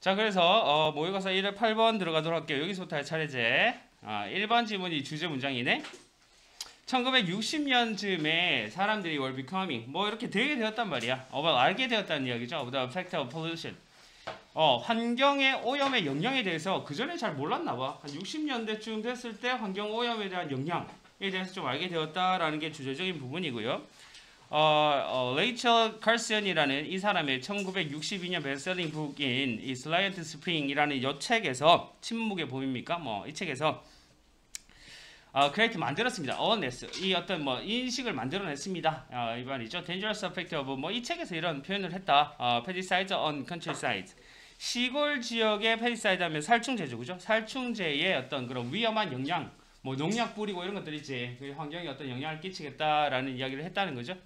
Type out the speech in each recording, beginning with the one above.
자, 그래서 모의고사 1회 8번 들어가도록 할게요. 여기서부터 할 차례제. 1번 지문이 주제 문장이네. 1960년쯤에 사람들이 were becoming 뭐 이렇게 되게 되었단 말이야. 알게 되었다는 이야기죠. The effect of pollution. 환경의 오염의 영향에 대해서 그 전에 잘 몰랐나 봐. 한 60년대쯤 됐을 때 환경 오염에 대한 영향에 대해서 좀 알게 되었다라는 게 주제적인 부분이고요. 레이첼 칼슨이라는 이 사람의 1962년 베스트셀링 북인 이 슬라이언트 스프링이라는 이 책에서 침묵의 봄입니까? 뭐 이 책에서 크리에이트 만들었습니다. 어네스 이 어떤 뭐 인식을 만들어냈습니다. 이 말이죠. Dangerous effect of 뭐 이 책에서 이런 표현을 했다. Pesticides on countryside. 시골 지역의 페스티사이드 하면 살충제죠, 그죠? 살충제의 어떤 그런 위험한 영향, 뭐 농약 뿌리고 이런 것들 있지. 그 환경에 어떤 영향을 끼치겠다라는 이야기를 했다는 거죠.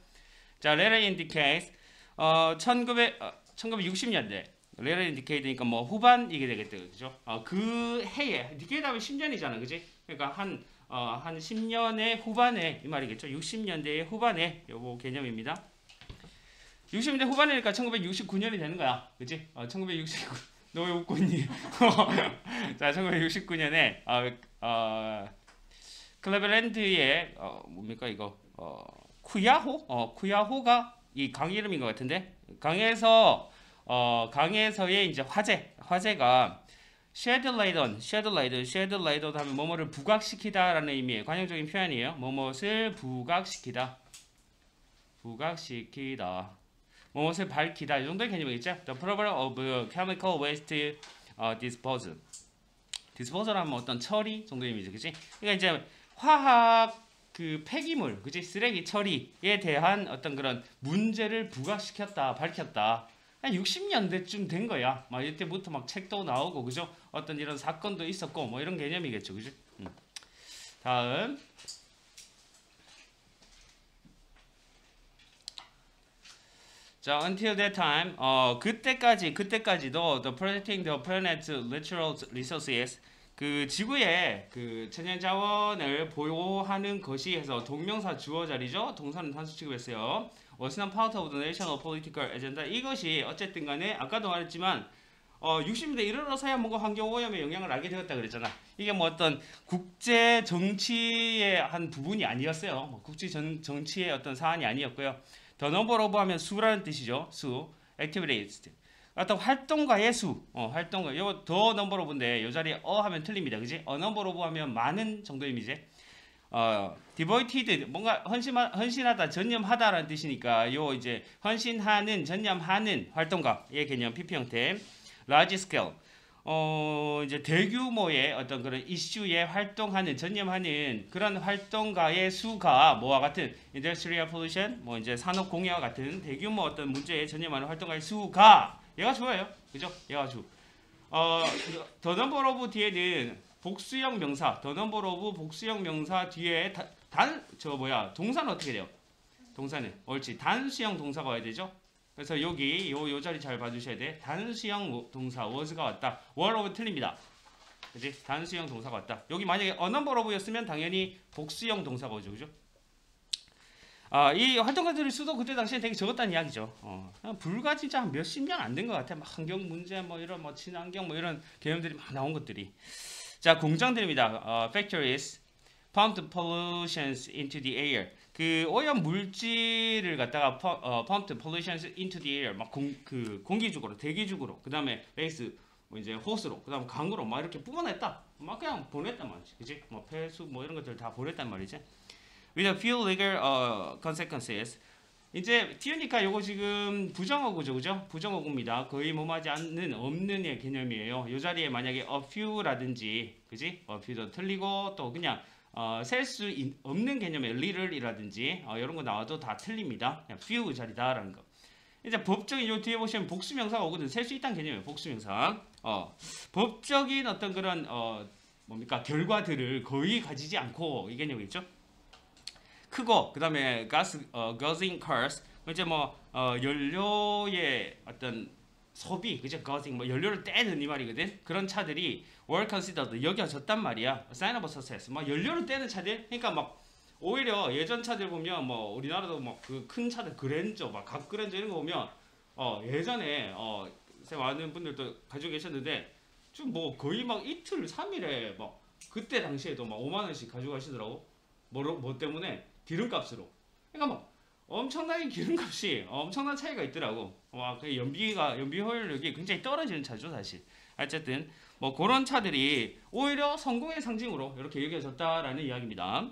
자, letter indicate 1960년대 letter indicate니까 뭐 후반이게 되겠죠, 그죠? 그 해에 indicate 하면 10년이잖아, 그지? 그러니까 한 10년의 후반에 이 말이겠죠. 60년대의 후반에 요거 개념입니다. 60년대 후반이니까 1969년이 되는 거야, 그지? 1969 너 왜 웃고 있니? 자, 1969년에 클레베랜드의 뭡니까 이거 쿠야호가 이 강 이름인 것 같은데 강에서의 이제 화재가 shed light on 하면 뭐뭐를 부각시키다라는 의미의 관용적인 표현이에요. 뭐뭇을 부각시키다, 뭐뭇을 밝히다 이 정도의 개념이겠죠. The problem of chemical waste disposal. disposal 하면 어떤 처리 정도의 의미죠, 그렇지? 그러니까 이제 화학 그 폐기물, 그치? 쓰레기 처리에 대한 어떤 그런 문제를 부각시켰다, 밝혔다. 한 60년대쯤 된 거야. 막 이때부터 막 책도 나오고, 그죠? 어떤 이런 사건도 있었고, 뭐 이런 개념이겠죠, 그죠? 다음. 자, until that time, 그때까지도 the protecting the planet's natural resources. 그 지구의 그 천연 자원을 보호하는 것이 해서 동명사 주어 자리죠. 동사는 단수 취급했어요. was not part of the national political agenda. 이것이 어쨌든 간에 아까도 말했지만 60년대 이르러서야 뭔가 환경 오염의 영향을 알게 되었다 그랬잖아. 이게 뭐 어떤 국제 정치의 한 부분이 아니었어요. 뭐 국제 정치의 어떤 사안이 아니었고요. The number of 하면 수라는 뜻이죠. 수. activities. 어떤 활동가의 수, 활동가. 요 더 넘버 오브인데 요 자리에 하면 틀립니다, 그지? 넘버 오브 하면 많은 정도의 의미지. devoted 뭔가 헌신하다, 전념하다라는 뜻이니까 요 이제 헌신하는, 전념하는 활동가의 개념 PP 형태. large scale 이제 대규모의 어떤 그런 이슈에 활동하는, 전념하는 그런 활동가의 수가 뭐와 같은 industrial pollution, 뭐 이제 산업 공해와 같은 대규모 어떤 문제에 전념하는 활동가의 수가 얘가 주어요. 그죠? 얘가 주. 더 넘버 오브 뒤에는 복수형 명사, 더 넘버 오브 복수형 명사 뒤에 동사는 어떻게 돼요? 동사는 옳지. 단수형 동사가 와야 되죠? 그래서 여기 요 자리 잘 봐주셔야 돼. 단수형 동사 was가 왔다. were of 틀립니다. 그지? 단수형 동사가 왔다. 여기 만약에 a number of였으면 당연히 복수형 동사가 오죠, 그죠? 이 활동가들의 수도 그때 당시에 되게 적었다는 이야기죠. 불과 진짜 한 몇십 년 안 된 것 같아. 막 환경 문제, 뭐 이런 뭐 친환경 뭐 이런 개념들이 막 나온 것들이. 자, 공장들입니다. Factories pumped pollutions into the air. 그 오염 물질을 갖다가 pumped pollutions into the air. 막 공기죽으로, 대기죽으로, 그 다음에 베이스, 뭐 이제 호스로, 그 다음 강으로 막 이렇게 뿜어냈다. 막 그냥 보냈단 말이지, 그지? 뭐 폐수, 뭐 이런 것들 다 보냈단 말이지. With a few legal consequences. 이제 few니까 요거 지금 부정어구죠, 그죠? 부정어구입니다. 거의 뭐하지 않는, 없는의 개념이에요. 요 자리에 만약에 a few라든지, 그지? a few도 틀리고 또 그냥 셀 수 없는 개념의 little이라든지 이런 거 나와도 다 틀립니다. 그냥 few 자리다라는 거. 이제 법적인 요 뒤에 보시면 복수명사가 오거든. 셀 수 있다는 개념이에요. 복수명사. 법적인 어떤 그런 뭡니까 결과들을 거의 가지지 않고 이 개념이겠죠. 크고 그 다음에 guzzling cars 이제 뭐 연료의 어떤 소비, 그죠? guzzling 뭐 연료를 떼는 이 말이거든. 그런 차들이 were considered 여겨졌단 말이야. sign of success. 막 연료를 떼는 차들. 그러니까 막 오히려 예전 차들 보면 뭐 우리나라도 막 그 큰 차들 그랜저, 막 각 그랜저 이런 거 보면 예전에 많은 분들도 가지고 계셨는데 좀 뭐 거의 막 이틀 3일에 막 그때 당시에도 막 5만 원씩 가지고 가시더라고. 뭐 때문에 기름값으로. 그러니까 막 엄청나게 기름값이 엄청난 차이가 있더라고. 와, 그 연비 효율력이 굉장히 떨어지는 차죠, 사실. 어쨌든 뭐 그런 차들이 오히려 성공의 상징으로 이렇게 여겨졌다라는 이야기입니다.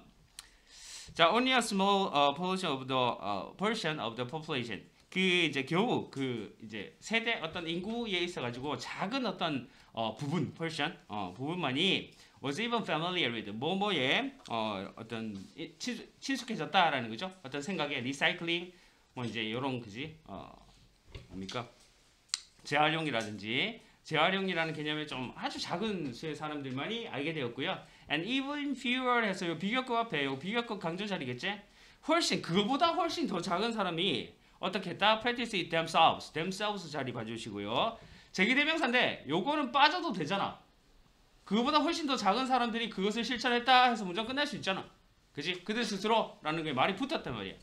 자, only a small portion of the population. 그 이제 겨우 그 이제 세대 어떤 인구에 있어 가지고 작은 어떤 부분 portion 부분만이 was even familiar with 뭐뭐에 어떤 친숙해졌다라는 거죠. 어떤 생각에 리사이클링 뭐 이제 이런 그지 뭡니까 재활용이라는 개념의 좀 아주 작은 수의 사람들만이 알게 되었고요. And even fewer 해서 요 비교급 앞에 요 비교급 강조 자리겠지? 그거보다 훨씬 더 작은 사람이 어떻게 했다? practice it themselves 자리 봐주시고요. 제기대명사인데 요거는 빠져도 되잖아. 그거보다 훨씬 더 작은 사람들이 그것을 실천했다 해서 문장 끝날 수 있잖아. 그지? 그들 스스로라는 게 말이 붙었단 말이야.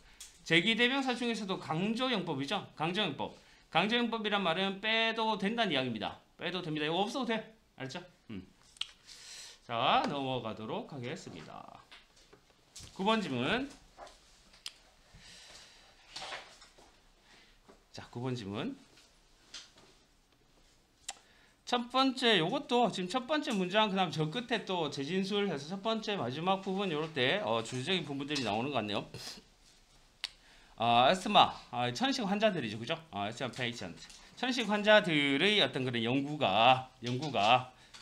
제기대명사 중에서도 강조용법이죠. 강조용법이란 말은 빼도 된다는 이야기입니다. 빼도 됩니다. 이거 없어도 돼. 알죠? 자, 넘어가도록 하겠습니다. 9번 질문. 자, 9번 질문. 첫 번째, 요것도 지금 첫 번째 문장, 그 다음 저 끝에 또 재진술 해서 첫 번째 마지막 부분 요럴 때 주제적인 부분들이 나오는 것 같네요. 에스마, 천식 환자들이죠, 그죠? 에스마 페이션트. 천식 환자들의 어떤 그런 연구가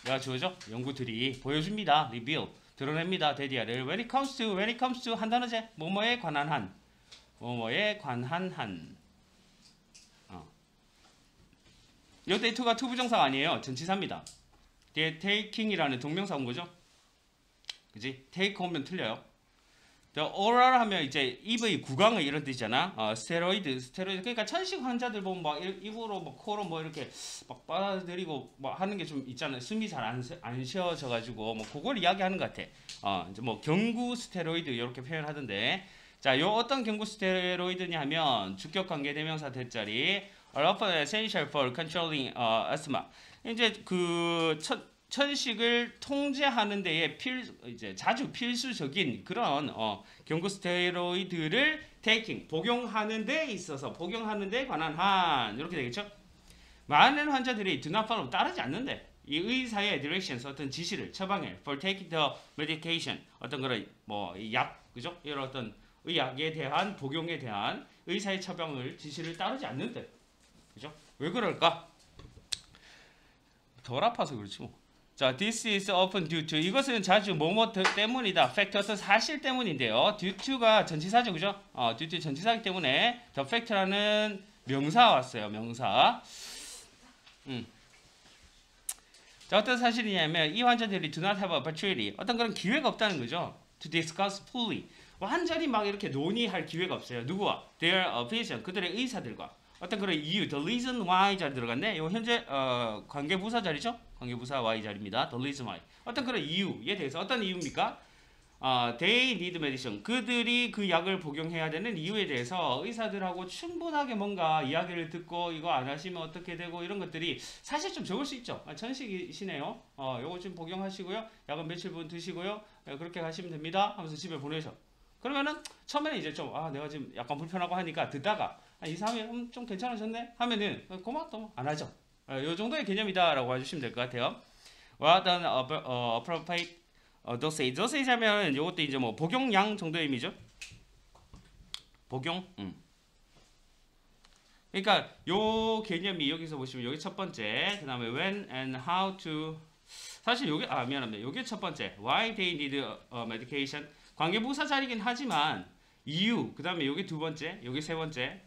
내가 주어져 연구들이 보여줍니다. 리빌 드러냅니다. 데디아를 when it comes to 한 단어제 뭐뭐에 관한 한 요때 to가 투부정사가 아니에요. 전치사입니다. 뒤에 taking이라는 동명사 온 거죠. 그지? take 오면 틀려요. oral 하면 이제 입의 구강의 이런 뜻이잖아. 스테로이드. 그러니까 천식 환자들 보면 막 입으로 막 코로 뭐 이렇게 막 빨아들이고 막 하는 게 좀 있잖아요. 숨이 잘 안 쉬어져 가지고 뭐 그걸 이야기하는 것 같아. 이제 뭐 경구 스테로이드 이렇게 표현하던데. 자, 요 어떤 경구 스테로이드냐 하면 주격 관계 대명사 대자리 often essential for controlling asthma. 이제 그 천식을 통제하는 데에 이제 자주 필수적인 그런 경구 스테로이드를 복용하는 데 있어서 복용하는 데 관한 한 이렇게 되겠죠. 많은 환자들이 do not follow 따르지 않는데 이 의사의 directions 어떤 지시를 처방을 for taking the medication 어떤 그런 뭐 약 그죠? 이런 어떤 의약에 대한 복용에 대한 의사의 처방을 지시를 따르지 않는데 그죠? 왜 그럴까? 덜 아파서 그렇지 뭐. 자, this is often due to 이것은 자주 뭐뭐 때문이다. fact 어떤 사실 때문인데요. due to가 전치사죠, 그죠? due to 전치사이기 때문에 the fact라는 명사 왔어요. 명사. 자, 어떤 사실이냐면 이 환자들이 do not have opportunity 어떤 그런 기회가 없다는 거죠. to discuss fully 완전히 막 이렇게 논의할 기회가 없어요. 누구와? their physician 그들의 의사들과 어떤 그런 이유, the reason why 자리 들어갔네. 요 현재 관계부사 자리죠. 관계부사 Y 자리입니다. the reason why. 어떤 그런 이유에 대해서 어떤 이유입니까? they need medicine. 그들이 그 약을 복용해야 되는 이유에 대해서 의사들하고 충분하게 뭔가 이야기를 듣고 이거 안 하시면 어떻게 되고 이런 것들이 사실 좀 적을 수 있죠. 천식이시네요. 요거 좀 복용하시고요. 약은 며칠분 드시고요. 그렇게 가시면 됩니다. 하면서 집에 보내셔. 그러면은 처음에는 이제 좀 내가 지금 약간 불편하고 하니까 듣다가 2, 3일 좀 괜찮아졌네 하면은 고맙다 안 하죠. 요 정도의 개념이다라고 해주시면 될 것 같아요. What an appropriate dosage 하면 요것도 이제 뭐 복용량 정도의 의미죠. 복용. 그러니까 요 개념이 여기서 보시면 여기 첫 번째, 그다음에 when and how to 사실 요게 미안합니다. 요게 첫 번째. Why they need medication. 관계부사 자리긴 하지만 이유, 그다음에 요게 두 번째, 요게 세 번째.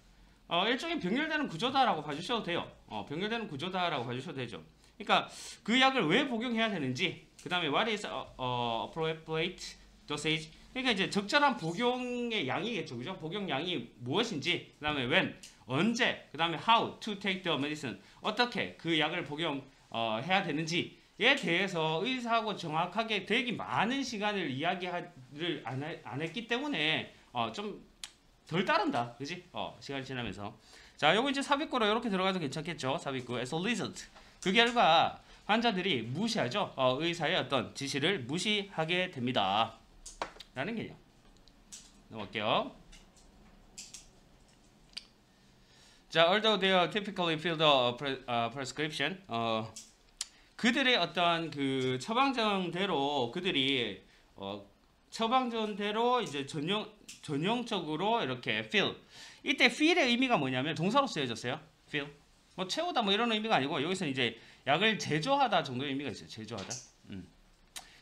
일종의 병렬되는 구조다라고 봐주셔도 돼요. 병렬되는 구조다라고 봐주셔도 되죠. 그러니까 그 약을 왜 복용해야 되는지, 그 다음에 what is appropriate dosage. 그러니까 이제 적절한 복용의 양이겠죠, 그죠? 복용량이 무엇인지, 그 다음에 when 언제, 그 다음에 how to take the medicine 어떻게 그 약을 복용해야 되는지에 대해서 의사하고 정확하게 되게 많은 시간을 이야기를 안 했기 때문에 좀 덜 따른다, 그지? 시간이 지나면서. 자, 요거 이제 삽입구로 이렇게 들어가도 괜찮겠죠? 삽입구 as a result. 그 결과 환자들이 무시하죠. 의사의 어떤 지시를 무시하게 됩니다. 라는 개념. 넘어갈게요. 자, although they are typically filled a prescription, 그들의 어떤 그 처방전대로 그들이 처방전대로 이제 전형적으로 이렇게 fill. 이때 fill의 의미가 뭐냐면 동사로 쓰여졌어요. fill. 뭐 채우다 뭐 이런 의미가 아니고 여기서 이제 약을 제조하다 정도의 의미가 있어요. 제조하다.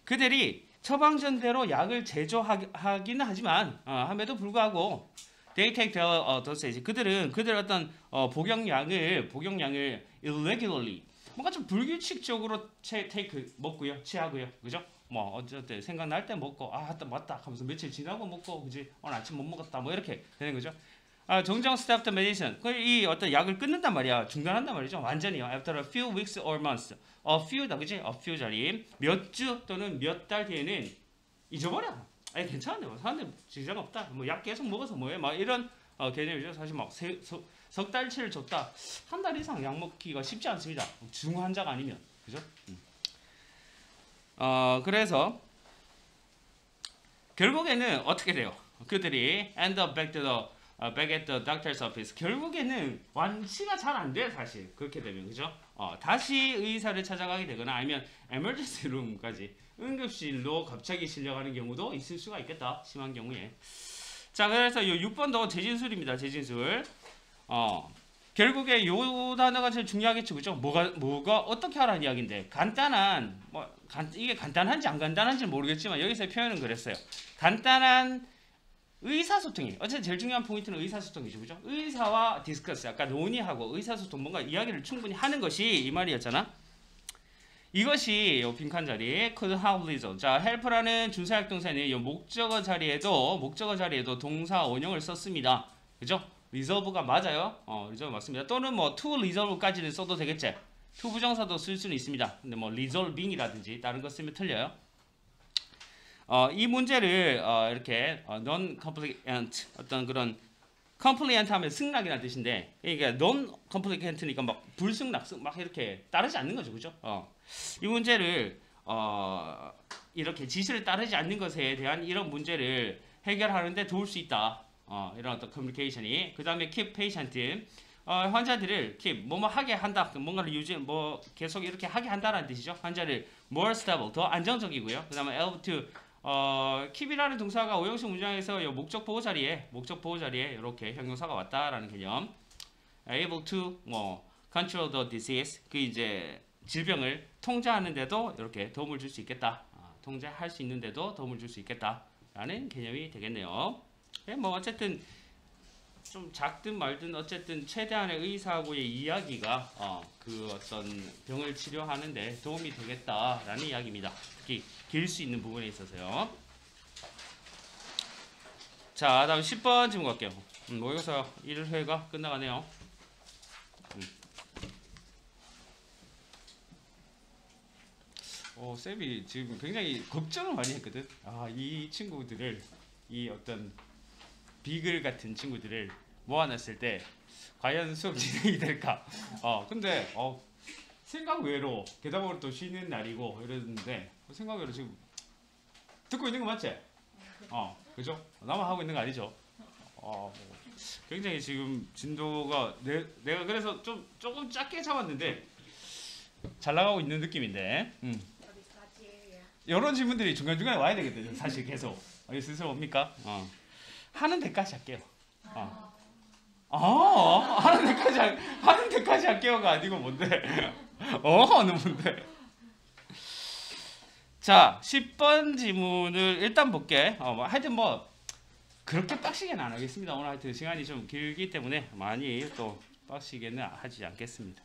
그들이 처방전대로 약을 제조하기는 하지만 함에도 불구하고 they take their dosage. 그들은 그들의 어떤 복용량을 irregularly 뭔가 좀 불규칙적으로 take 먹고요, 취하고요, 그죠? 뭐 어쨌든 생각날 때 먹고 맞다 하면서 며칠 지나고 먹고, 그지? 오늘 아침 못 먹었다 뭐 이렇게 되는 거죠. 정정 stop the medicine. 이 어떤 약을 끊는단 말이야, 중단한단 말이죠. 완전히요. After a few weeks or months. A few다, 그지? A few 자리 몇 주 또는 몇 달 뒤에는 잊어버려. 아니 괜찮은데 뭐 사는데 지장 없다. 뭐 약 계속 먹어서 뭐해? 막 이런 개념이죠. 사실 막 석 달치를 줬다. 한 달 이상 약 먹기가 쉽지 않습니다. 중환자가 아니면, 그죠? 그래서 결국에는 어떻게 돼요? 그들이 end up back at the doctor's office. 결국에는 완치가 잘 안 돼, 사실. 그렇게 되면, 그죠? 다시 의사를 찾아가게 되거나 아니면 emergency room까지 응급실로 갑자기 실려가는 경우도 있을 수가 있겠다. 심한 경우에. 자, 그래서 이 6번도 재진술입니다. 재진술. 결국에 요 단어가 제일 중요하겠죠, 그죠? 뭐가 어떻게 하라는 이야기인데 간단한 이게 간단한지 안 간단한지 모르겠지만 여기서 표현은 그랬어요. 간단한 의사소통이 어쨌든 제일 중요한 포인트는 의사소통이죠, 그죠? 의사와 디스커스, 아까 논의하고 의사소통 뭔가 이야기를 충분히 하는 것이 이 말이었잖아. 이것이 요 빈칸 자리 could have resolved. 자, help라는 준사역 동사는 이 목적어 자리에도 동사 원형을 썼습니다, 그죠? resolve가 맞아요. resolve 맞습니다. 또는 뭐 to resolve까지는 써도 되겠지. to 부정사도 쓸 수는 있습니다. 근데 뭐 resolving이라든지 다른 거 쓰면 틀려요. 이 문제를 이렇게 non-compliant 어떤 그런 compliant 하면 승낙이라는 뜻인데, 그러니까 non-compliant니까 막 불승낙 막 이렇게 따르지 않는 거죠, 그죠? 이 문제를 이렇게 지시를 따르지 않는 것에 대한 이런 문제를 해결하는데 도울 수 있다. 이런 어떤 커뮤니케이션이. 그 다음에 keep patient. 환자들을 keep 뭐뭐 하게 한다. 뭔가를 계속 이렇게 하게 한다라는 뜻이죠. 환자를 more stable 더 안정적이고요. 그 다음에 able to keep이라는 동사가 오형식 문장에서 목적 보호 자리에 이렇게 형용사가 왔다라는 개념. able to control the disease. 그 이제 질병을 통제하는데도 이렇게 도움을 줄 수 있겠다. 통제할 수 있는데도 도움을 줄 수 있겠다라는 개념이 되겠네요. 뭐 어쨌든 좀 작든 말든 어쨌든 최대한의 의사하고의 이야기가 그 어떤 병을 치료하는데 도움이 되겠다라는 이야기입니다. 특히 길 수 있는 부분에 있어서요. 자, 다음 10번 질문 갈게요. 여기서 1회가 끝나가네요. 쌤이 지금 굉장히 걱정을 많이 했거든. 이 친구들을, 이 어떤 비글 같은 친구들을 모아놨을 때 과연 수업 진행이 될까? 근데 생각 외로 게다가 또 쉬는 날이고 이러는데 생각 외로 지금 듣고 있는 거 맞지? 그죠? 나만 하고 있는 거 아니죠? 굉장히 지금 진도가 내가 그래서 조금 작게 잡았는데 잘 나가고 있는 느낌인데. 이런 질문들이 중간중간에 와야 되거든요. 사실 계속. 슬슬 옵니까? 하는 데까지 할게요. 하는 데까지 할게요가 아니고 뭔데? 는 뭔데? 자, 10번 질문을 일단 볼게. 하여튼 뭐 그렇게 빡시게는 안 하겠습니다. 오늘 하여튼 시간이 좀 길기 때문에 많이 또 빡시게는 하지 않겠습니다.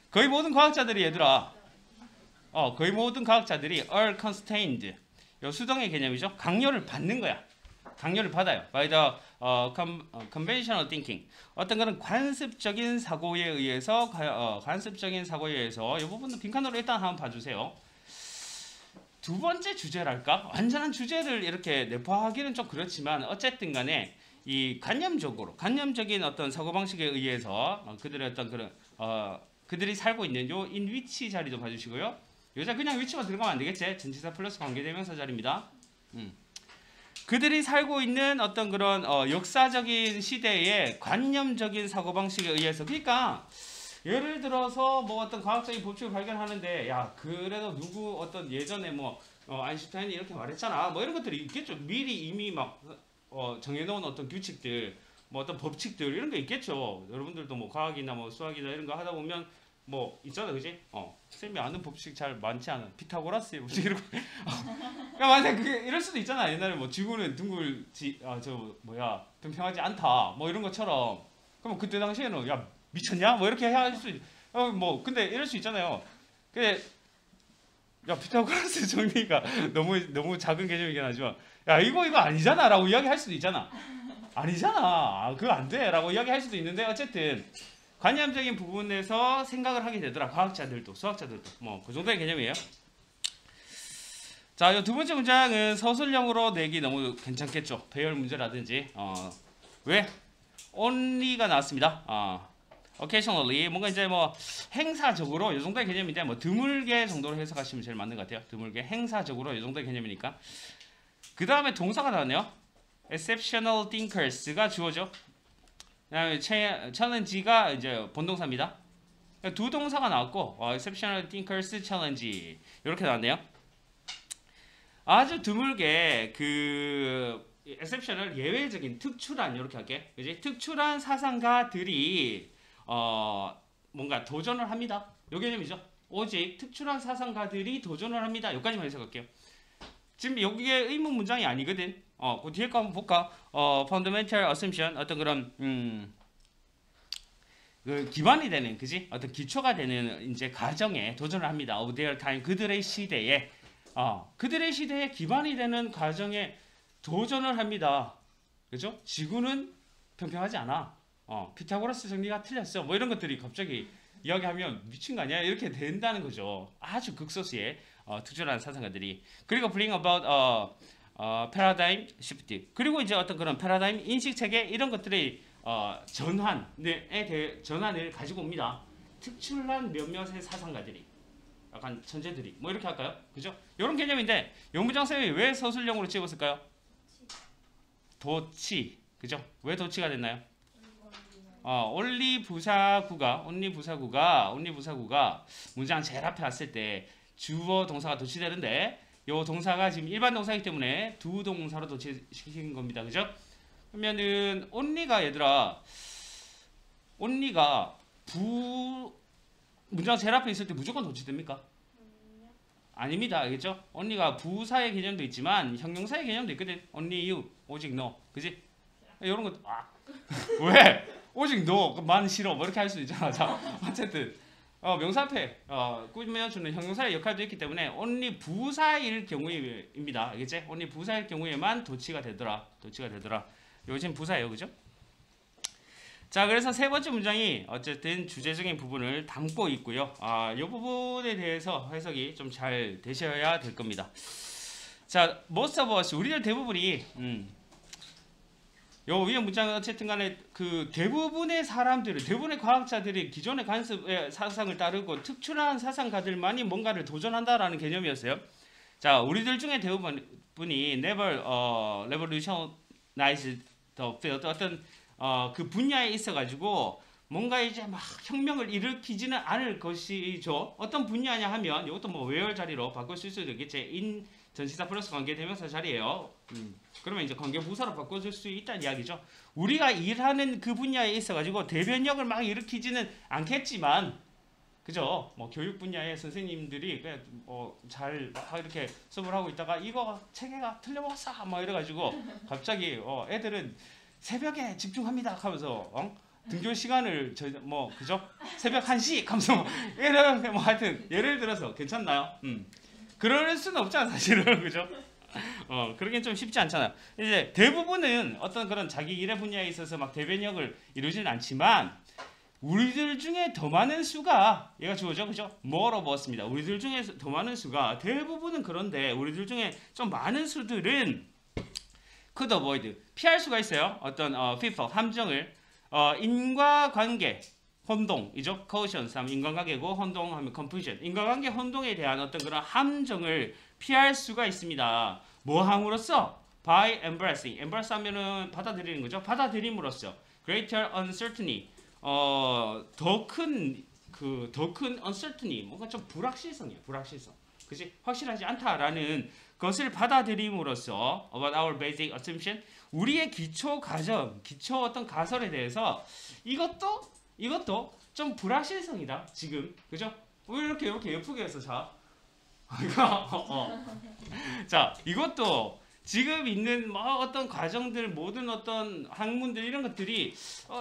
거의 모든 과학자들이 얘들아, 거의 모든 과학자들이 are constrained. 요 수동의 개념이죠. 강요를 받는 거야. 강요를 받아요. by the conventional thinking. 어떤 그런 관습적인 사고에 의해서 이 부분은 빈칸으로 일단 한번 봐주세요. 두 번째 주제랄까? 완전한 주제를 이렇게 내포하기는 좀 그렇지만 어쨌든 간에 이 관념적인 어떤 사고방식에 의해서 그들의 어떤 그런 그들이 살고 있는 요 인 위치 자리도 봐주시고요. 여기서 그냥 위치만 들어가면 안 되겠지? 전치사 플러스 관계대명사 자리입니다. 그들이 살고 있는 어떤 그런 역사적인 시대의 관념적인 사고방식에 의해서 그러니까 예를 들어서 뭐 어떤 과학적인 법칙을 발견하는데 야 그래도 누구 어떤 예전에 뭐 아인슈타인이 이렇게 말했잖아 뭐 이런 것들이 있겠죠. 미리 이미 막 정해놓은 어떤 규칙들 뭐 어떤 법칙들 이런 게 있겠죠. 여러분들도 뭐 과학이나 뭐 수학이나 이런 거 하다 보면 뭐 있잖아 그지? 쌤이 아는 법칙 잘 많지 않아. 피타고라스의 법칙 이런 거 야 맞아 그게 이럴 수도 있잖아. 옛날에 뭐 지구는 평평하지 않다 뭐 이런 것처럼 그럼 그때 당시에는 야 미쳤냐? 뭐 이렇게 해야 할 수 뭐 근데 이럴 수 있잖아요. 근데 야 피타고라스 정리가 너무 작은 개념이긴 하지만 야 이거 아니잖아라고 이야기할 수도 있잖아. 아니잖아. 그거 안 돼라고 이야기할 수도 있는데 어쨌든 관념적인 부분에서 생각을 하게 되더라. 과학자들도 수학자들도 뭐 그 정도의 개념이에요. 자, 이 두 번째 문장은 서술형으로 내기 너무 괜찮겠죠. 배열 문제라든지 왜? only가 나왔습니다. occasionally 뭔가 이제 뭐 행사적으로 이 정도의 개념인데 뭐 드물게 정도로 해석하시면 제일 맞는 것 같아요. 드물게 행사적으로 이 정도의 개념이니까. 그 다음에 동사가 나왔네요. exceptional thinkers가 주어죠. 그다음에 challenge가 이제 본동사입니다. 두 동사가 나왔고 exceptional thinkers challenge 이렇게 나왔네요. 아주 드물게 그 exceptional 예외적인 특출한 이렇게 할게. 그지? 특출한 사상가들이 뭔가 도전을 합니다. 요 개념이죠. 오직 특출한 사상가들이 도전을 합니다. 여기까지만 해석할게요. 지금 여기에 의문 문장이 아니거든. 그 뒤에 거 한번 볼까? fundamental assumption 어떤 그런 그 기반이 되는 그지? 어떤 기초가 되는 이제 가정에 도전을 합니다. of their time 그들의 시대에 그들의 시대에 기반이 되는 가정에 도전을 합니다. 그죠? 지구는 평평하지 않아. 피타고라스 정리가 틀렸어. 뭐 이런 것들이 갑자기 이야기하면 미친 거 아니야? 이렇게 된다는 거죠. 아주 극소수의 특출한 사상가들이. 그리고 bring about paradigm shift. 그리고 이제 어떤 그런 패러다임 인식 체계 이런 것들이 전환을 가지고 옵니다. 특출난 몇몇의 사상가들이. 약간 천재들이 뭐 이렇게 할까요? 그죠? 이런 개념인데 용문장 쌤이 왜 서술형으로 찍었을까요? 도치. 그죠? 왜 도치가 됐나요? only 부사구가 문장 제일 앞에 왔을 때 주어 동사가 도치되는데 요 동사가 지금 일반 동사이기 때문에 두 동사로 도치시킨 겁니다. 그죠? 그러면은 only가 얘들아 only가 문장 제일 앞에 있을 때 무조건 도치됩니까? 아닙니다. 알겠죠? only가 부사의 개념도 있지만 형용사의 개념도 있거든. only you, 오직 너. 그지? 이런 것 왜? 오직 너, 만 싫어. 뭐 이렇게 할 수도 있잖아. 자, 어쨌든 명사 앞에 꾸며주는 형용사의 역할도 있기 때문에 only 부사일 경우입니다. 알겠지? only 부사일 경우에만 도치가 되더라. 요즘 부사예요. 그죠? 자, 그래서 세 번째 문장이 어쨌든 주제적인 부분을 담고 있고요. 이 부분에 대해서 해석이 좀 잘 되셔야 될 겁니다. 자, most of us, 우리들 대부분이 요 위에 문장은 어쨌든 간에 그 대부분의 과학자들이 기존의 관습의 사상을 따르고 특출한 사상가들만이 뭔가를 도전한다라는 개념이었어요. 자, 우리들 중에 대부분이 never revolutionize the field 어떤 그 분야에 있어가지고 뭔가 이제 막 혁명을 일으키지는 않을 것이죠. 어떤 분야냐 하면 이것도 뭐 where 자리로 바꿀 수도 있겠지. in 전치사 플러스 관계대명사 자리예요. 그러면 이제 관계부사로 바꿔줄 수 있다는 이야기죠. 우리가 일하는 그 분야에 있어가지고 대변력을 막 일으키지는 않겠지만, 그죠? 뭐 교육 분야의 선생님들이 그냥 잘 이렇게 수업을 하고 있다가 이거 체계가 틀려먹었어, 막 이래가지고 갑자기 애들은 새벽에 집중합니다 하면서 등교 시간을 그죠? 새벽 1시 하면서 이런 뭐 하여튼 예를 들어서 괜찮나요? 그럴 수는 없잖아 사실은. 그죠? 그러긴 좀 쉽지 않잖아요. 이제 대부분은 어떤 그런 자기 일의 분야에 있어서 막 대변력을 이루지는 않지만 우리들 중에 더 많은 수가 얘가 주어죠, 그죠? more of us입니다. 우리들 중에 더 많은 수가 대부분은 그런데 우리들 중에 좀 많은 수들은 could avoid 피할 수가 있어요. 어떤 pitfall 함정을 인과관계 혼동이죠. cautions 하면 인간관계고 혼동하면 confusion. 인간관계 혼동에 대한 어떤 그런 함정을 피할 수가 있습니다. 뭐 함으로써? by embracing. embrace 하면은 받아들이는 거죠. 받아들임으로써 greater uncertainty. 더 큰 uncertainty. 뭔가 좀 불확실성이에요. 불확실성. 그치? 확실하지 않다라는 것을 받아들임으로써 about our basic assumption. 우리의 기초 가정, 기초 어떤 가설에 대해서 이것도 좀 불확실성이다. 지금 그죠? 왜 이렇게 예쁘게 해서 자, 자 이것도 지금 있는 뭐 어떤 과정들, 모든 어떤 학문들 이런 것들이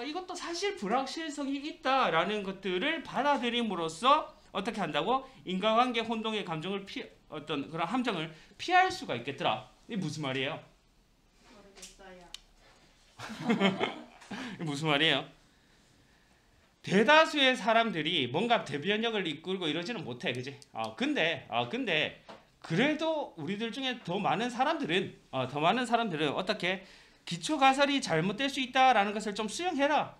이것도 사실 불확실성이 있다라는 것들을 받아들임으로써 어떻게 한다고? 인과관계 혼동의 감정을 어떤 그런 함정을 피할 수가 있겠더라. 이게 무슨 말이에요? 모르겠어요. 이게 무슨 말이에요? 대다수의 사람들이 뭔가 대변력을 이끌고 이러지는 못해, 그지? 근데 그래도 우리들 중에 더 많은 사람들은 어떻게 기초 가설이 잘못될 수 있다라는 것을 좀 수용해라.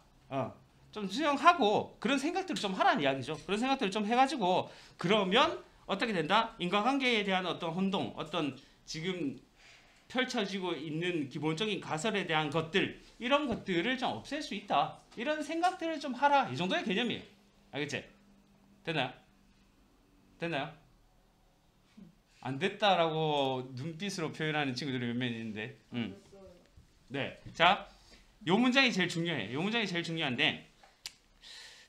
좀 수용하고 그런 생각들을 좀 하라는 이야기죠. 그런 생각들을 좀 해가지고 그러면 어떻게 된다? 인간관계에 대한 어떤 혼동, 어떤 지금 펼쳐지고 있는 기본적인 가설에 대한 것들 이런 것들을 좀 없앨 수 있다. 이런 생각들을 좀 하라. 이 정도의 개념이에요. 알겠지? 됐나요? 안 됐다라고 눈빛으로 표현하는 친구들이 몇몇 있는데. 네. 자, 요 문장이 제일 중요해. 요 문장이 제일 중요한데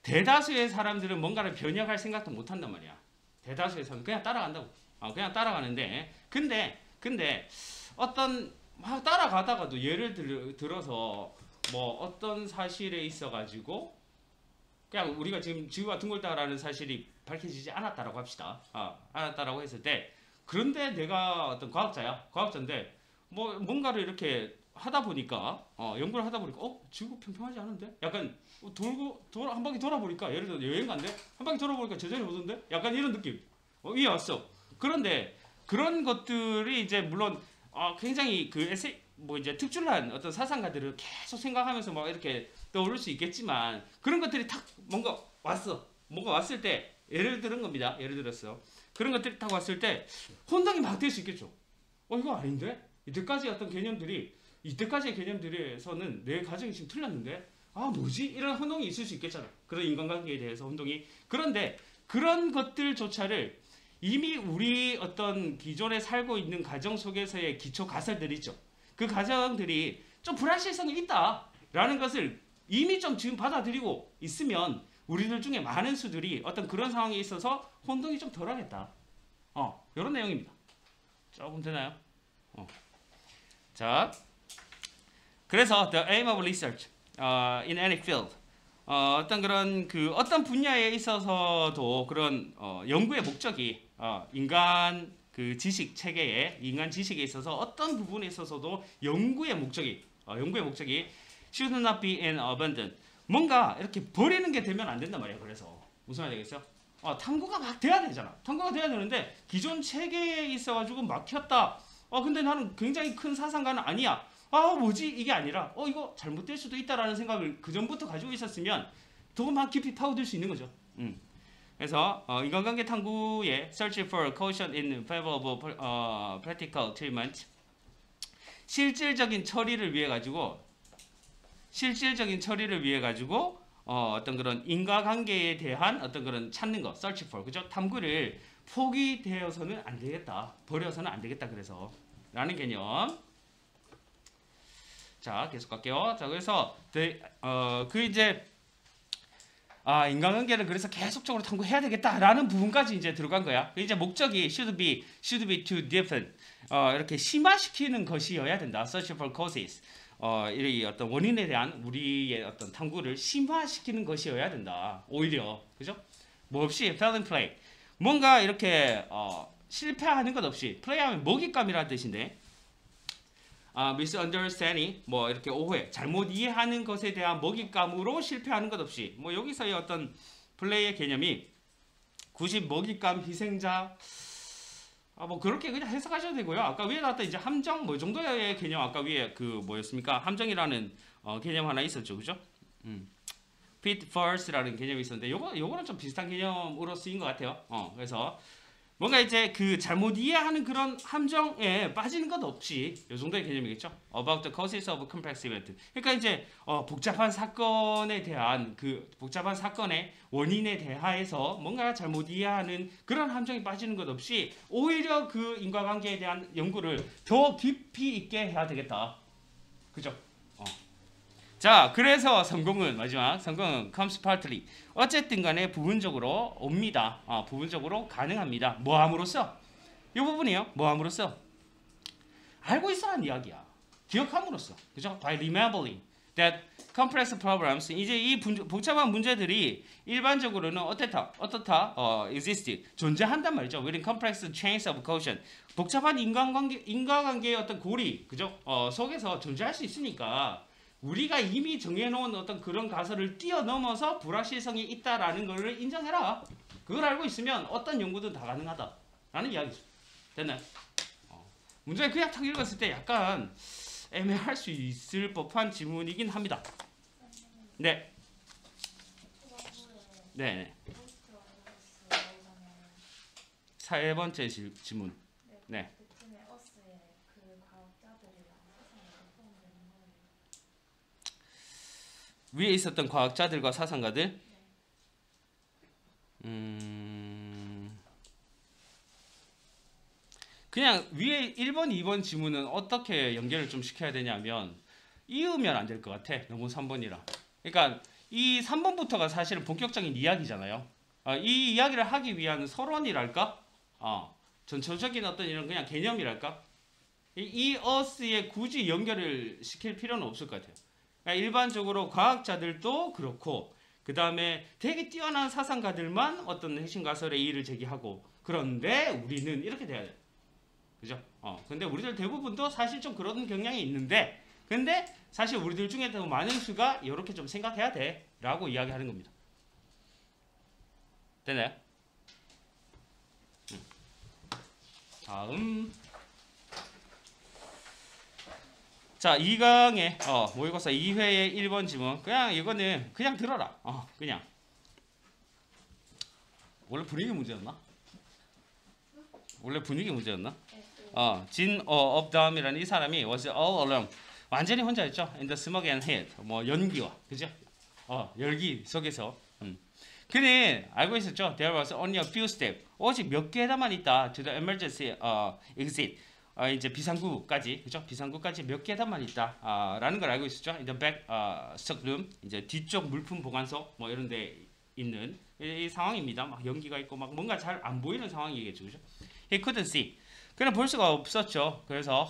대다수의 사람들은 뭔가를 변형할 생각도 못 한단 말이야. 대다수의 사람은 그냥 따라간다고. 그냥 따라가는데 근데 어떤 막 따라가다가도 예를 들어서 뭐 어떤 사실에 있어 가지고 그냥 우리가 지금 지구가 둥글다라는 사실이 밝혀지지 않았다라고 합시다. 않았다라고 했을 때 그런데 내가 어떤 과학자인데 뭐 뭔가를 이렇게 하다 보니까 연구를 하다 보니까 지구 평평하지 않은데 약간 한 바퀴 돌아보니까 예를 들어 여행 간대 한 바퀴 돌아보니까 제자리 오던데 약간 이런 느낌 이해 왔어. 그런데 그런 것들이 이제 물론 굉장히 그 뭐 이제 특출난 어떤 사상가들을 계속 생각하면서 막 이렇게 떠오를 수 있겠지만 그런 것들이 탁 뭔가 왔을 때 예를 들은 겁니다. 예를 들었어. 그런 것들이 딱 왔을 때 혼동이 막 될 수 있겠죠. 이거 아닌데? 이때까지의 개념들에서는 내 가정이 지금 틀렸는데 뭐지? 이런 혼동이 있을 수 있겠잖아. 그런 인간관계에 대해서 혼동이. 그런데 그런 것들조차를 이미 우리 어떤 기존에 살고 있는 가정 속에서의 기초 가설들이 있죠. 그 가정들이 좀 불확실성이 있다라는 것을 이미 좀 지금 받아들이고 있으면 우리들 중에 많은 수들이 어떤 그런 상황에 있어서 혼동이 좀 덜하겠다. 이런 내용입니다. 조금 되나요? 자, 그래서 the aim of research in any field 어떤 그런 어떤 분야에 있어서도 그런 연구의 목적이 인간 지식 체계에 인간 지식에 있어서 어떤 부분에 있어서도 연구의 목적이 should not be in abundant 뭔가 이렇게 버리는 게 되면 안 된단 말이에요. 그래서 무슨 말 되겠어요? 탐구가 막 돼야 되잖아. 탐구가 돼야 되는데 기존 체계에 있어가지고 막혔다. 근데 나는 굉장히 큰 사상가는 아니야. 뭐지? 이게 아니라 이거 잘못될 수도 있다라는 생각을 그 전부터 가지고 있었으면 더 막 깊이 파고들 수 있는 거죠. 그래서 인간관계 탐구의 search for caution in favor of practical treatment 실질적인 처리를 위해 가지고 어떤 그런 인과관계에 대한 어떤 그런 찾는 거 search for 그죠? 탐구를 포기되어서는 안 되겠다. 버려서는 안 되겠다. 그래서 라는 개념. 자, 계속 갈게요. 자, 그래서 인간관계를 그래서 계속적으로 탐구해야 되겠다라는 부분까지 이제 들어간 거야. 이제 목적이 should be to deepen 이렇게 심화시키는 것이어야 된다. search for causes 이 어떤 원인에 대한 우리의 어떤 탐구를 심화시키는 것이어야 된다. 오히려 그죠? 뭐 없이 fail and play 뭔가 이렇게 실패하는 것 없이 플레이하면 먹잇감이라는 뜻인데 misunderstanding 뭐 이렇게 오해, 잘못 이해하는 것에 대한 먹잇감으로 실패하는 것 없이 뭐 여기서의 어떤 플레이의 개념이 굳이 먹잇감 희생자 뭐 그렇게 그냥 해석하셔도 되고요. 아까 위에 나왔던 이제 함정 뭐 정도의 개념 아까 위에 그 뭐였습니까? 함정이라는 개념 하나 있었죠, 그죠? pitfalls라는 개념이 있었는데 요거는 좀 비슷한 개념으로 쓰인 것 같아요. 그래서 뭔가 이제 그 잘못 이해하는 그런 함정에 빠지는 것 없이 요 정도의 개념이겠죠. About the causes of complex event. 그러니까 이제 복잡한 사건에 대한 그 복잡한 사건의 원인에 대하여서 뭔가 잘못 이해하는 그런 함정에 빠지는 것 없이 오히려 그 인과관계에 대한 연구를 더 깊이 있게 해야 되겠다. 그죠? 자, 그래서 성공은 마지막 성공은 comes partly. 어쨌든 간에 부분적으로 옵니다. 부분적으로 가능합니다. 뭐 함으로써? 이 부분이요. 뭐 함으로써? 알고 있어라는 이야기야. 기억함으로써. 그죠? By remembering that complex problems. 이제 이 복잡한 문제들이 일반적으로는 어떻다? exist. 존재한단 말이죠. within complex chains of causation. 복잡한 인과관계의 어떤 고리, 그죠? 속에서 존재할 수 있으니까 우리가 이미 정해놓은 어떤 그런 가설을 뛰어넘어서 불확실성이 있다라는 것을 인정해라. 그걸 알고 있으면 어떤 연구든 다 가능하다라는 이야기죠. 됐나요? 문제를 그냥 탁 읽었을 때 약간 애매할 수 있을 법한 지문이긴 합니다. 네. 네. 세 번째 지문. 네. 위에 있었던 과학자들과 사상가들 그냥 위에 1번, 2번 지문은 어떻게 연결을 좀 시켜야 되냐면 이으면 안 될 것 같아. 너무 3번이라. 그러니까 이 3번부터가 사실은 본격적인 이야기잖아요. 이 이야기를 하기 위한 서론이랄까? 전초적인 어떤 이런 그냥 개념이랄까? 이 어스에 굳이 연결을 시킬 필요는 없을 것 같아요. 그러니까 일반적으로 과학자들도 그렇고 그 다음에 되게 뛰어난 사상가들만 어떤 핵심 가설의 이의를 제기하고 그런데 우리는 이렇게 돼야 돼요. 그죠? 근데 우리들 대부분도 사실 좀 그런 경향이 있는데 근데 사실 우리들 중에 더 많은 수가 이렇게 좀 생각해야 돼 라고 이야기하는 겁니다. 되나요? 다음 자 2강의 모의고사 2회의 1번 지문 그냥 이거는 그냥 들어라. 그냥 원래 분위기 문제였나? 진 업다음이라는 이 사람이 was all alone 완전히 혼자였죠. in the smoke and heat 뭐 연기와 그죠? 열기 속에서 그는 알고 있었죠. There was only a few steps 오직 몇 계단만 있다 to the emergency exit 이제 비상구까지 그죠? 비상구까지 몇 계단만 있다 라는 걸 알고 있었죠. In the back stockroom 이제 뒤쪽 물품 보관소 뭐 이런 데 있는 이 상황입니다. 막 연기가 있고 막 뭔가 잘 안 보이는 상황이겠죠. 그죠? He couldn't see. 그는 볼 수가 없었죠. 그래서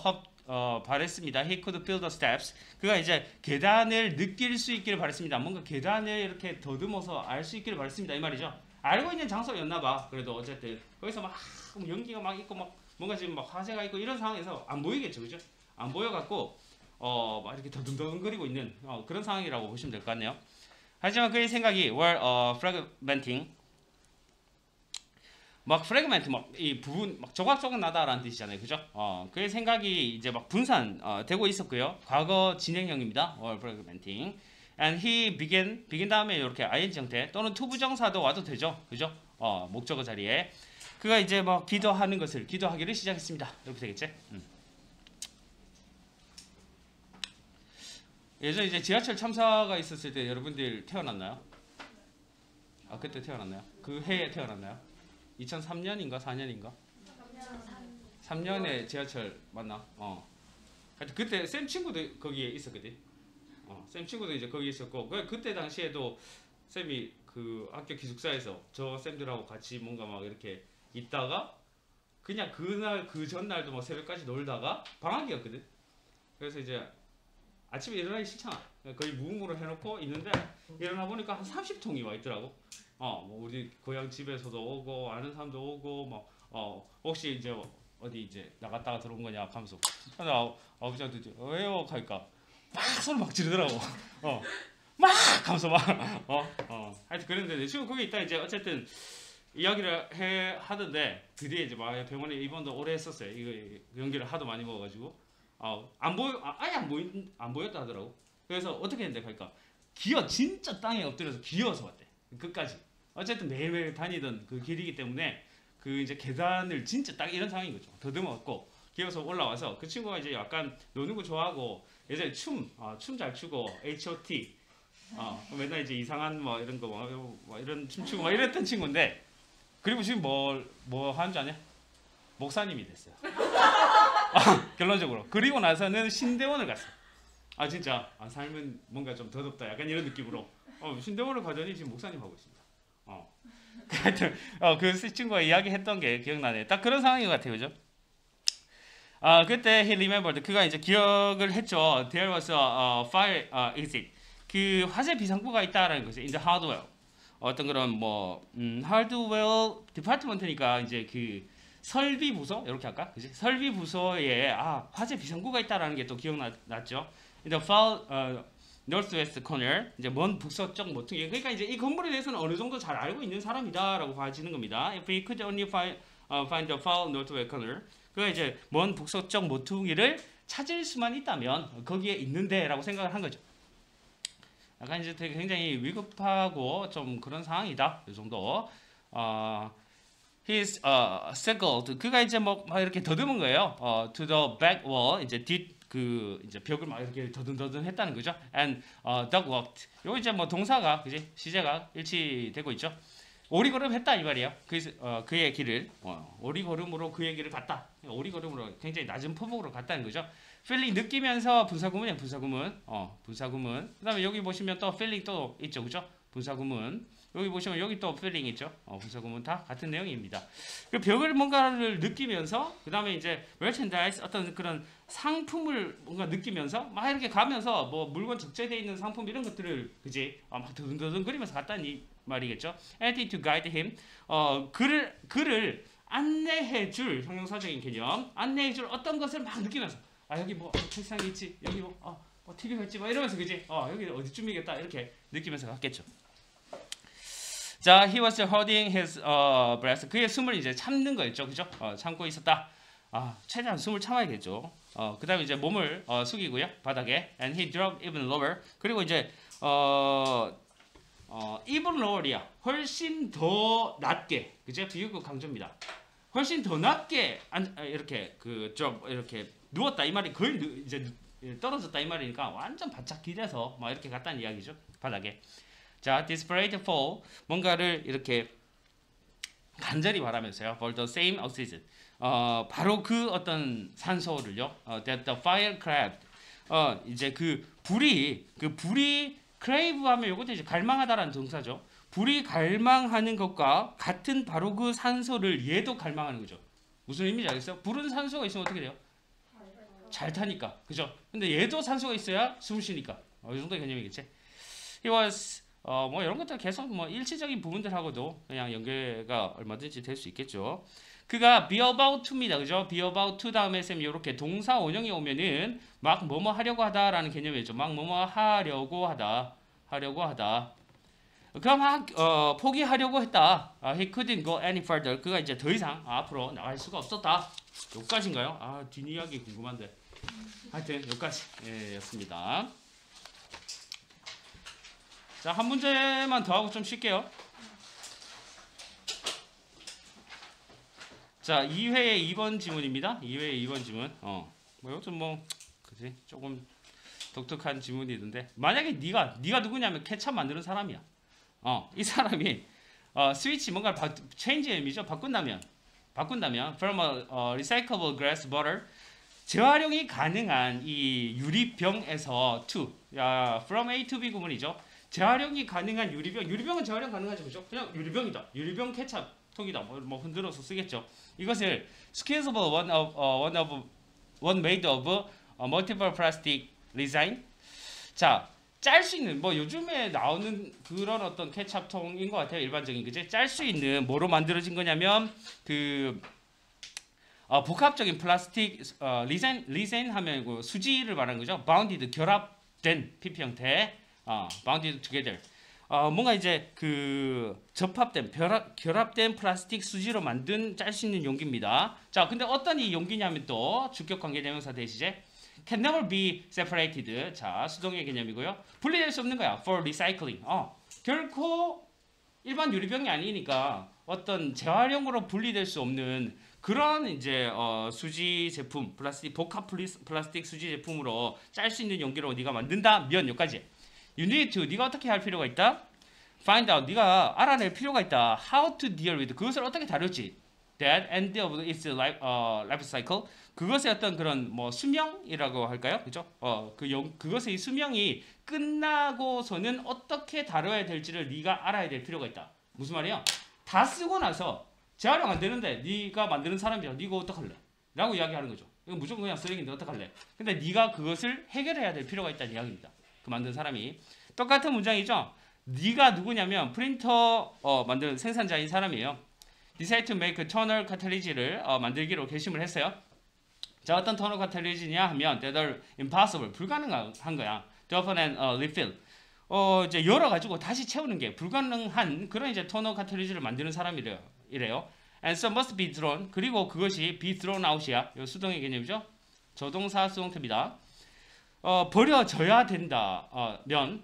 바랬습니다. He could feel the steps. 그가 이제 계단을 느낄 수 있기를 바랬습니다. 뭔가 계단을 이렇게 더듬어서 알 수 있기를 바랬습니다. 이 말이죠. 알고 있는 장소였나 봐. 그래도 어쨌든 거기서 막 연기가 막 있고 막 뭔가 지금 막 화재가 있고 이런 상황에서 안 보이겠죠. 그죠? 안 보여갖고 막 이렇게 더듬더듬거리고 있는 그런 상황이라고 보시면 될 것 같네요. 하지만 그의 생각이 were fragmenting 막 프래그멘트 막 이 부분 막 조각조각 나다라는 뜻이잖아요. 그죠? 그의 생각이 이제 막 분산 되고 있었고요. 과거 진행형입니다. fragmenting. And he began 다음에 이렇게 ing 형태 또는 투부정사도 와도 되죠. 그죠? 목적어 자리에 그가 이제 뭐 기도하기를 시작했습니다. 이렇게 되겠지? 예전에 이제 지하철 참사가 있었을 때 여러분들 태어났나요? 그때 태어났나요? 그 해에 태어났나요? 2003년인가 4년인가? 3년에 지하철 맞나? 그때 쌤 친구도 거기에 있었거든. 쌤 친구도 이제 거기 있었고 그때 당시에도 쌤이 그 학교 기숙사에서 저 쌤들하고 같이 뭔가 막 이렇게 있다가 그냥 그날 그 전날도 막 새벽까지 놀다가 방학이었거든. 그래서 이제 아침에 일어나기 싫잖아. 거의 무음으로 해놓고 있는데 일어나 보니까 한 30통이 와 있더라고. 뭐 우리 고향 집에서도 오고 아는 사람도 오고 뭐 혹시 이제 어디 이제 나갔다가 들어온 거냐 하면서 나 아버지한테 왜요? 하니까 막 소리 막 지르더라고. 막 하면서 막 하여튼 그랬는데 지금 거기 있다 이제 어쨌든 이야기를 하던데 드디어 이제 막 병원에 입원도 오래 했었어요. 이거 연기를 하도 많이 먹어가지고 안 보여 아예 안 보였다 하더라고. 그래서 어떻게 했는데 그러니까 진짜 땅에 엎드려서 기어서 왔대 끝까지. 어쨌든 매일매일 다니던 그 길이기 때문에 그 이제 계단을 진짜 딱 이런 상황인 거죠. 더듬었고 기어서 올라와서 그 친구가 이제 약간 노는 거 좋아하고 예전에 춤 잘 추고 H.O.T 맨날 이제 이상한 뭐 이런 거 뭐 이런 춤추고 막 이랬던 친구인데 그리고 지금 뭐 하는 줄 아냐? 목사님이 됐어요. 결론적으로. 그리고 나서는 신대원을 갔어. 진짜 삶은 뭔가 좀 더덥다 약간 이런 느낌으로 신대원을 가더니 지금 목사님 하고 있습니다. 하여튼 그 친구가 이야기했던 게 기억나네. 딱 그런 상황인 것 같아요, 그죠? 그때 he remembered 그가 이제 기억을 했죠. There was a fire exit. 그 화재 비상구가 있다라는 거죠. in the hardware. 어떤 그런 뭐 하드웨어 디파트먼트니까 이제 그 설비 부서 이렇게 할까? 그지? 설비 부서에 화재 비상구가 있다라는 게 또 기억났죠. in the far northwest corner 이제 먼 북서쪽 모퉁이. 그러니까 이제 이 건물에 대해서는 어느 정도 잘 알고 있는 사람이다라고 봐지는 겁니다. If he could only find the far northwest corner. 그가 이제 먼 북서쪽 모퉁이를 찾을 수만 있다면 거기에 있는데라고 생각을 한 거죠. 약간 이제 되게 굉장히 위급하고 좀 그런 상황이다. 이 정도. He's circled. 그가 이제 막 이렇게 더듬은 거예요. To the back wall. 이제 이제 벽을 막 이렇게 더듬 했다는 거죠. And dog walked. 요 이제 뭐 동사가 그지 시제가 일치되고 있죠. 오리걸음 했다 이 말이에요. 그의 길을 오리걸음으로 그의 길을 갔다. 오리걸음으로 굉장히 낮은 포복으로 갔다는 거죠. feeling 느끼면서 분사구문이야. 분사구문. 그다음에 여기 보시면 또 feeling 또 있죠, 그죠? 분사구문. 여기 보시면 여기 또 feeling 있죠. 분사구문 다 같은 내용입니다. 그 벽을 뭔가를 느끼면서 그다음에 이제 merchandise 어떤 그런 상품을 뭔가 느끼면서 막 이렇게 가면서 뭐 물건 적재되어 있는 상품 이런 것들을 그지 막 더듬더듬 그리면서 갔다는 이 말이겠죠. anything to guide him. 그를 안내해줄 형용사적인 개념. 안내해줄 어떤 것을 막 느끼면서 여기 뭐 책상이 있지, 여기 뭐 TV가 있지, 막 이러면서 그지 여기 어디쯤이겠다 이렇게 느끼면서 갔겠죠. 자, he was holding his breath. 그의 숨을 이제 참는 거였죠, 그죠? 참고 있었다. 최대한 숨을 참아야겠죠. 그다음에 이제 몸을 숙이고요, 바닥에. And he dropped even lower. 그리고 이제 even lower이야. 훨씬 더 낮게, 그죠? 비유구 강조입니다. 훨씬 더 낮게 이렇게 drop 이렇게 누웠다 이 말이 거의 이제 떨어졌다 이 말이니까 완전 바짝 기대서 막 이렇게 갔다는 이야기죠, 바닥에. 자, desperate fall 뭔가를 이렇게 간절히 바라면서요. For the same oxygen. 바로 그 어떤 산소를요. That the fire craved. 이제 그 불이 crave 하면 이것도 이제 갈망하다라는 동사죠. 불이 갈망하는 것과 같은 바로 그 산소를 얘도 갈망하는 거죠. 무슨 의미인지 알겠어요? 불은 산소가 있으면 어떻게 돼요? 잘 타니까, 그죠? 근데 얘도 산소가 있어야 숨을 쉬니까. 이 정도의 개념이겠지. He was 뭐 이런 것들 계속 뭐 일치적인 부분들하고도 그냥 연계가 얼마든지 될 수 있겠죠. 그가 be about to입니다, 그죠? be about to 다음에 쌤 이렇게 동사 원형이 오면은 막 뭐뭐 하려고 하다라는 개념이죠. 막 뭐뭐 하려고 하다. 그럼 포기하려고 했다. He couldn't go any further. 그가 이제 더 이상 앞으로 나갈 수가 없었다. 여기까지인가요? 뒷이야기 궁금한데. 하여튼 여기까지 였습니다. 자, 한 문제만 더 하고 좀 쉴게요. 자, 2회의 2번 지문입니다. 2회의 2번 지문. 뭐 이것도 뭐 그지? 조금 독특한 지문이던데. 만약에 네가 누구냐면 케찹 만드는 사람이야. 이 사람이 스위치 뭔가 체인지 의미죠. 바꾼다면 from a recyclable glass bottle 재활용이 가능한 이 유리병에서 to from A to B 구문이죠. 재활용이 가능한 유리병은 재활용 가능하죠, 그죠? 그냥 유리병이다. 유리병 케찹 통이다. 뭐 흔들어서 쓰겠죠. 이것을 squeezable one made of multiple plastic resin. 자, 짤 수 있는 뭐 요즘에 나오는 그런 어떤 케찹통인 것 같아요. 일반적인 그지? 짤 수 있는 뭐로 만들어진 거냐면 복합적인 플라스틱 리젠 하면 그 수지를 말하는 거죠. bounded 결합된 PP 형태. bounded together. 뭔가 이제 그 접합된 결합된 플라스틱 수지로 만든 짤 수 있는 용기입니다. 자, 근데 어떤 이 용기냐면 또 주격 관계 대명사 대시제 can never be separated. 자, 수동의 개념이고요. 분리될 수 없는 거야. for recycling. 결코 일반 유리병이 아니니까 어떤 재활용으로 분리될 수 없는 그런 이제 수지 제품, 복합 플라스틱 수지 제품으로 짤 수 있는 용기로 네가 만든다면 여기까지. You need to. 네가 어떻게 할 필요가 있다? Find out. 네가 알아낼 필요가 있다. How to deal with. 그것을 어떻게 다룰지. That end of its life cycle. 그것의 어떤 그런 뭐 수명이라고 할까요? 그죠? 그것의 수명이 끝나고서는 어떻게 다뤄야 될지를 네가 알아야 될 필요가 있다. 무슨 말이야? 다 쓰고 나서 재활용 안 되는데 네가 만드는 사람이야. 네가 어떡할래? 라고 이야기하는 거죠. 이거 무조건 그냥 쓰레기인데 어떡할래? 근데 네가 그것을 해결해야 될 필요가 있다는 이야기입니다. 그 만든 사람이. 똑같은 문장이죠. 네가 누구냐면 프린터 만드는 생산자인 사람이에요. Decide to make a toner cartridge를 만들기로 결심을 했어요. 자, 어떤 토너 카탈리지냐 하면 that are impossible, 불가능한 거야. To open and refill. 이제 열어가지고 다시 채우는 게 불가능한 그런 이제 토너 카탈리지를 만드는 사람이래요. 이래요. And so must be thrown. 그리고 그것이 be thrown out이야. 이 수동의 개념이죠. 조동사 수동태입니다. 버려져야 된다. 면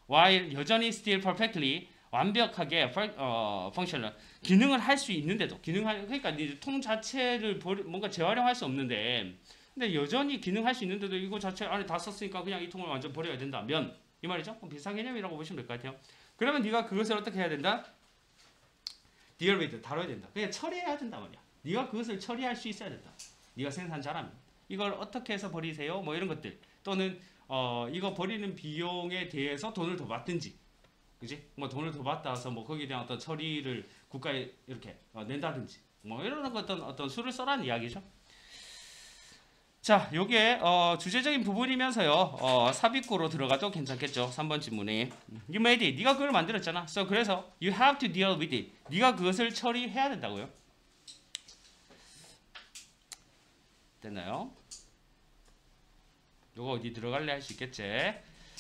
while 여전히 still perfectly 완벽하게 functional 기능을 할 수 있는데도 그러니까 통 자체를 뭔가 재활용할 수 없는데 근데 여전히 기능할 수 있는데도 이거 자체 안에 다 썼으니까 그냥 이 통을 완전 버려야 된다면 이 말이죠. 비슷한 개념이라고 보시면 될 것 같아요. 그러면 네가 그것을 어떻게 해야 된다? deal with 다뤄야 된다. 그냥 처리해야 된다 말이야. 네가 그것을 처리할 수 있어야 된다. 네가 생산자라면 이걸 어떻게 해서 버리세요? 뭐 이런 것들 또는 이거 버리는 비용에 대해서 돈을 더 받든지, 그지? 뭐 돈을 더 받아서 뭐 거기에 대한 어떤 처리를 국가에 이렇게 낸다든지, 뭐 이런 어떤 수를 써라는 이야기죠. 자, 요게 주제적인 부분이면서요. 삽입구로 들어가도 괜찮겠죠. 3번 질문에 You made it. 네가 그걸 만들었잖아. So 그래서 you have to deal with it. 네가 그것을 처리해야 된다고요. 됐나요? 요거 어디 들어갈래 할 수 있겠지.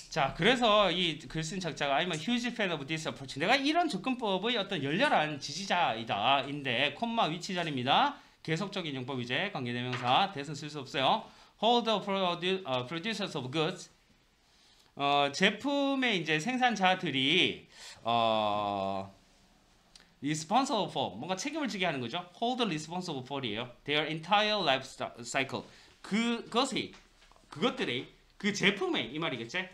자, 그래서 이 글 쓴 작자가 I'm a huge fan of this approach. 내가 이런 접근법의 어떤 열렬한 지지자이다. 인데 콤마 위치 자리입니다. 계속적인 용법이제 관계대명사 대선 쓸 수 없어요. Hold the producers of goods. 제품의 이제 생산자들이 responsible for 뭔가 책임을 지게 하는 거죠. Hold responsible for이에요. Their entire life cycle. 그것들의 그 제품의 이 말이겠지?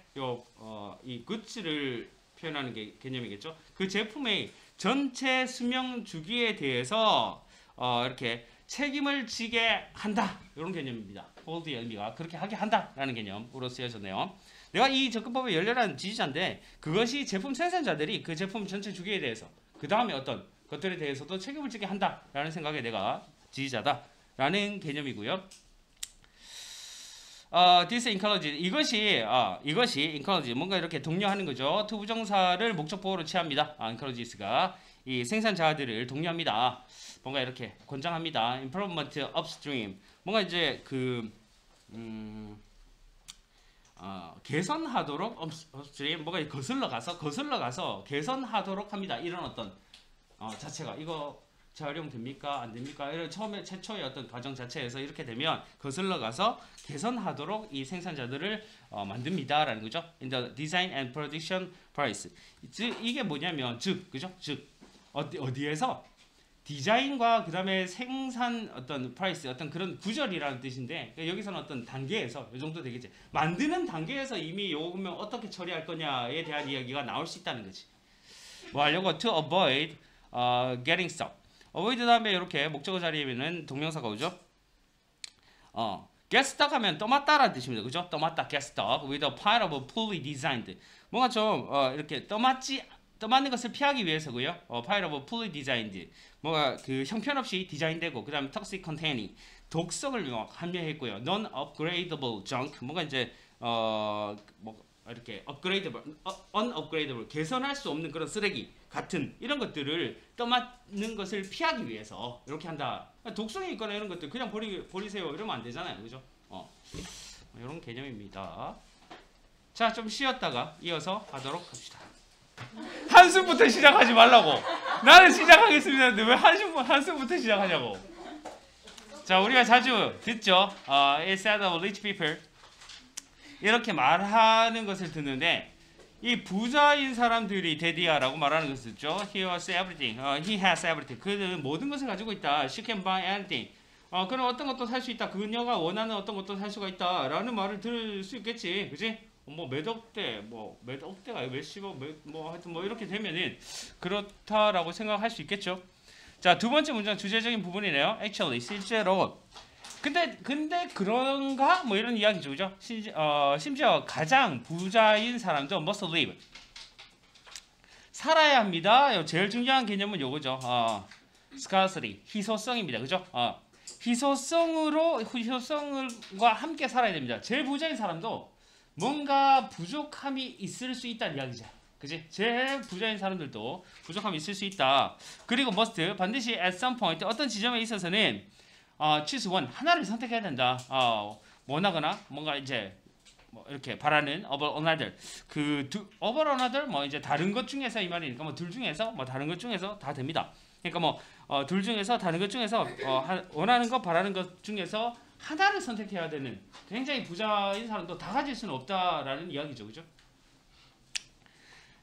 이 굿즈를 표현하는 게 개념이겠죠. 그 제품의 전체 수명 주기에 대해서 이렇게 책임을 지게 한다. 이런 개념입니다. 홀드의 의미가 그렇게 하게 한다라는 개념으로 쓰여졌네요. 내가 이 접근법의 열렬한 지지자인데 그것이 제품 생산자들이 그 제품 전체 주기에 대해서 그 다음에 어떤 것들에 대해서도 책임을 지게 한다라는 생각에 내가 지지자다라는 개념이고요. this encourage 이것이 encourage 뭔가 이렇게 독려하는 거죠. 투부정사를 목적 보호로 취합니다. encourages가 이 생산자들을 독려합니다. 뭔가 이렇게 권장합니다. improvement upstream 뭔가 이제 개선하도록 upstream 뭔가 거슬러 가서 개선하도록 합니다. 이런 어떤 자체가 이거 재활용 됩니까? 안 됩니까? 이런 최초의 어떤 과정 자체에서 이렇게 되면 거슬러 가서 개선하도록 이 생산자들을 만듭니다라는 거죠. In the design and production price. 즉 이게 뭐냐면 그죠? 어디에서 디자인과 그다음에 생산 어떤 프라이스 어떤 그런 구절이라는 뜻인데 여기서는 어떤 단계에서 이 정도 되겠지. 만드는 단계에서 이미 요거면 어떻게 처리할 거냐에 대한 이야기가 나올 수 있다는 거지. 뭐 하려고 to avoid getting stuck. avoid 다음에 이렇게 목적어 자리에는 동명사가 오죠. get stuck 하면 떠맞다라는 뜻입니다. 그죠? 떠맞다, get stuck with a pile of poorly designed. 뭔가 좀 이렇게 떠맞는 것을 피하기 위해서고요. pile of poorly designed. 뭔가 그 형편없이 디자인되고 그다음에 toxic containing. 독성을 함유했고요. non-upgradable junk. 뭔가 이제 이렇게 unupgradable 개선할 수 없는 그런 쓰레기 같은 이런 것들을 떠맡는 것을 피하기 위해서 이렇게 한다. 독성이 있거나 이런 것들 그냥 버리세요 이러면 안 되잖아요, 그죠? 이런 개념입니다. 자, 좀 쉬었다가 이어서 하도록 합시다. 한숨부터 시작하지 말라고. 나는 시작하겠습니다 했는데 왜 한숨부터 시작하냐고. 자, 우리가 자주 듣죠. It's said of rich people. 이렇게 말하는 것을 듣는데 이 부자인 사람들이 데디아라고 말하는 것을 듣죠. He has everything. He has everything. 그는 모든 것을 가지고 있다. She can buy anything. 그는 어떤 것도 살 수 있다. 그녀가 원하는 어떤 것도 살 수가 있다. 라는 말을 들을 수 있겠지. 그치? 몇 억대, 몇 억대가 몇십억, 하여튼 이렇게 되면은 그렇다라고 생각할 수 있겠죠. 자, 두 번째 문장 주제적인 부분이네요. Actually, 실제로. 근데 그런가? 이런 이야기죠, 그죠? 심지어 가장 부자인 사람도 must live. 살아야 합니다. 제일 중요한 개념은 요거죠. scarcity, 희소성입니다, 그죠? 희소성과 함께 살아야 됩니다. 제일 부자인 사람도 뭔가 부족함이 있을 수 있다는 이야기죠. 그지? 제일 부자인 사람들도 부족함이 있을 수 있다. 그리고 must 반드시 at some point 어떤 지점에 있어서는 choose one 하나를 선택해야 된다. 원하거나 뭔가 이제 이렇게 바라는 over another over another 이제 다른 것 중에서 이 말이니까 둘 중에서 다른 것 중에서 다 됩니다. 그러니까 둘 중에서 다른 것 중에서 원하는 것 바라는 것 중에서 하나를 선택해야 되는 굉장히 부자인 사람도 다 가질 수는 없다라는 이야기죠, 그죠?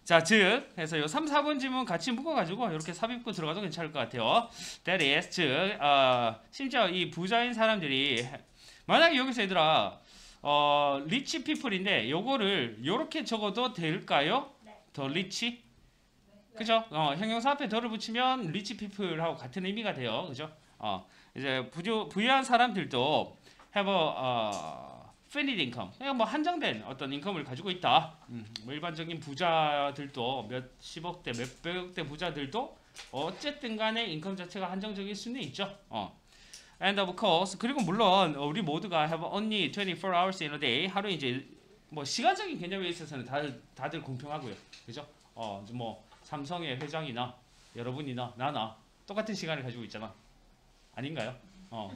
자, 즉 해서 요 3, 4번 지문 같이 묶어가지고 이렇게 삽입고 들어가도 괜찮을 것 같아요. That is, 즉 심지어 이 부자인 사람들이 만약에 여기서 얘들아 rich people인데 요거를 요렇게 적어도 될까요? 네. 더 rich? 그죠? 형용사 앞에 더를 붙이면 rich people하고 같은 의미가 돼요, 그죠? 이제 부유한 사람들도 have a finite income, 그러니까 한정된 어떤 인컴을 가지고 있다. 일반적인 부자들도 몇십억대, 몇백억대 부자들도 어쨌든 간에 인컴 자체가 한정적일 수는 있죠. And of course, 그리고 물론 우리 모두가 have only 24 hours in a day. 하루에 이제 시간적인 개념에 있어서는 다들 공평하고요, 그죠? 삼성의 회장이나 여러분이나 나나 똑같은 시간을 가지고 있잖아. 아닌가요?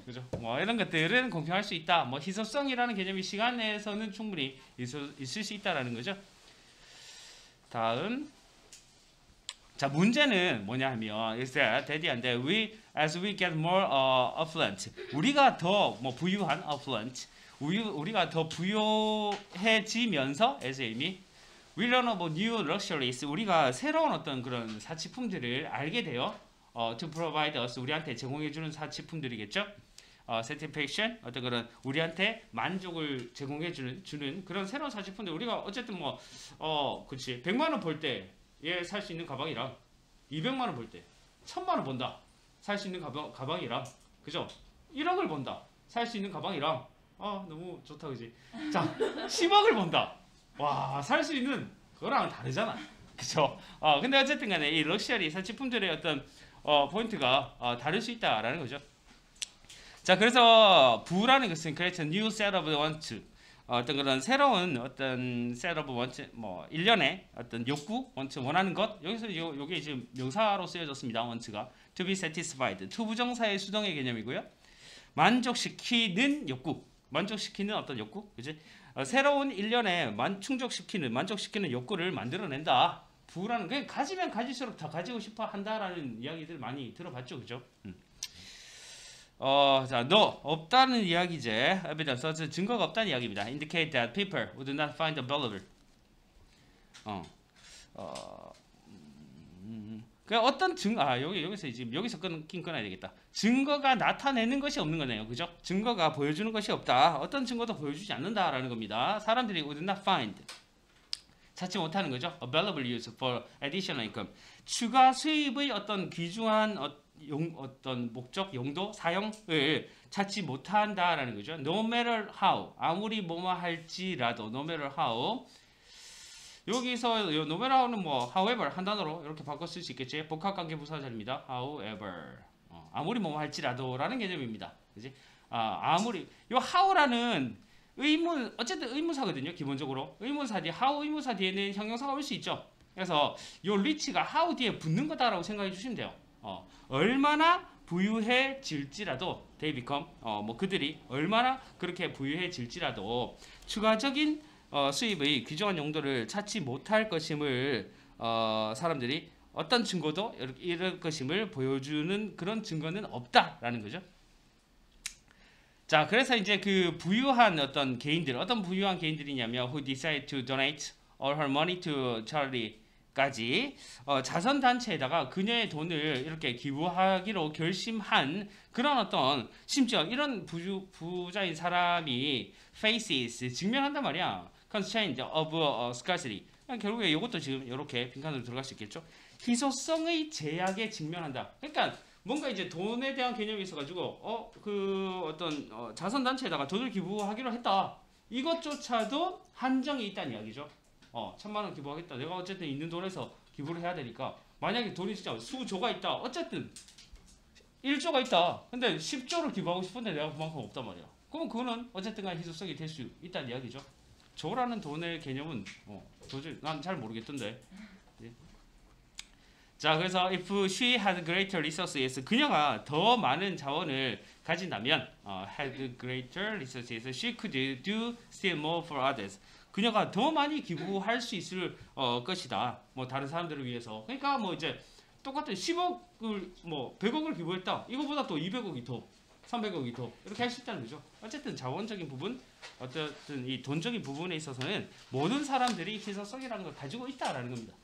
그죠? 이런 것들은 공평할 수 있다. 희소성이라는 개념이 시간 내에서는 충분히 있을 수 있다라는 거죠. 다음. 자, 문제는 뭐냐 하면 is that 대디한데 as we get more affluent. 우리가 더 부유한 affluent. 우리가 더 부유해지면서 as 의미 we learn about new luxuries. 우리가 새로운 어떤 그런 사치품들을 알게 돼요. to provide us 우리한테 제공해주는 사치품들이겠죠. satisfaction 어떤 그런 우리한테 만족을 제공해주는 그런 새로운 사치품들 우리가 어쨌든 그렇지 100만 원 벌 때 얘 살 수 있는 가방이랑 200만 원 벌 때 1000만 원 번다 살 수 있는 가방이랑 그죠? 1억을 번다 살 수 있는 가방이랑 너무 좋다 그지? 자 10억을 번다 와 살 수 있는 그거랑은 다르잖아 그죠? 근데 어쨌든 간에 이 럭셔리 사치품들의 어떤 포인트가 다를 수 있다라는 거죠. 자, 그래서 부라는 것은 create a new set of wants. 어떤 그런 새로운 어떤 set of wants, 일련의 어떤 욕구, want, 원하는 것. 여기서 요게 지금 명사로 쓰여졌습니다. wants가 to be satisfied. 투부정사의 수동의 개념이고요. 만족시키는 욕구. 만족시키는 어떤 욕구, 그지? 새로운 일련의 만족시키는 욕구를 만들어낸다. 부라는 게 가지면 가질수록 더 가지고 싶어 한다라는 이야기들 많이 들어봤죠, 그죠? 자, 없다는 이야기제. evidence, 증거가 없다는 이야기입니다. indicate that people would not find available. 그 어떤 여기서 지금 여기서 끊어야 되겠다. 증거가 나타내는 것이 없는 거네요, 그죠? 증거가 보여주는 것이 없다. 어떤 증거도 보여주지 않는다라는 겁니다. 사람들이 would not find. 찾지 못하는 거죠. available use for additional income. 추가 수입의 어떤 귀중한 어떤 목적, 용도, 사용을 찾지 못한다라는 거죠. No matter how. 아무리 뭐뭐 할지라도 no matter how. 여기서 no matter how는 however 한 단어로 이렇게 바꿔 쓸 수 있겠지. 복합관계 부사절입니다. however. 아무리 뭐뭐 할지라도라는 개념입니다. 그지? 아무리 요 how라는 의문 어쨌든 의문사거든요. 기본적으로 의문사 뒤에 how 의문사 뒤에는 형용사가 올 수 있죠. 그래서 요 reach가 how 뒤에 붙는 거다라고 생각해 주시면 돼요. 얼마나 부유해질지라도 they become 뭐 그들이 얼마나 그렇게 부유해질지라도 추가적인 수입의 귀중한 용도를 찾지 못할 것임을 사람들이 어떤 증거도 이럴 것임을 보여주는 그런 증거는 없다라는 거죠. 자, 그래서 이제 그 부유한 어떤 개인들, 어떤 부유한 개인들이냐면 who decide to donate all her money to charity까지 자선 단체에다가 그녀의 돈을 이렇게 기부하기로 결심한 그런 어떤 심지어 이런 부자인 사람이 faces 증명한단 말이야. constraint of scarcity. 결국에 이것도 지금 이렇게 빈칸으로 들어갈 수 있겠죠. 희소성의 제약에 직면한다. 그러니까 뭔가 이제 돈에 대한 개념이 있어가지고 그 어떤 자선 단체에다가 돈을 기부하기로 했다. 이것조차도 한정이 있다는 이야기죠. 1,000만 원 기부하겠다. 내가 어쨌든 있는 돈에서 기부를 해야 되니까 만약에 돈이 진짜 수조가 있다. 어쨌든 1조가 있다. 근데 10조를 기부하고 싶은데 내가 그만큼 없단 말이야. 그럼 그거는 어쨌든 간에 희소성이 될 수 있다는 이야기죠. 조라는 돈의 개념은 도저히 난 잘 모르겠던데. 자, 그래서 if she had greater resources, 그녀가 더 많은 자원을 가진다면 had greater resources, she could do still more for others. 그녀가 더 많이 기부할 수 있을 것이다. 뭐 다른 사람들을 위해서. 그러니까 뭐 이제 똑같은 10억을 뭐 100억을 기부했다. 이거보다 또 200억이 더, 300억이 더 이렇게 할 수 있다는 거죠. 어쨌든 자원적인 부분, 어쨌든 이 돈적인 부분에 있어서는 모든 사람들이 희소성이라는 걸 가지고 있다라는 겁니다.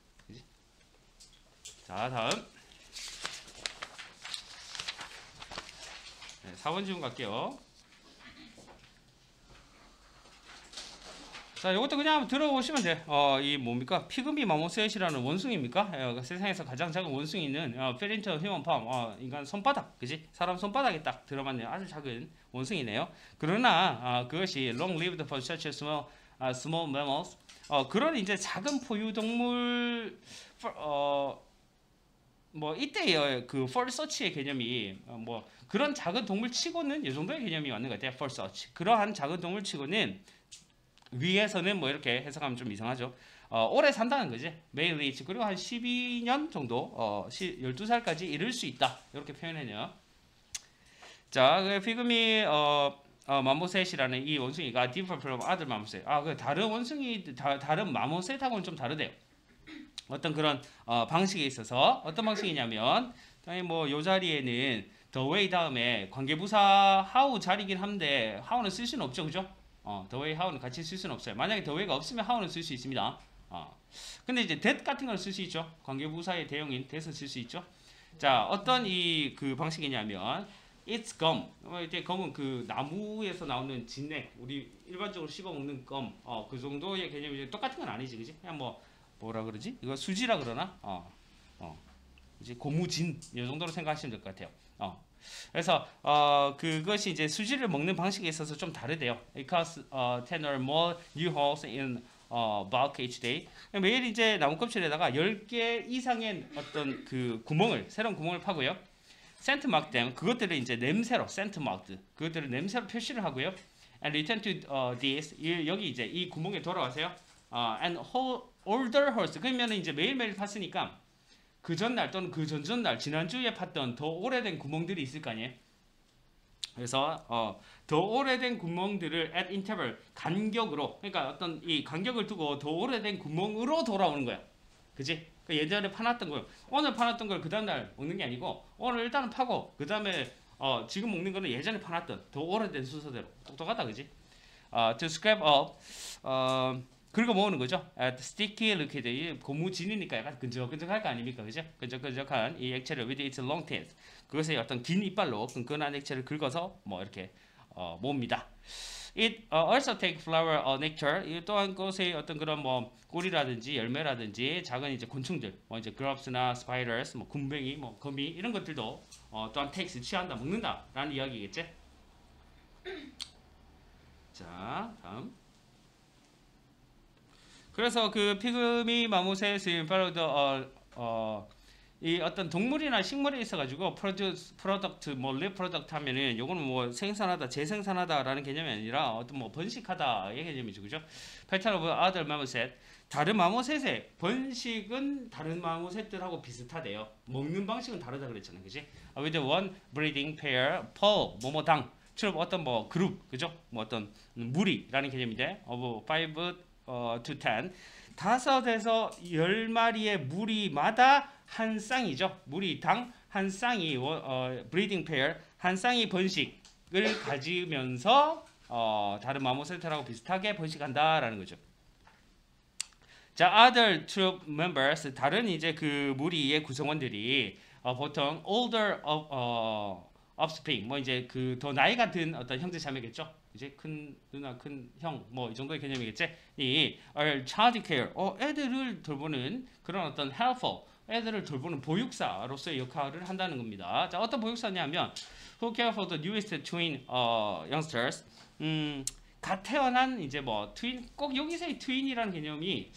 자, 다음 4번 질문 갈게요. 자, 이것도 그냥 들어보시면 돼. 이 뭡니까? 피그미 마모셋이라는 원숭이입니까? 세상에서 가장 작은 원숭이는 페린터 휴먼 팜, 인간 손바닥, 그지? 사람 손바닥에 딱 들어맞는 아주 작은 원숭이네요. 그러나 그것이 long lived for such small mammals. 그런 이제 작은 포유동물 뭐 이때의 그 for such의 개념이 뭐 그런 작은 동물 치고는 이 정도의 개념이 맞는 것 같아요. for such. 그러한 작은 동물 치고는 위에서는 뭐 이렇게 해석하면 좀 이상하죠. 오래 산다는 거지. may reach. 그리고 한 12년 정도 12살까지 이를 수 있다. 이렇게 표현해요. 자, 그 피그미 마모셋이라는 이 원숭이가 differ from other mammoset. 그 다른 원숭이 다른 마모셋하고는 좀 다르대요. 어떤 그런 방식에 있어서 어떤 방식이냐면 당연히 뭐 요 자리에는 the way 다음에 관계부사 how 자리긴 한데 how는 쓸 수는 없죠, 그죠? the way how는 같이 쓸 수는 없어요. 만약에 the way가 없으면 how는 쓸 수 있습니다. 근데 이제 that 같은 걸 쓸 수 있죠. 관계부사의 대형인 that은 쓸 수 있죠. 자, 어떤 이 그 방식이냐면 it's gum. 이제 gum은 그 나무에서 나오는 진액, 우리 일반적으로 씹어 먹는 gum. 그 정도의 개념이 똑같은 건 아니지, 그지? 그냥 뭐라 그러지? 이거 수지라 그러나? 이제 고무진 이 정도로 생각하시면 될 것 같아요. 그래서 그것이 이제 수지를 먹는 방식에 있어서 좀 다르대요. It costs 10 or more new holes in bulk each day. 매일 이제 나무 껍질에다가 10개 이상의 어떤 그 구멍을 새로운 구멍을 파고요. scent mark them. 그것들을 이제 냄새로 scent marked. 그것들을 냄새로 표시를 하고요. And return to this. 여기 이제 이 구멍에 돌아와서요. And older holes. 그러면 이제 매일매일 팠으니까 그 전날 또는 그 전전날 지난주에 팠던 더 오래된 구멍들이 있을 거 아니에요. 그래서 더 오래된 구멍들을 at interval 간격으로, 그러니까 어떤 이 간격을 두고 더 오래된 구멍으로 돌아오는 거야. 그지? 그러니까 예전에 파놨던 걸 오늘 파놨던 걸 그 다음날 먹는 게 아니고 오늘 일단은 파고 그 다음에 지금 먹는 거는 예전에 파놨던 더 오래된 순서대로. 똑똑하다, 그지? To scrape up 그리고 모으는 거죠. sticky liquid, 고무진이니까 약간 끈적끈적할 거 아닙니까, 그죠? 끈적끈적한 이 액체를 with its long teeth, 그것의 어떤 긴 이빨로 끈끈한 액체를 긁어서 뭐 이렇게 모읍니다. It also take flower or nectar. 이 또한 그것의 어떤 그런 뭐 꿀이라든지 열매라든지 작은 이제 곤충들, 뭐 이제 grubs나 spiders, 뭐 굼벵이, 뭐 거미 이런 것들도 또한 takes 취한다, 먹는다라는 이야기겠지. 자, 다음. 그래서 그 피그미 마모셋은 followed 이 어떤 동물이나 식물에 있어가지고 프로덕트, 뭐 리프로덕트 하면은 요거는 뭐 생산하다, 재생산하다라는 개념이 아니라 어떤 뭐 번식하다의 개념이죠, 그죠? Pattern of other marmoset. 다른 마모셋의 번식은 다른 마모셋들하고 비슷하대요. 먹는 방식은 다르다 그랬잖아요, 그지? With one breeding pair per 뭐뭐당. 처럼 어떤 뭐 그룹, 그죠? 뭐 어떤 무리라는 개념인데, of 5 to 10. 5에서 10마리의 무리마다 한 쌍이죠. 무리당 한 쌍이 브리딩 페어 한 쌍이 번식을 가지면서 다른 마모세트하고 비슷하게 번식한다라는 거죠. 자, other troop members 다른 이제 그 무리의 구성원들이 보통 older offspring 뭐 이제 그 더 나이 같은 어떤 형제 자매겠죠. 이제 큰 누나, 큰 형, 뭐 이 정도의 개념이겠지. 이 child care, 애들을 돌보는 그런 어떤 helper, 애들을 돌보는 보육사로서의 역할을 한다는 겁니다. 자, 어떤 보육사냐면 who care for the newest twin youngsters. 갓 태어난 이제 뭐 트윈, 꼭 여기서의 트윈이라는 개념이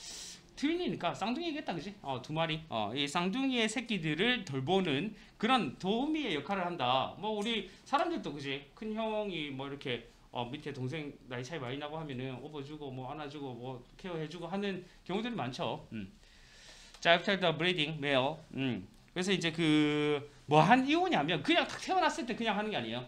트윈이니까 쌍둥이겠다, 그지? 두 마리. 이 쌍둥이의 새끼들을 돌보는 그런 도우미의 역할을 한다. 뭐 우리 사람들도 그지? 큰 형이 뭐 이렇게 밑에 동생 나이 차이 많이 나고 하면은 업어주고 뭐 안아주고 뭐 케어해주고 하는 경우들이 많죠. 자, after the breeding male. 그래서 이제 그 뭐 한 이유냐면 그냥 딱 태어났을 때 그냥 하는 게 아니에요.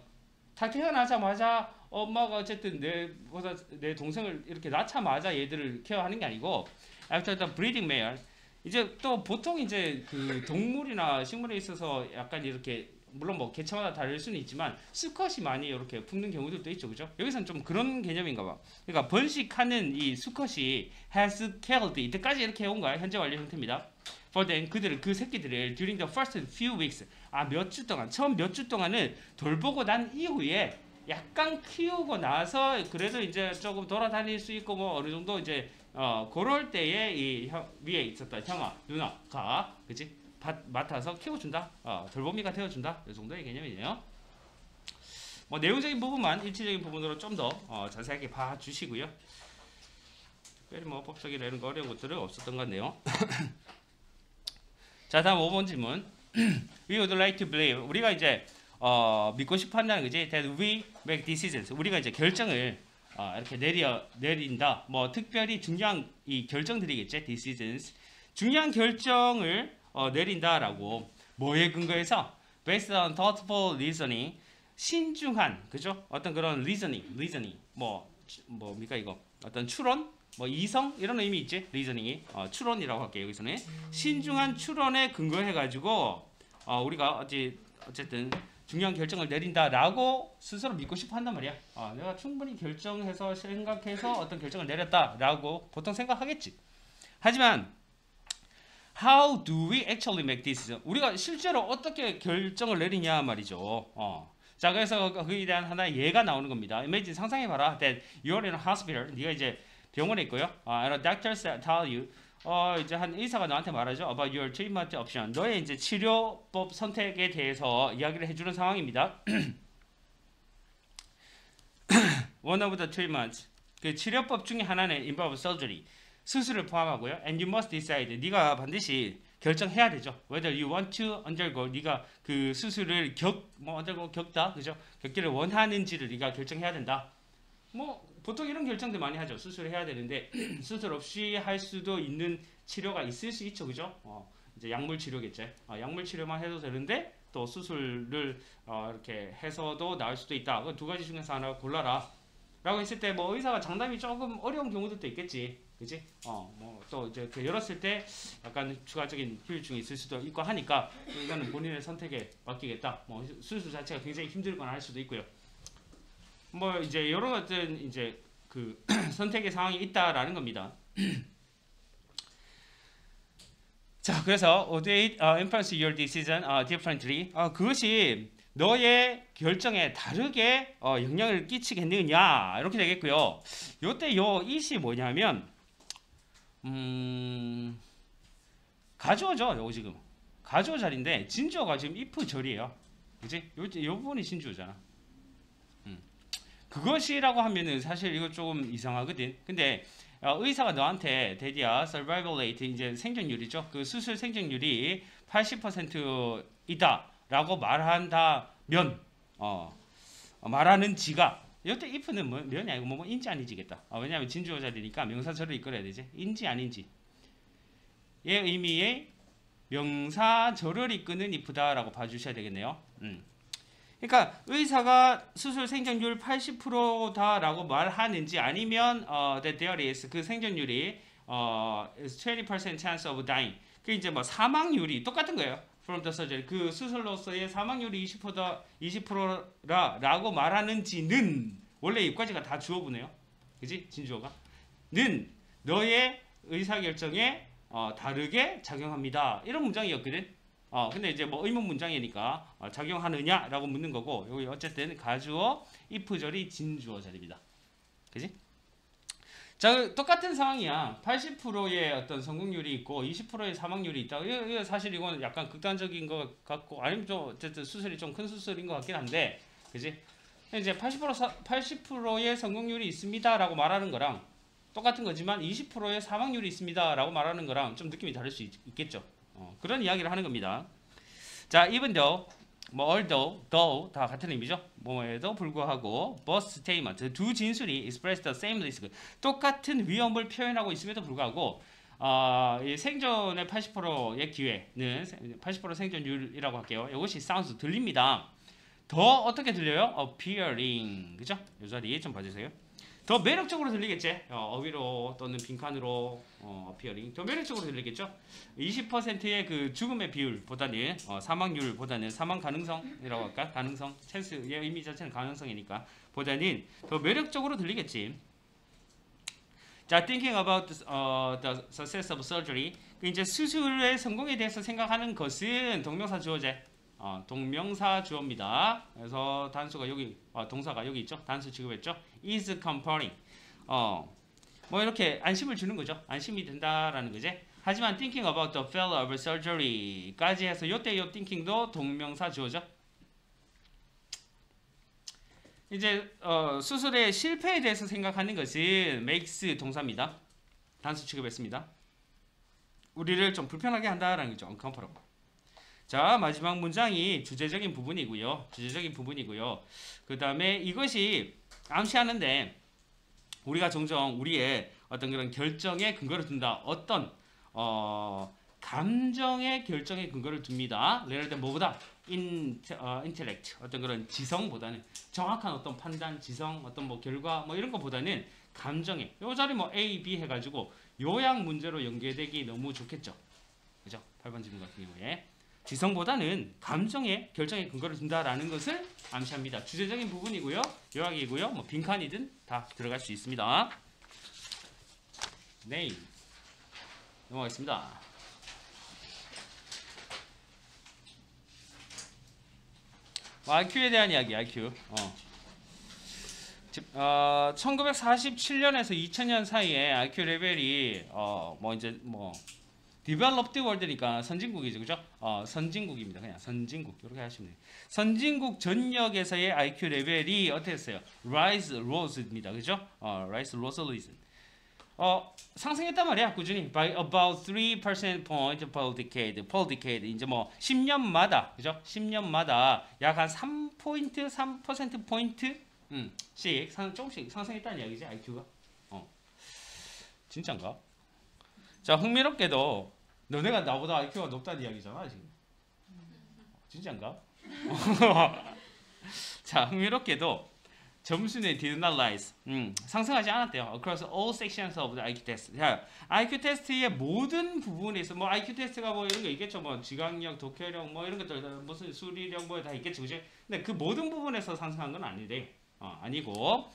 딱 태어나자마자 엄마가 어쨌든 내 동생을 이렇게 낳자마자 얘들을 케어하는 게 아니고 after the breeding male. 이제 또 보통 이제 그 동물이나 식물에 있어서 약간 이렇게 물론 뭐 개체마다 다를 수는 있지만 수컷이 많이 이렇게 품는 경우들도 있죠, 그죠? 여기서는 좀 그런 개념인가 봐. 그러니까 번식하는 이 수컷이 has killed 이때까지 이렇게 해온 거야. 현재 완료 형태입니다. For them 그 새끼들을 during the first few weeks 몇 주 동안 처음 몇 주 동안은 돌보고 난 이후에 약간 키우고 나서 그래도 이제 조금 돌아다닐 수 있고 뭐 어느 정도 이제 그럴 때에 이 위에 있었던 형아 누나가 그치 맡아서 키워준다, 돌보미가 되어준다, 이 정도의 개념이네요. 뭐 내용적인 부분만 일치적인 부분으로 좀 더 자세하게 봐주시고요. 특별히 뭐 법적이나 이런 거 어려운 것들은 없었던 것 같네요. 자, 다음 5번 질문. We would like to believe 우리가 이제 믿고 싶어 한다는 거지. That we make decisions 우리가 이제 결정을 이렇게 내린다. 뭐 특별히 중요한 이 결정들이겠지. Decisions 중요한 결정을 내린다라고 뭐에 근거해서 based on thoughtful reasoning 신중한 그죠? 어떤 그런 reasoning 뭡니까 이거 어떤 추론 뭐 이성 이런 의미 있지 reasoning이 추론이라고 할게요. 여기서는 신중한 추론에 근거해 가지고 우리가 어쨌든 중요한 결정을 내린다라고 스스로 믿고 싶어 한단 말이야. 내가 충분히 결정해서 생각해서 어떤 결정을 내렸다라고 보통 생각하겠지. 하지만 How do we actually make decisions? 우리가 실제로 어떻게 결정을 내리냐 말이죠. 자, 그래서 그에 대한 하나의 예가 나오는 겁니다. Imagine 상상해봐라. That you're in a hospital. 네가 이제 병원에 있고요. And doctors tell you. 이제 한 의사가 너한테 말하죠. About your treatment option. 너의 이제 치료법 선택에 대해서 이야기를 해주는 상황입니다. One of the treatments. 그 치료법 중에 하나는 involve surgery. 수술을 포함하고요. And you must decide. 네가 반드시 결정해야 되죠. Whether you want to undergo. 네가 그 수술을 겪다, 그죠? 겪기를 원하는지를 네가 결정해야 된다. 뭐 보통 이런 결정들 많이 하죠. 수술을 해야 되는데 수술 없이 할 수도 있는 치료가 있을 수 있죠, 그죠? 이제 약물 치료겠죠. 약물 치료만 해도 되는데 또 수술을 이렇게 해서도 나을 수도 있다. 그 두 가지 중에서 하나 골라라. 라고 했을 때 뭐 의사가 장담이 조금 어려운 경우들도 있겠지. 그지? 뭐 또 이제 그 열었을 때 약간 추가적인 후유증이 있을 수도 있고 하니까 이거는 본인의 선택에 맡기겠다. 뭐 수술 자체가 굉장히 힘들거나 할 수도 있고요. 뭐 이제 여러 어떤 이제 그 선택의 상황이 있다라는 겁니다. 자, 그래서 they influence your decision differently. 그것이 너의 결정에 다르게 영향을 끼치겠느냐 이렇게 되겠고요. 요때 요 it이 뭐냐면 가주어죠. 요거 지금 가주어 자리인데 진주어가 지금 if 절이에요. 그지? 요 부분이 진주어잖아. 그것이라고 하면은 사실 이거 조금 이상하거든. 근데 의사가 너한테 대디야 survival rate 이제 생존율이죠. 그 수술 생존율이 80% 이다라고 말한다면 말하는지가 이때 if는 면이 아니고 뭐 인지 아니지겠다. 왜냐하면 진주어 자리니까 명사절을 이끌어야 되지. 인지 아닌지. 의 의미의 명사절을 이끄는 if다라고 봐주셔야 되겠네요. 그러니까 의사가 수술 생존율 80%다라고 말하는지 아니면 that there is 그 생존율이 is 20% chance of dying. 그 이제 뭐 사망률이 똑같은 거예요. From the surgery 그 수술로서의 사망률이 20%라고 말하는지는 원래 여기까지가 다 주어구네요. 그지? 진주어가 는 너의 의사 결정에 다르게 작용합니다. 이런 문장이었거든. 근데 이제 뭐 의문 문장이니까 작용하느냐라고 묻는 거고 여기 어쨌든 가주어 if절이 진주어 자리입니다. 그지? 자, 똑같은 상황이야. 80%의 어떤 성공률이 있고 20%의 사망률이 있다. 이거 사실 이건 약간 극단적인 것 같고 아니면 좀 어쨌든 수술이 좀 큰 수술인 것 같긴 한데, 그지? 이제 80%의 성공률이 있습니다라고 말하는 거랑 똑같은 거지만 20%의 사망률이 있습니다라고 말하는 거랑 좀 느낌이 다를 수 있겠죠. 그런 이야기를 하는 겁니다. 자, even though, 뭐 although, though 다 같은 의미죠. 뭐에도 불구하고 both statement 두 진술이 express the same risk 똑같은 위험을 표현하고 있음에도 불구하고 이 생존의 80%의 기회는 80% 생존율이라고 할게요. 이것이 sounds 들립니다. 더 어떻게 들려요? appearing 그죠? 이 자리 좀 봐주세요. 더 매력적으로 들리겠지. 어휘로 또는 빈칸으로 appearing 더 매력적으로 들리겠죠. 20%의 그 죽음의 비율보다는 사망률보다는 사망 가능성이라고 할까? 가능성, 찬스의 의미 자체는 가능성이니까 보다는 더 매력적으로 들리겠지. 자, thinking about the success of surgery 이제 수술의 성공에 대해서 생각하는 것은 동명사 주어제. 동명사 주어입니다. 그래서 단수가 여기 동사가 여기 있죠. 단수 취급했죠. is comparing 뭐 이렇게 안심을 주는 거죠. 안심이 된다라는 거지. 하지만 thinking about the failure of surgery까지 해서 요때 요 thinking도 동명사 주어죠. 이제 수술의 실패에 대해서 생각하는 것은 makes 동사입니다. 단수 취급했습니다. 우리를 좀 불편하게 한다라는 거죠. uncomfortable. 자, 마지막 문장이 주제적인 부분이고요. 그 다음에 이것이 암시하는데 우리가 종종 우리의 어떤 그런 결정에 근거를 둔다. 어떤 감정의 결정에 근거를 둡니다. 예를 들면 뭐보다 intellect 어떤 그런 지성보다는 정확한 어떤 판단, 지성, 어떤 뭐 결과 뭐 이런 것보다는 감정에 요 자리 뭐 A, B 해가지고 요약 문제로 연계되기 너무 좋겠죠. 그죠? 8번 질문 같은 경우에. 지성보다는 감정의 결정에 근거를 둔다라는 것을 암시합니다. 주제적인 부분이고요. 요약이고요. 뭐 빈칸이든 다 들어갈 수 있습니다. 네. 넘어가겠습니다. IQ에 대한 이야기, IQ. 1947년에서 2000년 사이에 IQ 레벨이 뭐 이제 뭐 developed world니까 선진국이죠, 그죠? 선진국입니다. 그냥 선진국 이렇게 하시면 돼요. 선진국 전역에서의 IQ 레벨이 어떻게 했어요? Rise rose입니다, 그죠? Rise rose 상승했단 말이야, 꾸준히 by about 3% point per decade. 이제 뭐 10년마다, 그죠? 10년마다 약 한 3포인트, 3% 포인트 씩 조금씩 상승했다는 이야기지, IQ가. 진짠가? 자, 흥미롭게도 너네가 나보다 IQ가 높다는 이야기잖아 지금. 진짜인가? 자, 흥미롭게도 점수는 did not rise. 상승하지 않았대요. Across all sections of the IQ test. 자, IQ 테스트의 모든 부분에서 뭐 IQ 테스트가 뭐 이런 거 있겠죠. 뭐 지각력, 독해력 뭐 이런 것들 무슨 수리력 뭐 다 있겠죠, 그죠? 근데 그 모든 부분에서 상승한 건 아닌데, 아니고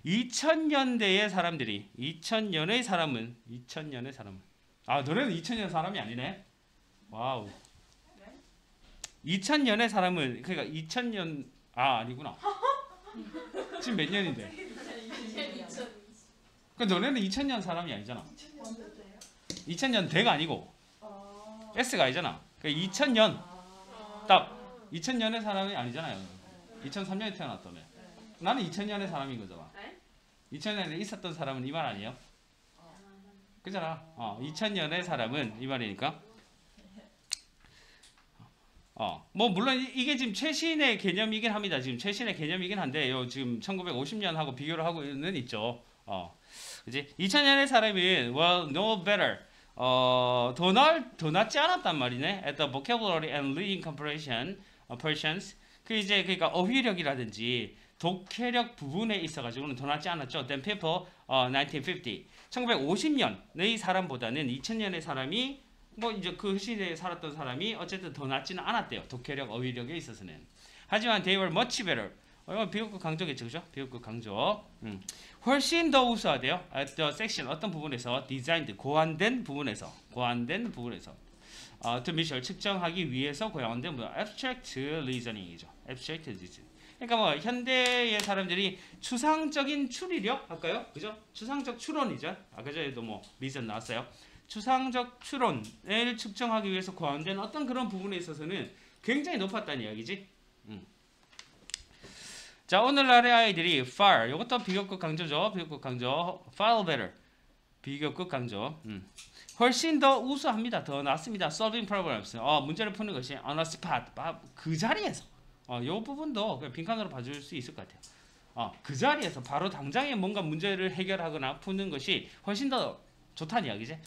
2000년대의 사람들이 2000년의 사람은 너네는 2000년 사람이 아니네. 와우. 2000년의 사람은 그러니까 2000년 아니구나. 지금 몇 년인데? 2000. 너네는 2000년 사람이 아니잖아. 2000년대가 아니고 S가 아니잖아. 그러니까 2000년 딱 2000년의 사람이 아니잖아요. 2003년에 태어났다며. 나는 2000년의 사람인 거잖아. 2000년에 있었던 사람은 이 말 아니에요? 그잖아. 2000년의 사람은 이 말이니까. 뭐 물론 이게 지금 최신의 개념이긴 합니다. 지금 최신의 개념이긴 한데 요 지금 1950년하고 비교를 하고는 있죠. 그지? 2000년의 사람은 well, no better. 더 낫지 않았단 말이네. At the vocabulary and reading comprehension, Persians. 그 이제 그러니까 어휘력이라든지 독해력 부분에 있어가지고는 더 낫지 않았죠. Than people 1950. 1950년의 사람보다는 2000년의 사람이 뭐 이제 그 시대에 살았던 사람이 어쨌든 더 낫지는 않았대요. 독해력, 어휘력에 있어서는. 하지만 they were much better. 비교급 강조겠죠, 그죠? 비교급 강조. 훨씬 더 우수하대요. At the section 어떤 부분에서 designed 고안된 부분에서 to measure 측정하기 위해서 고안된 abstract reasoning이죠. abstract reasoning. 그러니까 뭐 현대의 사람들이 추상적인 추리력 할까요? 그죠? 추상적 추론이죠. 아까 전에도 뭐 리전 나왔어요. 추상적 추론을 측정하기 위해서 고안된 어떤 그런 부분에 있어서는 굉장히 높았다는 이야기지. 자, 오늘날의 아이들이 far, 이것도 비교급 강조죠. 비교급 강조. far better. 비교급 강조. 훨씬 더 우수합니다. 더 낫습니다. solving problems. 문제를 푸는 것이 on a spot. 그 자리에서. 이 부분도 그냥 빈칸으로 봐줄 수 있을 것 같아요. 그 자리에서 바로 당장에 뭔가 문제를 해결하거나 푸는 것이 훨씬 더 좋다는 이야기지.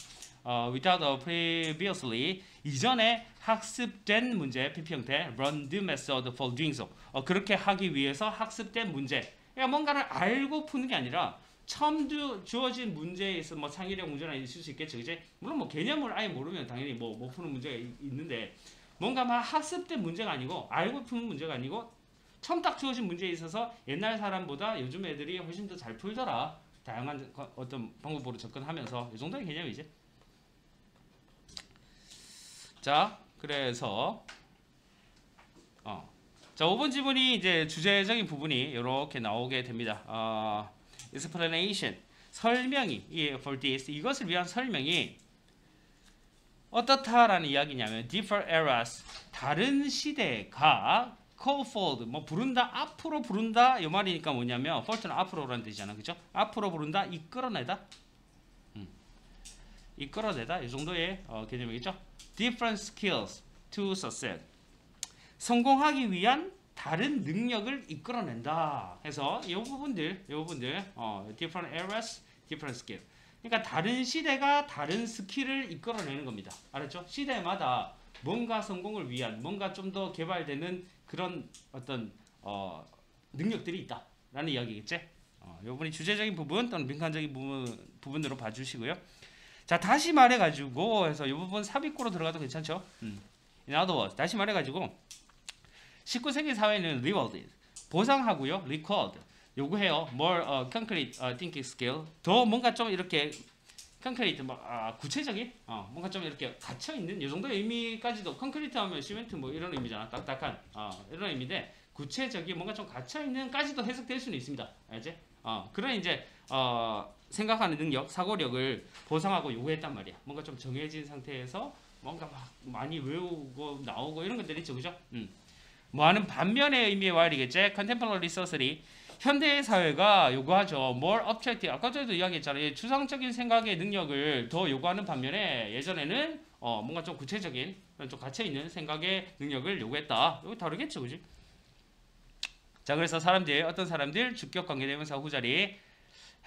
without a previously 이전에 학습된 문제 PP 형태 run the method for doing so 그렇게 하기 위해서 학습된 문제 그러니까 뭔가를 알고 푸는 게 아니라 처음 주어진 문제에서 뭐 창의력 문제나 있을 수 있겠죠, 그지? 물론 뭐 개념을 아예 모르면 당연히 뭐 못 푸는 문제가 있는데 뭔가 막 학습된 문제가 아니고 알고 푸는 문제가 아니고 처음 딱 주어진 문제에 있어서 옛날 사람보다 요즘 애들이 훨씬 더 잘 풀더라. 다양한 어떤 방법으로 접근하면서 이 정도의 개념이지. 자, 그래서 자, 5번 지문이 이제 주제적인 부분이 이렇게 나오게 됩니다. explanation 설명이 for this 이것을 위한 설명이 어떻다라는 이야기냐면 different eras 다른 시대가 call forward 뭐 부른다 앞으로 부른다 이 말이니까 뭐냐면 forward는 앞으로라는 뜻이잖아, 그죠? 앞으로 부른다 이끌어내다 이끌어내다 이 정도의 개념이겠죠. different skills to succeed 성공하기 위한 다른 능력을 이끌어낸다 해서 이 부분들 different eras, different skill 그러니까 다른 시대가 다른 스킬을 이끌어내는 겁니다. 알았죠? 시대마다 뭔가 성공을 위한 뭔가 좀 더 개발되는 그런 어떤 능력들이 있다라는 이야기겠지? 이 부분이 주제적인 부분 또는 빈칸적인 부분으로 봐주시고요. 자, 다시 말해가지고 해서 이 부분 삽입구로 들어가도 괜찮죠? In other words, 다시 말해가지고 19세기 사회는 rewarded 보상하고요, record 요구해요. more concrete thinking skill 더 뭔가 좀 이렇게 concrete 구체적인 뭔가 좀 이렇게 갇혀 있는 이 정도의 의미까지도 concrete 하면 시멘트 뭐 이런 의미잖아. 딱딱한 이런 의미인데 구체적인 뭔가 좀 갇혀 있는까지도 해석될 수는 있습니다. 알지? 그런 이제 생각하는 능력, 사고력을 보상하고 요구했단 말이야. 뭔가 좀 정해진 상태에서 뭔가 막 많이 외우고 나오고 이런 것들 있죠, 그죠? 뭐하는 반면의 의미의 와일이겠지. Contemporary society 현대 사회가 요구하죠. more objective. 아까 전에도 이야기했잖아요. 추상적인 생각의 능력을 더 요구하는 반면에 예전에는 뭔가 좀 구체적인 좀 갇혀 있는 생각의 능력을 요구했다. 이거 다르겠죠, 그지? 자, 그래서 어떤 사람들 주격 관계대명사 후자리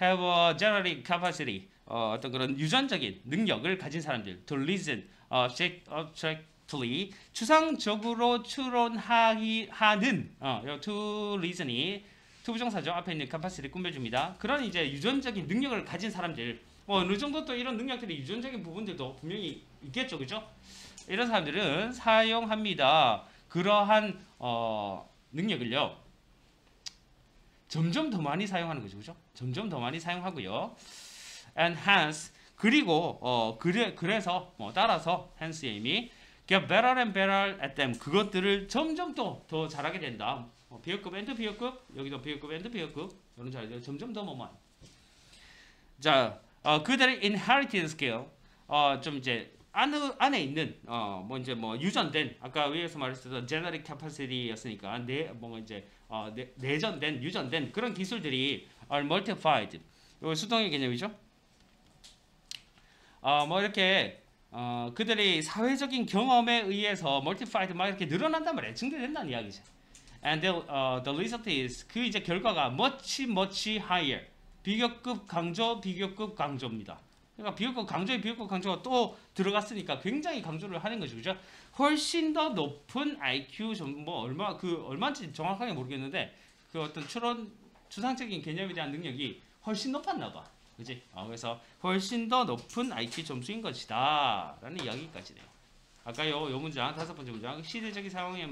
have a general capacity 어떤 그런 유전적인 능력을 가진 사람들 to reason objectively 추상적으로 추론하는 to reason이 투부정사죠. 앞에 있는 capacity를 꾸며줍니다. 그런 이제 유전적인 능력을 가진 사람들 어느 정도 또 이런 능력들이 유전적인 부분들도 분명히 있겠죠, 그죠? 이런 사람들은 사용합니다. 그러한 능력을요. 점점 더 많이 사용하는 거죠, 그죠? 점점 더 많이 사용하고요. And hence 그리고 그래서 따라서 hence의 의미 get better and better at them 그것들을 점점 더 잘하게 된다. 비역급 and 비역급 여기도 비역급 and 비역급 이런 자리들 점점 더 뭐만. 자, 그들의 inherited skill 좀 이제 안에 있는 뭐 이제 뭐 유전된 아까 위에서 말했었던 genetic capacity였으니까 뭔가 이제 내전된 유전된 그런 기술들이 are multiplied. 이거 수동의 개념이죠. 뭐 이렇게 그들의 사회적인 경험에 의해서 multiplied 막 이렇게 늘어난단 말이에요. 증대된다는 이야기죠. And the result is 그 이제 결과가 much higher. 비교급 강조입니다. 그러니까 비교급 강조가 또 들어갔으니까 굉장히 강조를 하는 거죠, 그죠? 훨씬 더 높은 IQ 뭐 얼마인지 정확하게 모르겠는데 그 어떤 추상적인 개념에 대한 능력이 훨씬 높았나 봐, 그지? 그래서 훨씬 더 높은 IQ 점수인 것이다라는 이야기까지네요. 아까 요 문장 5번째 문장 시대적인 상황에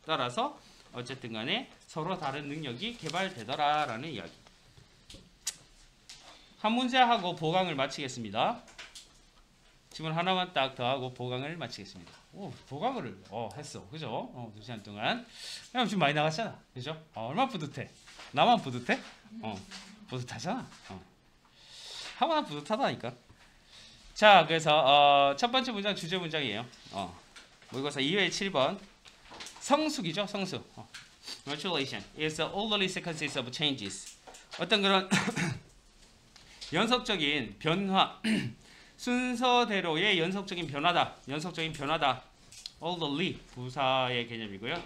따라서 어쨌든 간에 서로 다른 능력이 개발되더라라는 이야기. 한 문제 하고 보강을 마치겠습니다. 질문 하나만 딱 더 하고 보강을 마치겠습니다. 보강을 했어, 그죠? 2시간 동안. 그냥 지금 많이 나갔잖아, 그죠? 얼마나 뿌듯해. 나만 뿌듯해? 뿌듯하잖아. 하거나 뿌듯하다니까. 자, 그래서 첫 번째 문장 주제 문장이에요. 모의고사 2회 7번 성숙이죠, 성숙. Maturation is the orderly sequence of changes. 어떤 그런 연속적인 변화, 순서대로의 연속적인 변화다. orderly 부사의 개념이고요.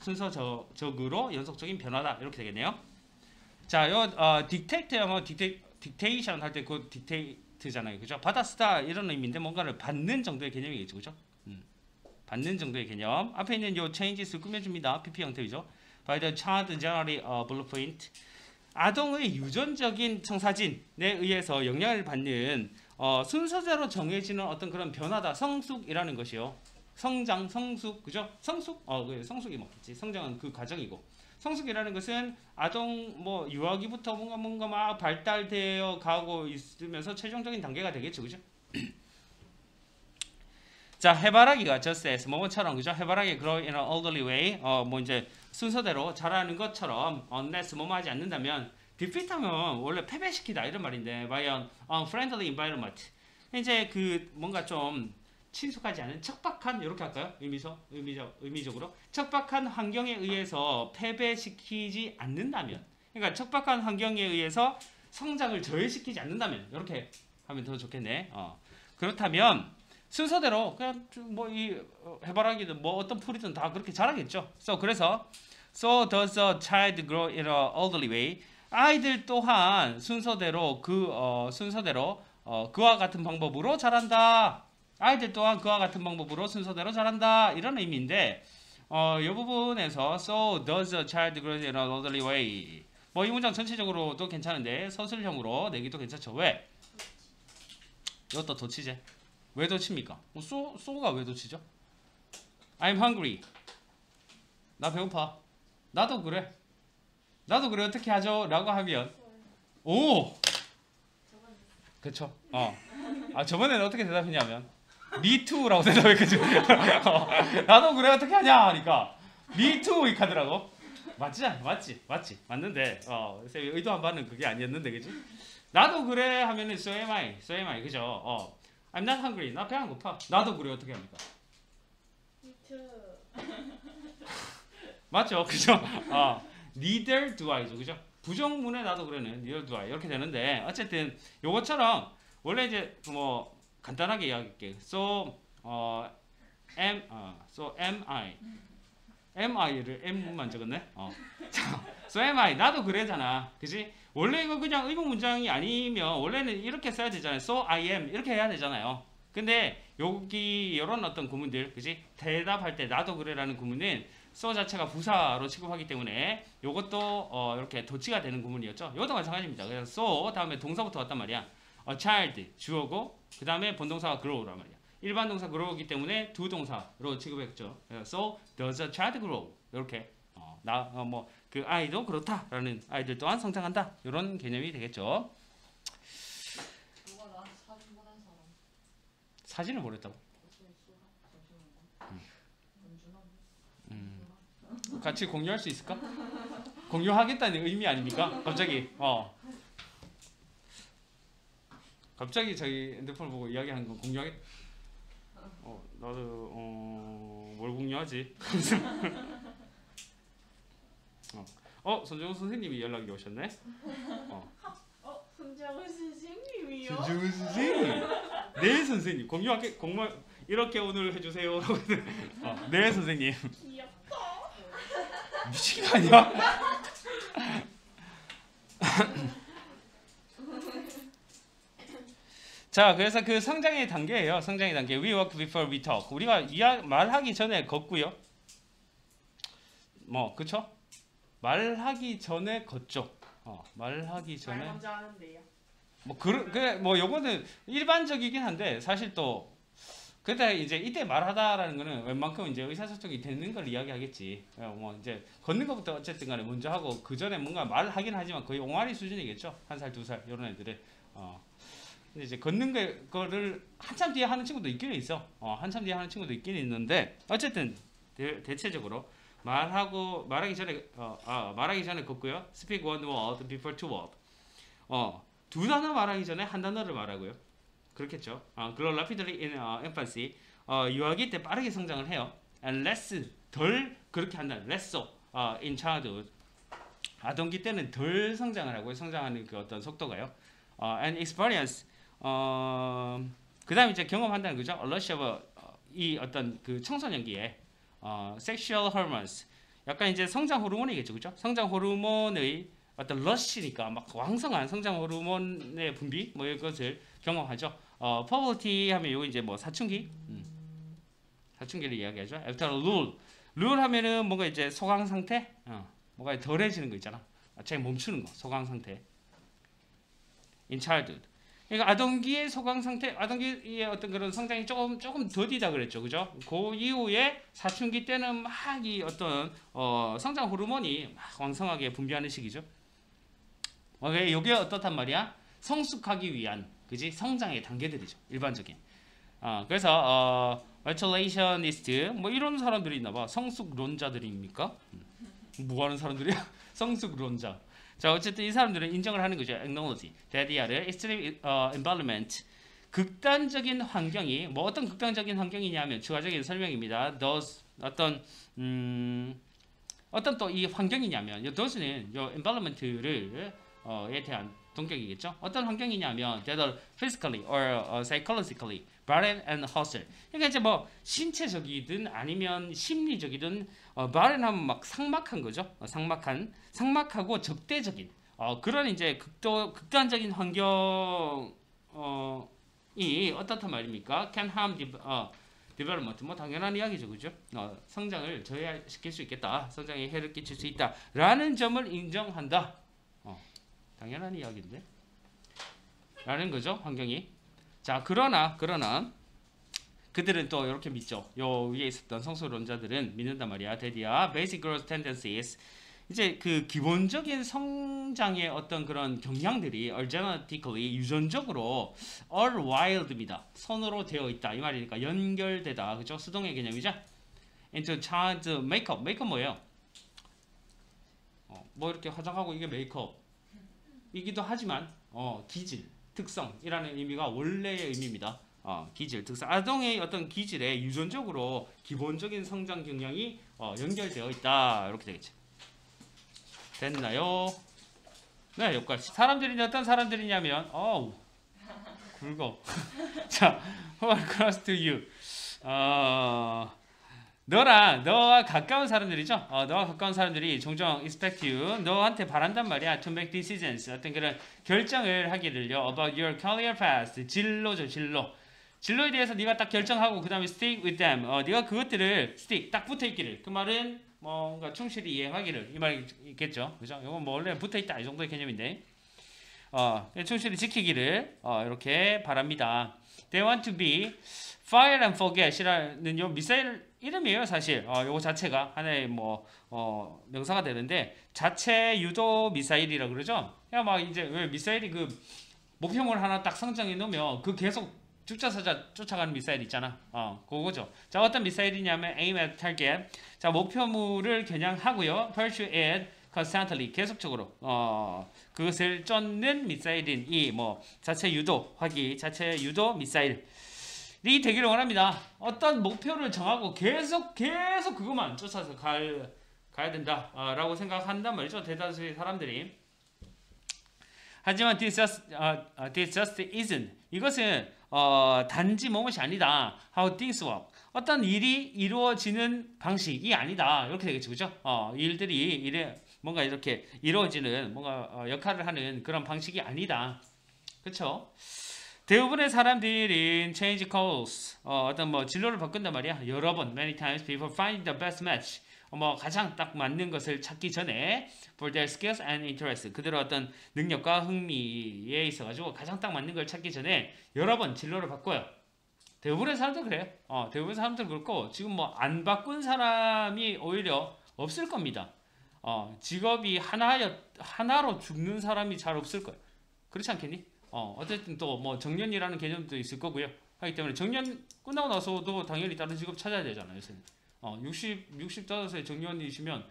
순서적으로 연속적인 변화다. 이렇게 되겠네요. 자, dictate하면 dictation 할 때 그 dictate잖아요, 그죠? 받아 쓰다 이런 의미인데 뭔가를 받는 정도의 개념이겠죠, 그죠? 받는 정도의 개념. 앞에 있는 요 changes 꾸며줍니다. PP 형태이죠. By the child generally blueprint. 아동의 유전적인 청사진에 의해서 영향을 받는 순서대로 정해지는 어떤 그런 변화다. 성숙이라는 것이요. 성장, 성숙, 그죠? 성숙? 성숙이 맞겠지. 성장은 그 과정이고. 성숙이라는 것은 아동 유아기부터 뭔가 막 발달되어 가고 있으면서 최종적인 단계가 되겠죠, 그죠? 자, 해바라기가 just as 뭐뭐처럼, 그죠? 해바라기 grow in an orderly way. 이제 순서대로 자라는 것처럼 unless 뭐뭐 하지 않는다면 defeat하면 원래 패배시키다 이런 말인데 by an unfriendly environment. 이제 그 뭔가 좀 친숙하지 않은 척박한, 이렇게 할까요? 의미적으로 척박한 환경에 의해서 패배시키지 않는다면, 그러니까 척박한 환경에 의해서 성장을 저해시키지 않는다면, 이렇게 하면 더 좋겠네. 그렇다면 순서대로 그냥 이 해바라기든 어떤 풀이든 다 그렇게 자라겠죠. 그래서 so does a child grow in a orderly way. 아이들 또한 순서대로 그와 같은 방법으로 자란다. 아이들 또한 그와 같은 방법으로 순서대로 자란다. 이런 의미인데 이 부분에서 so does a child grow in an orderly way. 이 문장 전체적으로도 괜찮은데 서술형으로 내기도 괜찮죠. 왜? 이것도 도치제. 왜 도칩니까? so가 왜 도치죠? I'm hungry. 나 배고파. 나도 그래. 어떻게 하죠? 라고 하면 오! 그쵸? 저번에는 어떻게 대답했냐면 Me too 라고 대답했거든. 나도 그래 어떻게 하냐 하니까 Me too 이 카드라고. 맞지. 맞는데 의도한 바는 그게 아니었는데, 그치? 나도 그래 하면은 so am I, 그죠? I'm not hungry. 나 배 안 고파. 나도 그래 어떻게 합니까? Me too. 맞죠, 그죠? Neither do I죠, 그죠? 부정문에 나도 그래는 neither do I 이렇게 되는데 어쨌든 요것처럼 원래 이제 간단하게 이야기할게. So am I. MI를 M만 적었네. So am I. 나도 그래잖아, 그지? 원래 이거 그냥 의문 문장이 아니면 원래는 이렇게 써야 되잖아요. So I am 이렇게 해야 되잖아요. 근데 여기 이런 어떤 구문들, 그지? 대답할 때 나도 그래라는 구문은 so 자체가 부사로 취급하기 때문에 이것도 이렇게 도치가 되는 구문이었죠. 이것도 마찬가지입니다. 그래서 so 다음에 동사부터 왔단 말이야. A child 주어고 그 다음에 본동사가 grow란 말이야. 일반 동사 grow이기 때문에 두 동사로 취급했죠. so does a child grow 이렇게 그 아이도 그렇다라는, 아이들 또한 성장한다 이런 개념이 되겠죠. 누가 나한테 사진 보낸 사람? 사진을 보냈다고? 같이 공유할 수 있을까? 공유하겠다는 의미 아닙니까? 갑자기 저희 핸드폰을 보고 이야기하는 거 공유하겠. 나도 뭘 공유하지? 손정우 선생님이 연락이 오셨네. 손정우 선생님이 선생님이요? 진정은 선생님. 네 선생님. 공부 이렇게 오늘 해주세요. 네 선생님. 귀엽다. 미친 거 아니야? 자, 그래서 그 성장의 단계예요. 성장의 단계. We walk before we talk. 우리가 말하기 전에 걷고요. 뭐, 그쵸? 말하기 전에 걷죠. 말하기 말 전에. 먼저 하는데요. 뭐 요거는 일반적이긴 한데 사실 또 그때 이제 이때 말하다라는 거는 웬만큼 이제 의사소통이 되는 걸 이야기하겠지. 뭐 이제 걷는 것부터 어쨌든 간에 먼저 하고 그 전에 뭔가 말을 하긴 하지만 거의 옹알이 수준이겠죠. 1살, 2살 이런 애들은. 근데 이제 걷는 거를 한참 뒤에 하는 친구도 있긴 있어. 한참 뒤에 하는 친구도 있긴 있는데 어쨌든 대체적으로 말하기 전에 걷고요. Speak one word before two word. 두 단어 말하기 전에 한 단어를 말하고요. 그렇겠죠. 그리고 rapidly in infancy. 유아기 때 빠르게 성장을 해요. And less 덜 그렇게 한다. less in childhood. 아동기 때는 덜 성장을 하고요. 성장하는 그 어떤 속도가요. And experience. 그다음 이제 경험한다는 거죠. A rush of 이 어떤 그 청소년기에 sexual hormones. 약간 이제 성장 호르몬이겠죠, 그죠? 성장 호르몬의 어떤 러시니까 막 왕성한 성장 호르몬의 분비 뭐 이것을 경험하죠. puberty 하면 요거 이제 뭐 사춘기, 사춘기를 이야기하죠. after lul 하면은 뭔가 이제 소강 상태, 뭔가 덜해지는 거 있잖아. 제 멈추는 거, 소강 상태. in childhood. 그러니까 아동기의 소강 상태, 아동기의 어떤 그런 성장이 조금 더디다 그랬죠, 그죠? 그 이후에 사춘기 때는 막 이 어떤 성장 호르몬이 막 왕성하게 분비하는 시기죠. 이게 어떻단 말이야? 성숙하기 위한, 그지? 성장의 단계들이죠, 일반적인. 그래서 rationalist 뭐 이런 사람들이 있나봐. 성숙론자들입니까? 뭐 하는 사람들이야? 성숙론자. 자, 어쨌든 이 사람들은 인정을 하는 거죠. acknowledge that the other extreme environment. 극단적인 환경이 뭐 어떤 극단적인 환경이냐면 추가적인 설명입니다. those 어떤 또 이 환경이냐면 이 those는 요 environment를 에 대한 동격이겠죠. 어떤 환경이냐면 that are physically or psychologically barren and hostile. 그러니까 이제 뭐 신체적이든 아니면 심리적이든 barren하면 막 삭막한 거죠. 삭막하고 적대적인 그런 이제 극단적인 환경이 어떻단 말입니까? Can harm development. 뭐 당연한 이야기죠, 그죠? 성장을 저해시킬 수 있겠다. 성장에 해를 끼칠 수 있다라는 점을 인정한다. 당연한 이야기인데. 라는 거죠, 환경이. 자, 그러나 그들은 또 이렇게 믿죠. 요 위에 있었던 성소론자들은 믿는단 말이야. 데디야, basic growth tendencies. 이제 그 기본적인 성장의 어떤 그런 경향들이 genetically 유전적으로 all wild입니다. 손으로 되어 있다 이 말이니까 연결되다, 그죠? 수동의 개념이죠. into child makeup. 메이크업 뭐예요? 뭐 이렇게 화장하고 이게 메이크업이기도 하지만 기질, 특성이라는 의미가 원래의 의미입니다. 기질, 특성. 아동의 어떤 기질에 유전적으로 기본적인 성장 경향이 연결되어 있다 이렇게 되겠죠. 됐나요? 네, 여기까지. 사람들이 어떤 사람들이냐면 굵어. 자, who are close to you? 너와 가까운 사람들이죠. 너와 가까운 사람들이 종종 expect you, 너한테 바란단 말이야. to make decisions, 어떤 그런 결정을 하기를요. about your career path, 진로죠, 진로. 진로에 대해서 네가 딱 결정하고 그 다음에 stick with them. 네가 그것들을 stick 딱 붙어 있기를. 그 말은 뭔가 충실히 이행하기를 이 말이겠죠, 그죠? 이건 뭐 원래 붙어 있다 이 정도의 개념인데, 충실히 지키기를 이렇게 바랍니다. They want to be fire and forget이라는 요 미사일 이름이에요, 사실. 요거 자체가 하나의 뭐 명사가 되는데 자체 유도 미사일이라 그러죠. 그냥 막 이제 왜 미사일이 그 목표물 하나 딱 설정해 놓으면 그 계속 죽자사자 쫓아가는 미사일 있잖아. 그거죠. 자, 어떤 미사일이냐면 aim at target. 자, 목표물을 겨냥하고요. pursue it constantly. 계속적으로 그것을 쫓는 미사일인 이 뭐 자체 유도하기, 자체 유도 미사일이 되기를 원합니다. 어떤 목표를 정하고 계속 그것만 쫓아서 가야 된다라고 생각한단 말이죠. 대다수의 사람들이. 하지만 this just isn't. 이것은 단지 뭐뭇이 아니다. How things work. 어떤 일이 이루어지는 방식이 아니다. 이렇게 되겠죠, 그죠? 일들이 뭔가 이렇게 이루어지는 뭔가 역할을 하는 그런 방식이 아니다. 그렇죠? 대부분의 사람들은 change course, 어떤 뭐 진로를 바꾼단 말이야. 여러 번, many times before finding the best match. 뭐 가장 딱 맞는 것을 찾기 전에 for their skills and interests. 그들의 어떤 능력과 흥미에 있어가지고 가장 딱 맞는 걸 찾기 전에 여러 번 진로를 바꿔요. 대부분의 사람들 그래요. 대부분 사람들 그렇고 지금 뭐 안 바꾼 사람이 오히려 없을 겁니다. 직업이 하나로 죽는 사람이 잘 없을 거예요. 그렇지 않겠니? 어쨌든 또 뭐 정년이라는 개념도 있을 거고요. 하기 때문에 정년 끝나고 나서도 당연히 다른 직업 찾아야 되잖아요. 요새는. 65세 정년이시면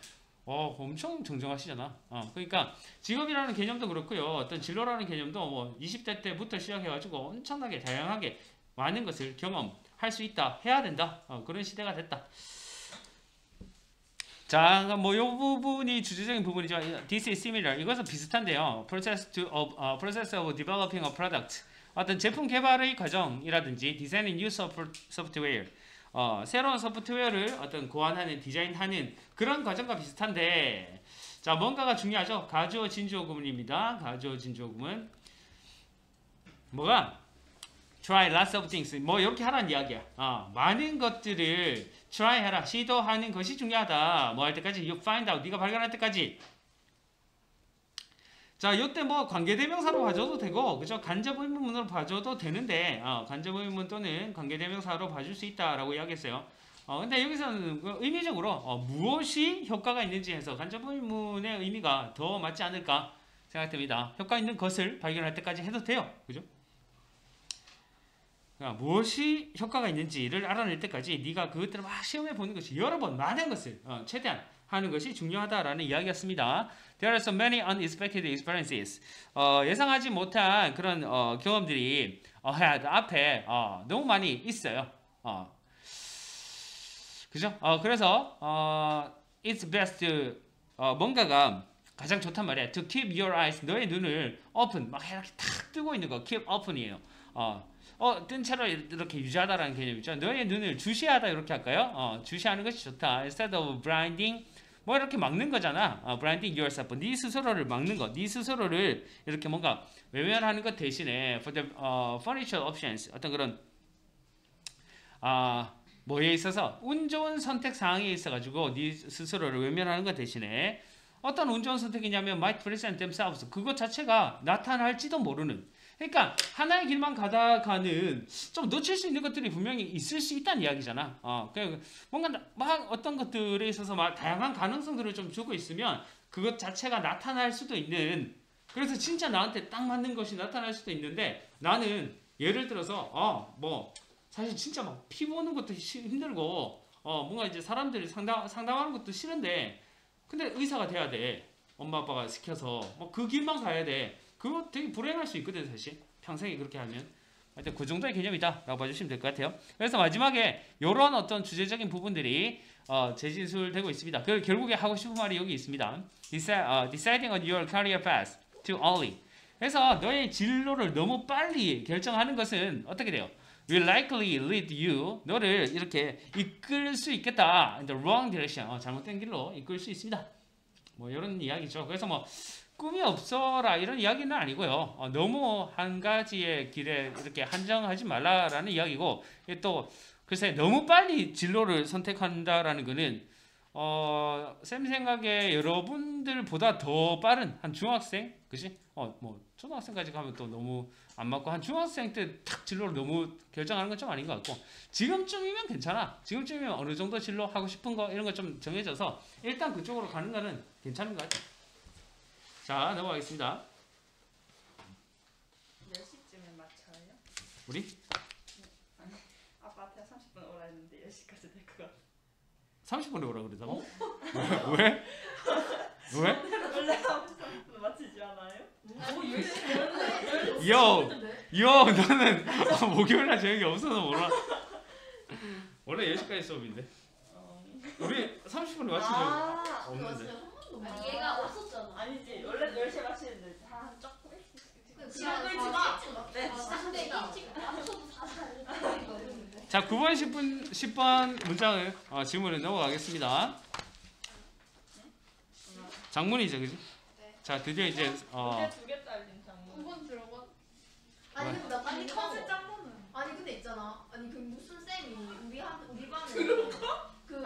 엄청 정정하시잖아. 그러니까 직업이라는 개념도 그렇고요. 어떤 진로라는 개념도 뭐 20대 때부터 시작해가지고 엄청나게 다양하게 많은 것을 경험할 수 있다. 해야 된다. 그런 시대가 됐다. 자, 뭐 요 부분이 주제적인 부분이죠. This is similar. 이것은 비슷한데요. process of developing a product. 어떤 제품 개발의 과정이라든지 design and use of software. 새로운 소프트웨어를 어떤 고안하는 디자인하는 그런 과정과 비슷한데, 자, 뭔가가 중요하죠. 가주어 진주어 구문입니다. 가주어 진주어 구문. 뭐가? try lots of things. 뭐 이렇게 하라는 이야기야. 많은 것들을 try 해라. 시도하는 것이 중요하다. 뭐 할 때까지 you find out. 네가 발견할 때까지. 자, 이때 뭐 관계대명사로 봐줘도 되고, 그죠? 간접의문문으로 봐줘도 되는데, 간접의문 또는 관계대명사로 봐줄 수 있다라고 이야기했어요. 근데 여기서는 의미적으로 무엇이 효과가 있는지 해서 간접의문의 의미가 더 맞지 않을까 생각됩니다. 효과 있는 것을 발견할 때까지 해도 돼요. 그죠? 무엇이 효과가 있는지를 알아낼 때까지 네가 그것들을 막 시험해 보는 것이 여러 번 많은 것을 최대한 하는 것이 중요하다라는 이야기였습니다. There are so many unexpected experiences. 예상하지 못한 그런 경험들이 앞에 너무 많이 있어요. 그죠? 그래서 it's best 뭔가가 가장 좋단 말이야. To keep your eyes, 너의 눈을 open, 막 이렇게 탁 뜨고 있는 거, keep open이에요. 뜬 채로 이렇게 유지하다라는 개념이죠. 너의 눈을 주시하다 이렇게 할까요? 주시하는 것이 좋다. Instead of blinding, 뭐 이렇게 막는 거잖아. blinding yourself. 네 스스로를 막는 거. 네 스스로를 이렇게 뭔가 외면하는 것 대신에 for the furniture options, 어떤 그런 뭐에 있어서 운 좋은 선택 사항에 있어가지고 네 스스로를 외면하는 것 대신에 어떤 운 좋은 선택이냐면 might present themselves. 그것 자체가 나타날지도 모르는. 그러니까 하나의 길만 가다가는 좀 놓칠 수 있는 것들이 분명히 있을 수 있다는 이야기잖아. 뭔가 막 어떤 것들에 있어서 막 다양한 가능성들을 좀 주고 있으면 그것 자체가 나타날 수도 있는. 그래서 진짜 나한테 딱 맞는 것이 나타날 수도 있는데 나는 예를 들어서 뭐 사실 진짜 막 피 보는 것도 힘들고 뭔가 이제 사람들이 상담하는 것도 싫은데 근데 의사가 돼야 돼. 엄마 아빠가 시켜서 뭐 그 길만 가야 돼. 그거 되게 불행할 수 있거든 사실. 평생에 그렇게 하면. 하여튼 그 정도의 개념이다 라고 봐주시면 될 것 같아요. 그래서 마지막에 이런 어떤 주제적인 부분들이 재진술되고 있습니다. 그 결국에 하고 싶은 말이 여기 있습니다. Deciding on your career path too early. 그래서 너의 진로를 너무 빨리 결정하는 것은 어떻게 돼요? Will likely lead you, 너를 이렇게 이끌 수 있겠다. In the wrong direction. 잘못된 길로 이끌 수 있습니다. 뭐 이런 이야기죠. 그래서 뭐 꿈이 없어라 이런 이야기는 아니고요. 너무 한 가지의 길에 이렇게 한정하지 말라라는 이야기고, 또 글쎄 너무 빨리 진로를 선택한다라는 거는 쌤 생각에 여러분들보다 더 빠른 한 중학생, 그치? 뭐 초등학생까지 가면 또 너무 안 맞고 한 중학생 때 탁 진로를 너무 결정하는 건 좀 아닌 것 같고, 지금쯤이면 괜찮아. 지금쯤이면 어느 정도 진로 하고 싶은 거 이런 거 좀 정해져서 일단 그쪽으로 가는 거는 괜찮은 것 같아. 자, 넘어가겠습니다. 몇 시쯤에 맞춰요? 우리? 아니, 아빠한테 30분 오라 했는데 10시까지 될 것 같아. 30분에 오라 그러다고? 왜? 왜? 원래 30분 맞추지 않아요? 너는 목요일날 저녁이 없어서 몰라. 원래 10시까지 수업인데. 우리 30분에 맞추죠. 없는데. 아니 얘가 없었잖아. 아니지, 원래 10시에 맞추는데 한 조금 일찍 지금 끌지 마. 네. 근데 일찍 맞춰도 다시 알려주니까 어려운데. 자, 9번, 10번 문장을 질문을 넘어가겠습니다. 장문이죠, 그지? 네. 자, 드디어 이제 문제 2개 딸린 장문. 9번 들어가. 아니 근데 나 빨리 컨셉 까먹어. 장문은. 아니 근데 있잖아. 아니 그 무슨 쌤이 우리 반에 그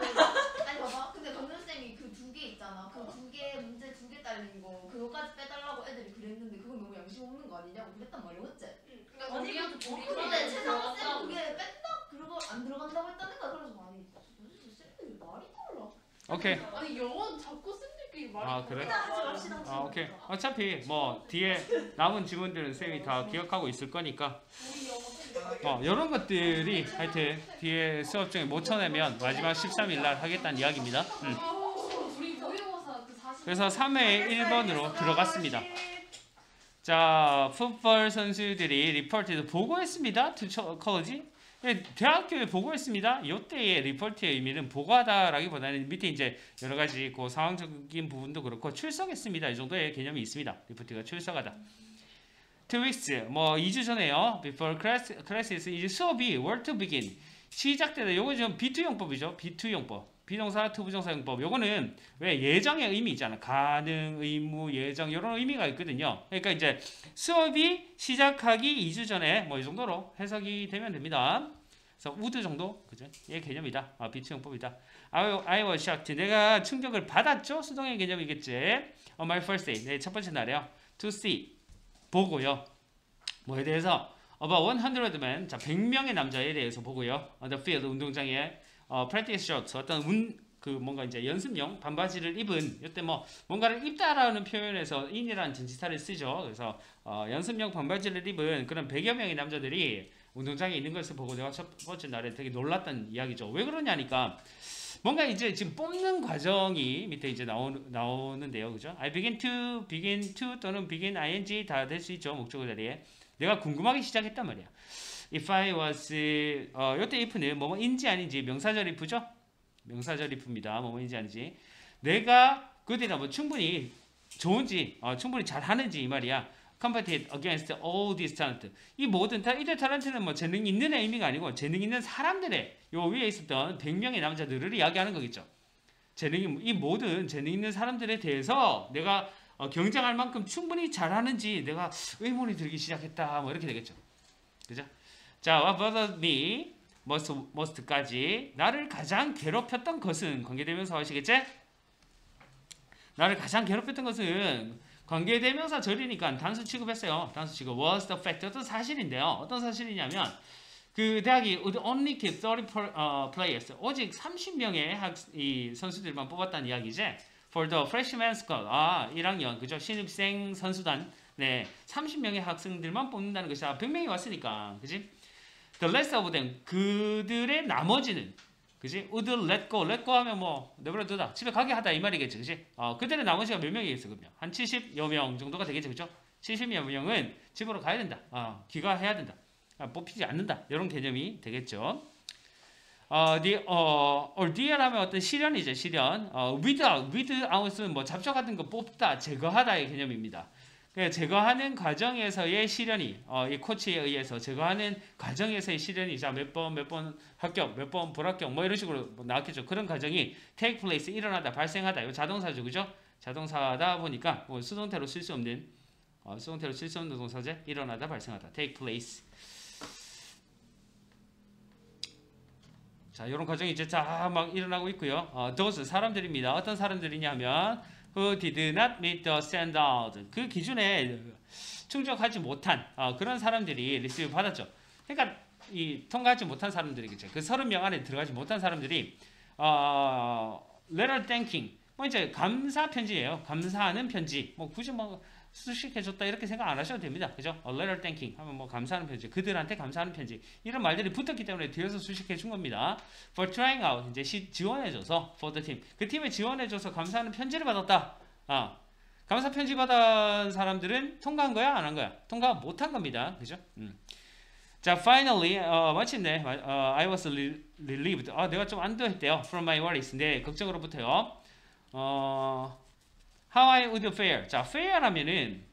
아니 봐봐. 근데 강렬 쌤이 그 2개 있잖아. 그 2개 문제 2개 딸린 거 그거까지 빼달라고 애들이 그랬는데 그건 너무 양심 없는 거 아니냐고 그랬단 말이야, 맞지? 그러니까 아니, 우리한테 근데 최상원 쌤 그게 뺀다? 그거 안 들어간다고 했다는 거야. 그래서 아니 도대체 쌤들이 말이 달라. 오케이. 아니 영어는 자꾸 쌤들끼리 말이 아, 그래? 일단 하지 맙시다. 아, 오케이. 어차피 뭐 뒤에 남은 질문들은 쌤이 다 기억하고 있을 거니까 우리 영어 쌤 이런 것들이 하여튼 뒤에 수업 중에 못 쳐내면 마지막 13일 날 하겠다는 이야기입니다. 우리 모의고사 그 40. 그래서 3회 1번으로 들어갔습니다. 자, 풋볼 선수들이 리포트에도 보고했습니다. 투 컬러지. 대학교에 보고했습니다. 이때의 리포트의 의미는 보고하다라기보다는 밑에 이제 여러 가지 그 상황적인 부분도 그렇고 출석했습니다. 이 정도의 개념이 있습니다. 리포트가 출석하다. 2 weeks, 뭐 2주 전에요. Before classes, 이제 수업이 were to begin. 시작되다. 요거 좀 B2용법이죠. B2용법. 비동사, 투부정사 용법. 요거는 왜 예정의 의미 있잖아. 가능, 의무, 예정 이런 의미가 있거든요. 그러니까 이제 수업이 시작하기 2주 전에 뭐 이 정도로 해석이 되면 됩니다. 그래서 would 정도, 그죠? 얘 개념이다. B2 용법이다. I was shocked. 내가 충격을 받았죠. 수동의 개념이겠지. On my first day. 내 첫 번째 날에요. To see. 보고요. 뭐에 대해서? About 100 men. 자, 100명의 남자에 대해서 보고요. On the field, 운동장에 practice shorts. 어떤 뭔가 이제 연습용 반바지를 입은, 이때 뭐 뭔가를 입다라는 표현에서 in이라는 전치사를 쓰죠. 그래서 연습용 반바지를 입은 그런 100여 명의 남자들이 운동장에 있는 것을 보고 내가 첫 번째 날에 되게 놀랐다는 이야기죠. 왜 그러냐니까 뭔가 이제 지금 뽑는 과정이 밑에 이제 나오는데요. 그죠? I begin to 또는 begin ing 다 될 수 있죠. 목적어 자리에. 내가 궁금하기 시작했단 말이야. If I was 요때 if는 뭐뭐인지 아닌지 명사절 if죠? 명사절 if입니다. 뭐뭐인지 아닌지. 내가 그들이나 뭐 충분히 좋은지 충분히 잘하는지 이 말이야. Competed against all these talent. 이 모든 이들 탤런트는 뭐 재능 있는 의미가 아니고 재능 있는 사람들의 요 위에 있었던 100명의 남자들을 이야기하는 거겠죠. 이 모든 재능 있는 사람들에 대해서 내가 경쟁할 만큼 충분히 잘하는지 내가 의문이 들기 시작했다. 뭐 이렇게 되겠죠. 그죠? 자, what bothered me most까지 나를 가장 괴롭혔던 것은 관계대명사 하시겠지? 나를 가장 괴롭혔던 것은 관계대명사 절이니까 단수 취급했어요. 단수 취급. was the fact. 어떤 사실인데요. 어떤 사실이냐면 그 대학이 would only keep 30 players. 오직 30명의 이 선수들만 뽑았다는 이야기지. For the freshman squad. 1학년 그죠? 신입생 선수단. 네, 30명의 학생들만 뽑는다는 것이다. 100명이 왔으니까, 그지? The rest of them. 그들의 나머지는, 그지? would let go. let go 하면 뭐 내버려두다. 집에 가게 하다 이 말이겠지, 그지? 그들의 나머지가 몇 명이 있어 그러면 한 70여 명 정도가 되겠죠, 그죠? 70여 명은 집으로 가야 된다. 귀가해야 된다. 뽑히지 않는다. 이런 개념이 되겠죠. ordeal 하면 어떤 시련이죠, 시련. without은 뭐 잡초 같은 거 뽑다, 제거하다의 개념입니다. 제거하는 과정에서의 시련이, 이 코치에 의해서 제거하는 과정에서의 시련이, 자, 몇 번 합격, 몇 번 불합격, 뭐 이런 식으로 나왔겠죠. 그런 과정이 take place, 일어나다, 발생하다. 이거 자동사죠, 그죠? 자동사다 보니까 뭐 수동태로 쓸 수 없는 동사제, 일어나다, 발생하다, take place. 자, 이런 과정이 이제 막 일어나고 있고요. those 사람들입니다. 어떤 사람들이냐면 who did not meet the standard. 그 기준에 충족하지 못한 그런 사람들이 리시브 받았죠. 그러니까 이 통과하지 못한 사람들이겠죠. 그 30명 안에 들어가지 못한 사람들이 letter thanking. 뭐 이제 감사 편지예요. 감사하는 편지. 뭐 굳이 뭐 수식해줬다 이렇게 생각 안 하셔도 됩니다. 그죠? letter thanking 하면 뭐 감사하는 편지, 그들한테 감사하는 편지 이런 말들이 붙었기 때문에 뒤에서 수식해 준 겁니다. For trying out 이제 지원해줘서 for the team 그 팀에 지원해줘서 감사하는 편지를 받았다. 감사 편지 받은 사람들은 통과한 거야, 안 한 거야? 통과 못한 겁니다. 그죠? 자, finally 마침내 I was relieved. 내가 좀 안도했대요. From my worries. 내 걱정으로부터요. How I would fare. 자, fare하면은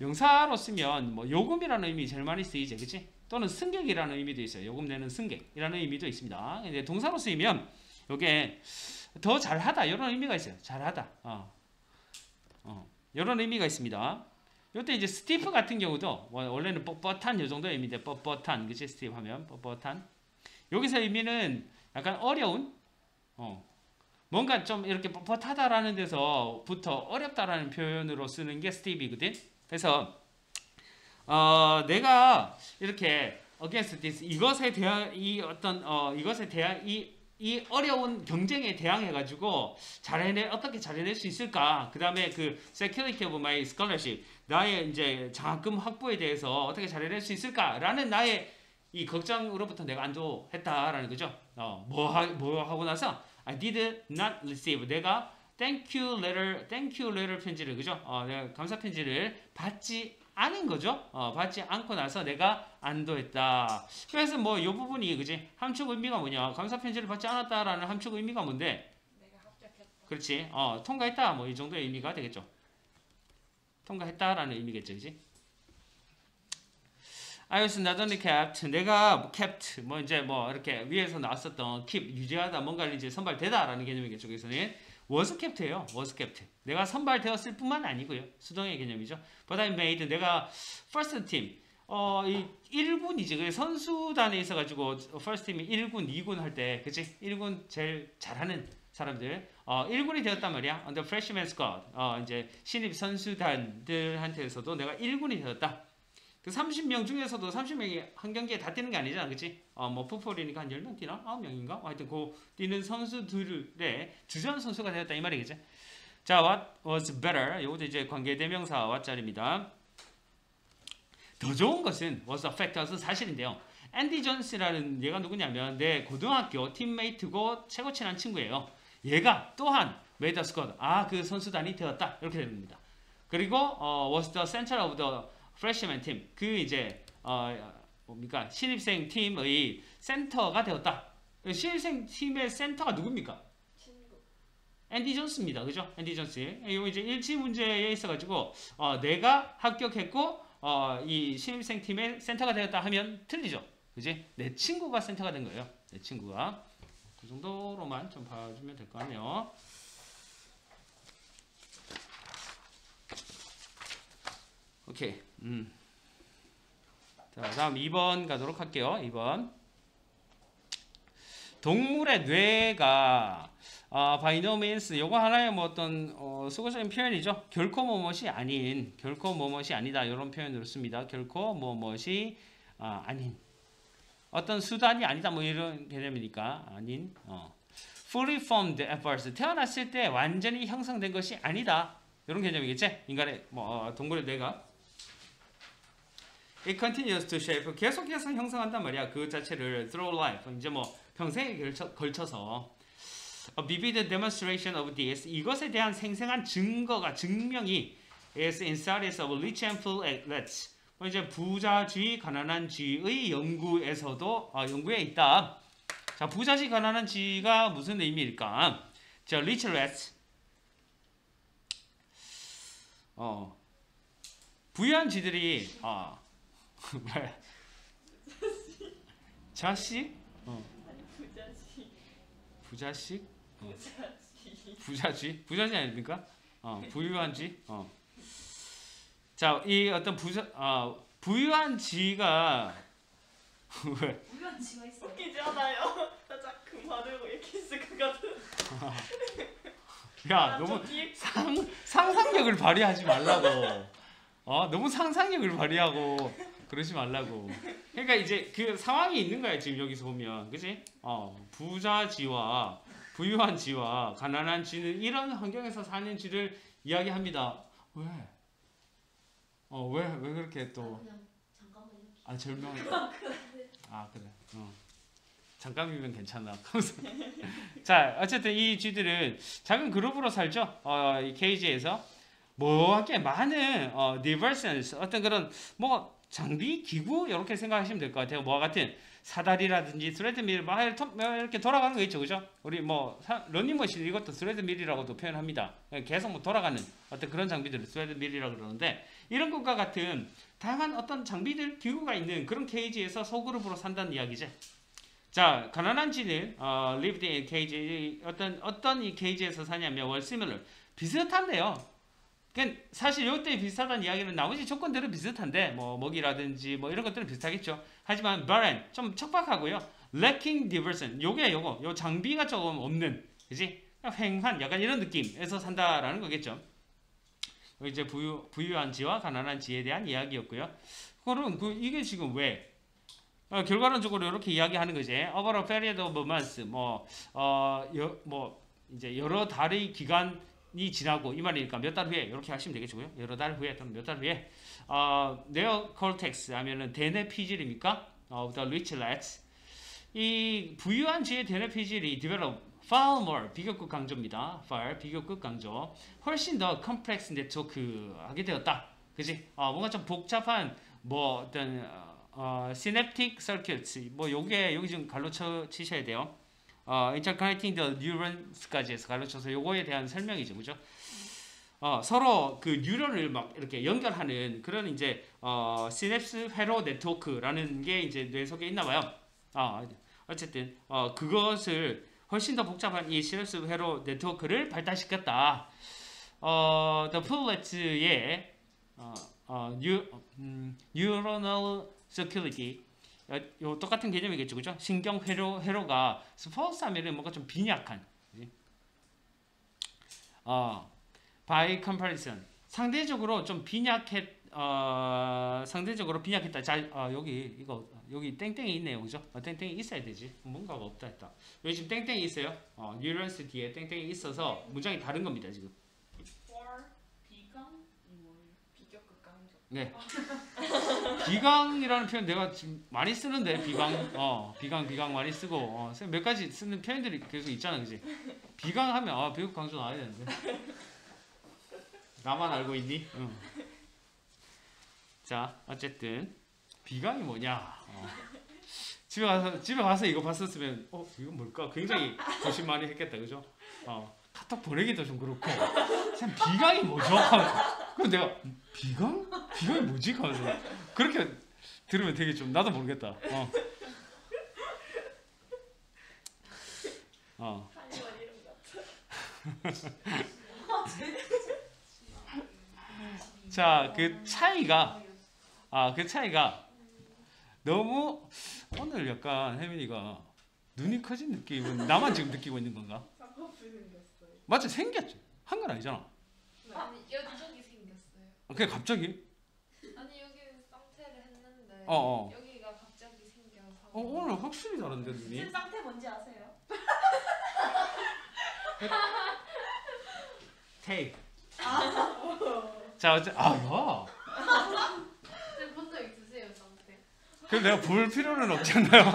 명사로 쓰면 뭐 요금이라는 의미 제일 많이 쓰이죠, 그렇지? 또는 승객이라는 의미도 있어요. 요금 내는 승객이라는 의미도 있습니다. 근데 동사로 쓰이면 이게 더 잘하다 이런 의미가 있어요. 잘하다. 이런 의미가 있습니다. 이때 이제 스티프 같은 경우도 원래는 뻣뻣한 요 정도의 의미인데 뻣뻣한, 그치? 스티프 하면 뻣뻣한. 여기서 의미는 약간 어려운, 뭔가 좀 이렇게 뻣뻣하다라는 데서부터 어렵다라는 표현으로 쓰는 게 스티브이거든. 그래서 내가 이렇게 against this 이것에 대한 이것에 대한 이 어려운 경쟁에 대항해가지고 어떻게 잘해낼 수 있을까? 그 다음에 그 security of my scholarship, 나의 이제 장학금 확보에 대해서 어떻게 잘해낼 수 있을까라는 나의 이 걱정으로부터 내가 안도했다라는 거죠. 뭐 하고 나서 I did not receive, 내가 thank you letter 편지를, 그죠? 내가 감사 편지를 받지 않은 거죠. 받지 않고 나서 내가 안도했다. 그래서 뭐 이 부분이, 그지? 함축 의미가 뭐냐? 감사 편지를 받지 않았다라는 함축 의미가 뭔데? 내가 합격했다. 그렇지. 통과했다. 뭐 이 정도의 의미가 되겠죠. 통과했다라는 의미겠죠, 그지? I was not only kept, 내가 kept, 뭐 이제 뭐 이렇게 위에서 나왔었던 keep, 유지하다, 뭔가를 이제 선발되다라는 개념이겠죠. 그래서는 was kept예요. was kept. 내가 선발되었을 뿐만 아니고요. 수동의 개념이죠. But I made, 내가 first team, 이 1군이지. 그 선수단에 있어가지고 first team이 1군, 2군 할 때, 그치? 1군 제일 잘하는 사람들, 1군이 되었단 말이야. On the freshman squad, 이제 신입 선수단들한테서도 내가 1군이 되었다. 그 30명 중에서도 30명이 한 경기에 다 뛰는 게 아니잖아, 그치? 뭐 풋볼이니까 한 10명 뛰나? 9명인가? 하여튼 그 뛰는 선수들의 주전 선수가 되었다 이 말이겠지? 자, what was better? 이것도 이제 관계대명사 what자리입니다. 더 좋은 것은 was a fact, was 사실인데요. 앤디 존스라는 얘가 누구냐면 내 고등학교 팀메이트고 최고 친한 친구예요. 얘가 또한 made a squad, 그 선수단이 되었다 이렇게 됩니다. 그리고 was the center of the freshman team, 그 이제 뭡니까? 신입생 팀의 센터가 되었다. 신입생 팀의 센터가 누굽니까? 친구. 앤디 존스입니다. 그죠? 앤디 존스. 이거 이제 일치 문제에 있어가지고 내가 합격했고 이 신입생 팀의 센터가 되었다 하면 틀리죠. 그지? 내 친구가 센터가 된 거예요. 내 친구가. 그 정도로만 좀 봐주면 될 것 같네요. 오케이. 자, 다음 2번 가도록 할게요. 2번. 동물의 뇌가 by no means, 요거 하나의 뭐 어떤 수거적인 표현이죠. 결코 뭐뭇이 아닌, 결코 뭐뭇이 아니다 이런 표현으로 씁니다. 결코 뭐뭇이 아닌, 어떤 수단이 아니다 뭐 이런 개념이니까 아닌. fully formed at birth, 태어났을 때 완전히 형성된 것이 아니다 이런 개념이겠지. 인간의 동물의 뇌가 it continues to shape, 계속해서 형성한단 말이야. 그 자체를 through life, 이제 뭐 평생에 걸쳐서 a vivid demonstration of this, 이것에 대한 생생한 증명이 is inside of rich and full athletes, 이제 부자주의, 가난한주의의 연구에 있다. 자, 부자주의, 가난한주의가 무슨 의미일까? 자, rich athletes, 부유한 쥐들이 뭐야? 자식? 아니 부자지. 부자식? 부자지. 부자쥐? 부자쥐 아닙니까? 부유한 쥐? 자, 이 어떤 부유한 쥐가 왜? 우리한 지가 있어. 웃기지 않아요? 살짝 그 말을 얘기했을 것 같은. 야, 너무 상상력을 발휘하지 말라고. 너무 상상력을 발휘하고 그러지 말라고. 그러니까 이제 그 상황이 있는 거야 지금 여기서 보면, 그지? 부자쥐와 부유한 쥐와 가난한 쥐는 이런 환경에서 사는 쥐를 이야기합니다. 왜? 왜 그렇게 또? 그냥 잠깐만 이렇게. 절명. 그래. 잠깐이면 괜찮아. 자, 어쨌든 이 쥐들은 작은 그룹으로 살죠. 이 케이지에서 뭐하게 많은 diversions, 어떤 그런 뭐 장비, 기구 이렇게 생각하시면 될 것 같아요. 뭐와 같은 사다리라든지 스레드밀 막 이렇게 돌아가는 거 있죠, 그죠? 우리 뭐 러닝머신 이것도 스레드밀이라고도 표현합니다. 계속 뭐 돌아가는 어떤 그런 장비들을 스레드밀이라고 그러는데 이런 것과 같은 다양한 어떤 장비들 기구가 있는 그런 케이지에서 소그룹으로 산다는 이야기죠. 자, 가난한 쥐는 lived in cage 어떤 이 케이지에서 사냐면 were similar 비슷한데요. 그러니까 사실 이때 비슷하다는 이야기는 나머지 조건들은 비슷한데 뭐 먹이라든지 뭐 이런 것들은 비슷하겠죠. 하지만 barren 좀 척박하고요. lacking diversion 요 장비가 조금 없는 그지? 횡한 약간 이런 느낌에서 산다라는 거겠죠. 이제 부유한 쥐와 가난한 쥐에 대한 이야기였고요. 그럼 이게 지금 왜? 결과론적으로 이렇게 이야기하는 거지. Over a period of months, 이제 여러 달의 기간이 지나고 이 말이니까 몇 달 후에 이렇게 하시면 되겠고요. 여러 달 후에 또는 몇 달 후에 neocortex 하면은 대뇌 피질입니까? of the rich lads. 이 부유한 쥐의 대뇌 피질이 develop far more 비교급 강조입니다. far 비교급 강조. 훨씬 더 컴플렉스 네트워크 하게 되었다. 그지? 뭔가 좀 복잡한 뭐 어떤 synaptic circuits 뭐 요게 여기 좀 갈로 치셔야 돼요. interconnecting the neurons까지 해서 갈로 쳐서 요거에 대한 설명이죠, 그죠? 서로 그 뉴런을 막 이렇게 연결하는 그런 이제 시냅스 회로 네트워크라는 게 이제 뇌 속에 있나 봐요. 어쨌든 그것을 훨씬 더 복잡한 이 시냅스 회로 네트워크를 발달시켰다. The Pullet의 neuronal circuity 요 똑같은 개념이겠죠, 그죠? 신경 회로가 suppose 하면은 뭔가 좀 빈약한, by comparison 상대적으로 좀 상대적으로 빈약했다. 자, 여기 땡땡이 있네요, 그죠? 땡땡이 있어야 되지. 뭔가가 없다 했다. 여기 지금 땡땡이 있어요. 뉴런스 뒤에 땡땡이 있어서 문장이 다른 겁니다, 지금. for 비강이 뭐예요? 비교급 강조. 네. 비강이라는 표현 내가 지금 많이 쓰는데 비강 많이 쓰고 몇 가지 쓰는 표현들이 계속 있잖아, 그지? 비강하면 비교급 강조 나와야 되는데. 나만 알고 있니? 응. 자, 어쨌든 비강이 뭐냐? 집에 가서 이거 봤었으면 이건 뭘까? 굉장히 고심 많이 했겠다, 그죠? 카톡 보내기도 좀 그렇고, 참 비강이 뭐죠? 그럼 내가 비강이 뭐지? 하면서 그렇게 들으면 되게 좀 나도 모르겠다. 한이만 이름 같아. 자, 그 차이가 너무 오늘 약간 혜민이가 눈이 커진 느낌은 나만 지금 느끼고 있는 건가? 쌍꺼풀 생겼어요. 맞지? 생겼지. 한 건 아니잖아. 아니 여기 생겼어요. 그게 갑자기? 아니 여기 쌍태를 했는데 어. 여기가 갑자기 생겨서. 오늘 확실히 다른데 눈이. 진 쌍태 뭔지 아세요? 테이프. 자, 야. 본적 있으세요 쌍태? 그럼 내가 볼 필요는 없잖아요.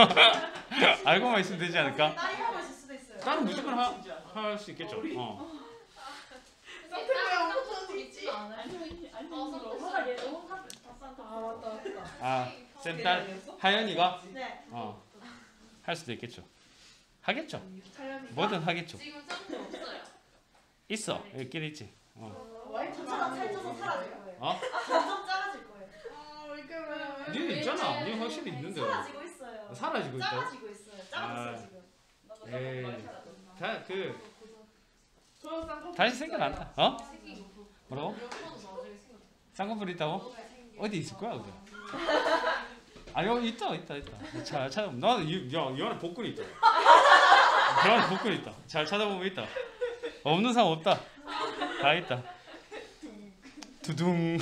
알고만 있으면 되지 않을까? 딸이 하고 있을 수도 있어요. 딸은 무조건 할 수 있겠죠. 쌍태 모양 쌍꺼풀 있지 않아요? 아니 쌍꺼풀. 화가 얘 너무 다 쌍꺼풀. 아, 쌤 딸 하연이가 네. 할 수도 있겠죠. 하겠죠. 촬영이. 뭐든 하겠죠. 지금 쌍태 없어요. 있어. 있긴 있지. 점점 살쪄서 사라질 거예요. 점점 작아질 거예요. 니 있잖아. 니 확실히 있는데. 사라지고 있어요. 사라지고 있다. 작아지고 있어요. 작아졌어요 지금. 에이. 다 저 쌍꺼풀 다시 생겨난다. 생긴 거 뭐라고? 몇 번은 나중에 생겼어. 쌍꺼풀 있다고? 어디 있을 거야, 그래? 여기 있다. 잘 찾아보면 나는 이 안에 복근이 있다. 그 안에 복근이 있다. 잘 찾아보면 있다. 없는 사람 없다. 다 있다. 두둥.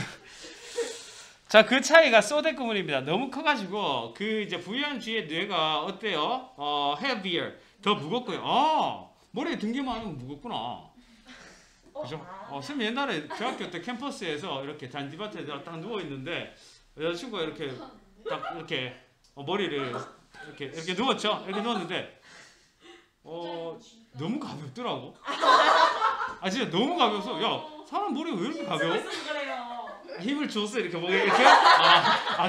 자, 그 차이가 소대구문입니다. 너무 커가지고 그 이제 부유한 쥐의 뇌가 어때요? heavier, 더 무겁고요. 머리에 등기만 하면 무겁구나. 그죠? 쌤 옛날에 대학교 때 캠퍼스에서 이렇게 잔디밭에 딱 누워 있는데 여자친구가 이렇게 딱 이렇게 머리를 이렇게 누웠죠. 이렇게 누웠는데 너무 가볍더라고. 진짜 너무 가벼워서 야 사람 머리 왜 이렇게 가벼워? 그래요. 힘을 줬어 이렇게 목에 이렇게.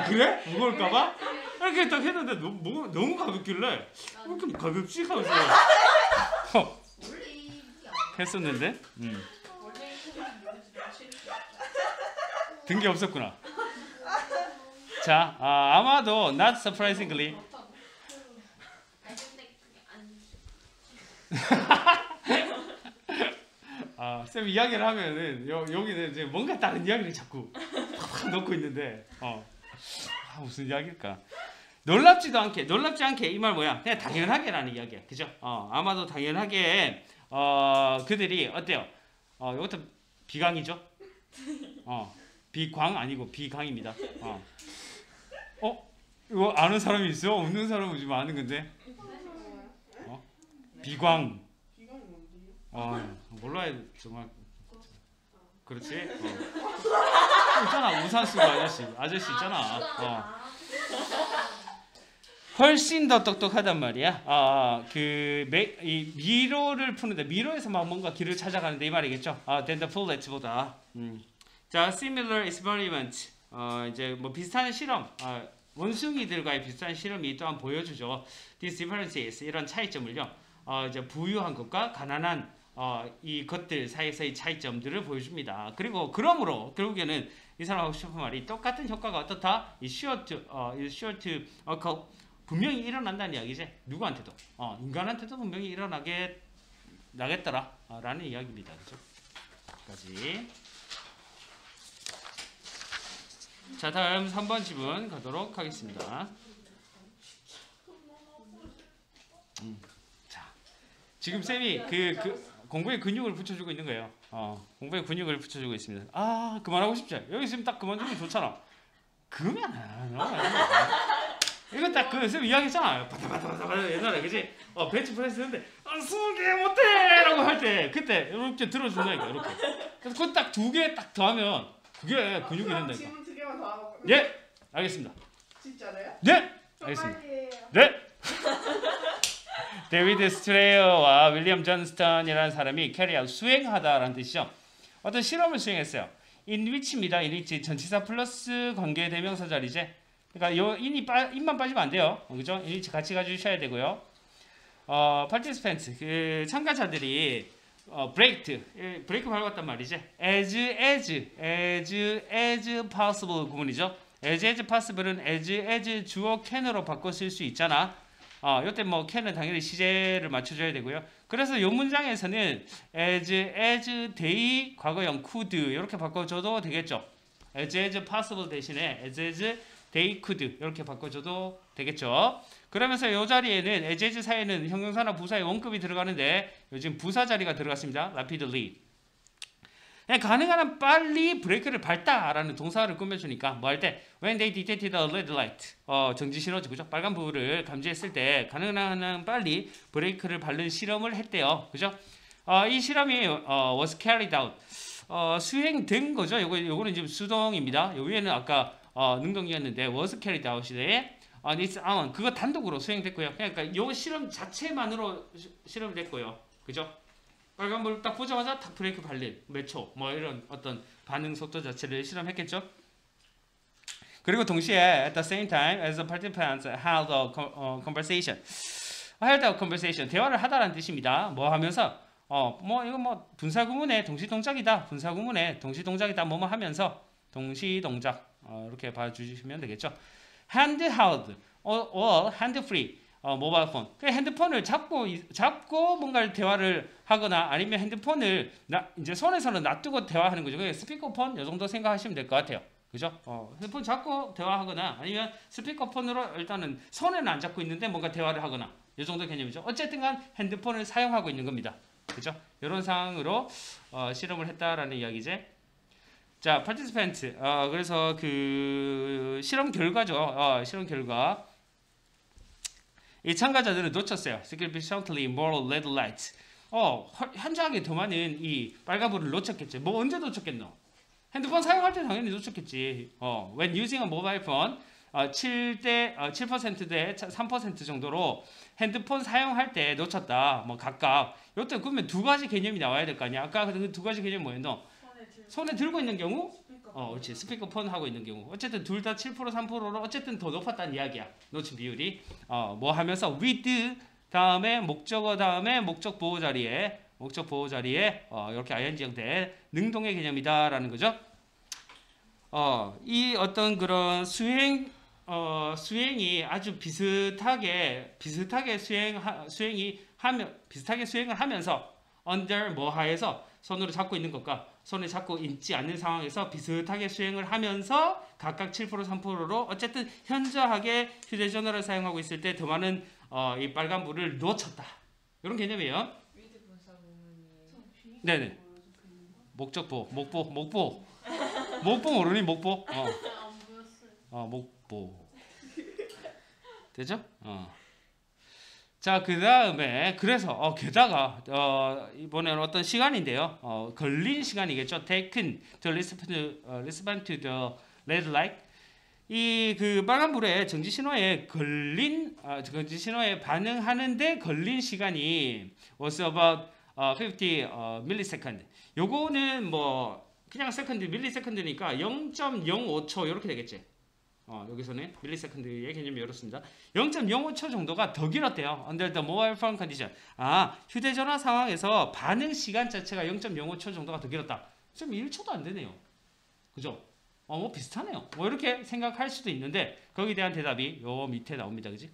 그래? 무거울까봐? 이렇게 이렇게 딱 했는데 너무 가볍길래 왜 이렇게 가볍지 하면서 원래 이게 했었는데 원래 든 게 없었구나. 자, 아마도 not surprisingly 아니 근데 그게 안 쌤 이야기를 하면은 여기는 이제 뭔가 다른 이야기를 자꾸 팍팍 넣고 있는데 무슨 이야기일까? 놀랍지 않게 이 말 뭐야? 그냥 당연하게라는 이야기야, 그죠? 아마도 당연하게 그들이 어때요? 이것도 비강이죠? 비광 아니고 비강입니다. 이거 아는 사람이 있어? 없는 사람은 지금 아는 건데. 비광. 비강이 뭔데요? 몰라요 정말. 그렇지? 있잖아 우산 쓰고 아저씨 있잖아. 훨씬 더 똑똑하단 말이야. 이 미로를 푸는데 미로에서 막 뭔가 길을 찾아가는데 이 말이겠죠. than the fullet보다. 자, similar experiment. 이제 뭐 비슷한 실험. 원숭이들과의 비슷한 실험이 또한 보여주죠. These differences 이런 차이점을요. 이제 부유한 것과 가난한 이 것들 사이에서의 차이점들을 보여줍니다. 그리고 그러므로 결국에는 이 사람 하고 싶은 말이 똑같은 효과가 어떻다? 이 sure to occur 분명히 일어난다는 이야기지. 누구한테도 인간한테도 분명히 나겠더라 라는 이야기입니다. 그죠? 여기까지. 자, 다음 3번 지문 가도록 하겠습니다. 자, 지금 쌤이 공부에 근육을 붙여주고 있는 거예요. 공부에 근육을 붙여주고 있습니다. 그만하고 싶죠? 여기 있으면 딱 그만두면 좋잖아. 그러면 이거 딱 쌤 이야기했잖아요. 바다바다바다 옛날에 그지? 벤치프레스 했는데 20개 못해라고 할 때 그때 이렇게 들어준다니까 이렇게. 그래서 그거 딱 2개 딱 더하면 그게 근육이 된다니까. 질문 2개만 더 하고. 예, 알겠습니다. 진짜로요? 네, 알겠습니다. 빨리 해요. 네. 데이비드 스트레이어와 윌리엄 존스턴이라는 사람이 캐리아웃 수행하다라는 뜻이죠. 어떤 실험을 수행했어요. in which입니다. in which 전치사 플러스 관계 대명사 자리제. 그러니까 요 in만 빠지면 안 돼요. 그죠? in which 같이 가주셔야 되고요. participants 그 참가자들이 브레이크 밟았단 말이지. as possible 구문이죠. as possible은 as 주어 can으로 바꿔 쓸 수 있잖아. 요때 뭐 can은 당연히 시제를 맞춰줘야 되고요. 그래서 요 문장에서는 as they 과거형 could 이렇게 바꿔줘도 되겠죠. as possible 대신에 as they could 이렇게 바꿔줘도 되겠죠. 그러면서 이 자리에는 as 사이에는 형용사나 부사의 원급이 들어가는데 요즘 부사 자리가 들어갔습니다. rapidly. 가능한 한 빨리 브레이크를 밟다라는 동사를 꾸며주니까 뭐 할 때 when they detected a red light 정지 신호지 그죠? 빨간불을 감지했을 때 가능한 한 빨리 브레이크를 밟는 실험을 했대요. 그죠? 이 실험이 was carried out 수행된 거죠. 요거는 지금 수동입니다. 요 위에는 아까 능동이었는데 was carried out인데 it's on 그거 단독으로 수행됐고요. 그러니까 요 실험 자체만으로 실험이 됐고요. 그죠? 빨간불 딱 보자마자 탁 브레이크 밟는 몇 초 뭐 이런 어떤 반응 속도 자체를 실험했겠죠. 그리고 동시에 at the same time as the participants held a conversation 대화를 하다라는 뜻입니다. 뭐 하면서 뭐 이거 뭐 분사 구문에 동시 동작이다 뭐뭐 하면서 동시 동작 이렇게 봐주시면 되겠죠. handheld or hand-free 모바일 폰. 그 핸드폰을 잡고 뭔가를 대화를 하거나 아니면 핸드폰을 이제 손에서는 놔두고 대화하는 거죠. 스피커폰 이 정도 생각하시면 될 것 같아요. 그죠? 핸드폰 잡고 대화하거나 아니면 스피커폰으로 일단은 손에는 안 잡고 있는데 뭔가 대화를 하거나 이 정도 개념이죠. 어쨌든간 핸드폰을 사용하고 있는 겁니다. 그죠? 이런 상황으로 실험을 했다라는 이야기제. 자, participant. 그래서 그 실험 결과죠. 실험 결과. 이 참가자들은 놓쳤어요. significantly more red lights. 현저하게 더 많은 이 빨간불을 놓쳤겠지. 뭐 언제 놓쳤겠노? 핸드폰 사용할 때 당연히 놓쳤겠지. when using a mobile phone 7%대 3% 정도로 핸드폰 사용할 때 놓쳤다. 뭐 각각. 요때 그러면 두 가지 개념이 나와야 될 거 아니야. 아까 그 두 가지 개념 뭐였노? 손에 들고 있는 경우 그렇지. 스피커폰 하고 있는 경우. 어쨌든 둘 다 7% 3%로 어쨌든 더 높았다는 이야기야. 놓친 비율이. 뭐 하면서 with 다음에 목적어 다음에 목적 보호 자리에 이렇게 ing 형태 능동의 개념이다라는 거죠. 이 어떤 그런 수행이 아주 비슷하게 수행을 하면서 under 뭐 하에서 손으로 잡고 있는 것과 손에 잡고 있지 않는 상황에서 비슷하게 수행을 하면서 각각 7% 3%로 어쨌든 현저하게 휴대전화를 사용하고 있을 때 더 많은 이 빨간불을 놓쳤다. 이런 개념이에요. 위드 분사 부분이 네네. 목적보, 목보 모르니 목보? 안 보였어요. 목보. 되죠? 자, 그 다음에 그래서 게다가 이번에는 어떤 시간인데요. 걸린 시간이겠죠. Taken to respond to the red light. 이 그 빨간불에 정지 신호에 정지 신호에 반응하는데 걸린 시간이 was about 50 millisecond. 요거는 뭐 그냥 세컨드, 밀리세컨드니까 0.05초 이렇게 되겠지. 여기서는 밀리세컨드의 개념이 이렇습니다. 0.05초 정도가 더 길었대요. Under the mobile phone condition. 휴대전화 상황에서 반응 시간 자체가 0.05초 정도가 더 길었다. 좀 1초도 안 되네요. 그죠? 뭐 비슷하네요. 뭐 이렇게 생각할 수도 있는데 거기에 대한 대답이 요 밑에 나옵니다. 그지?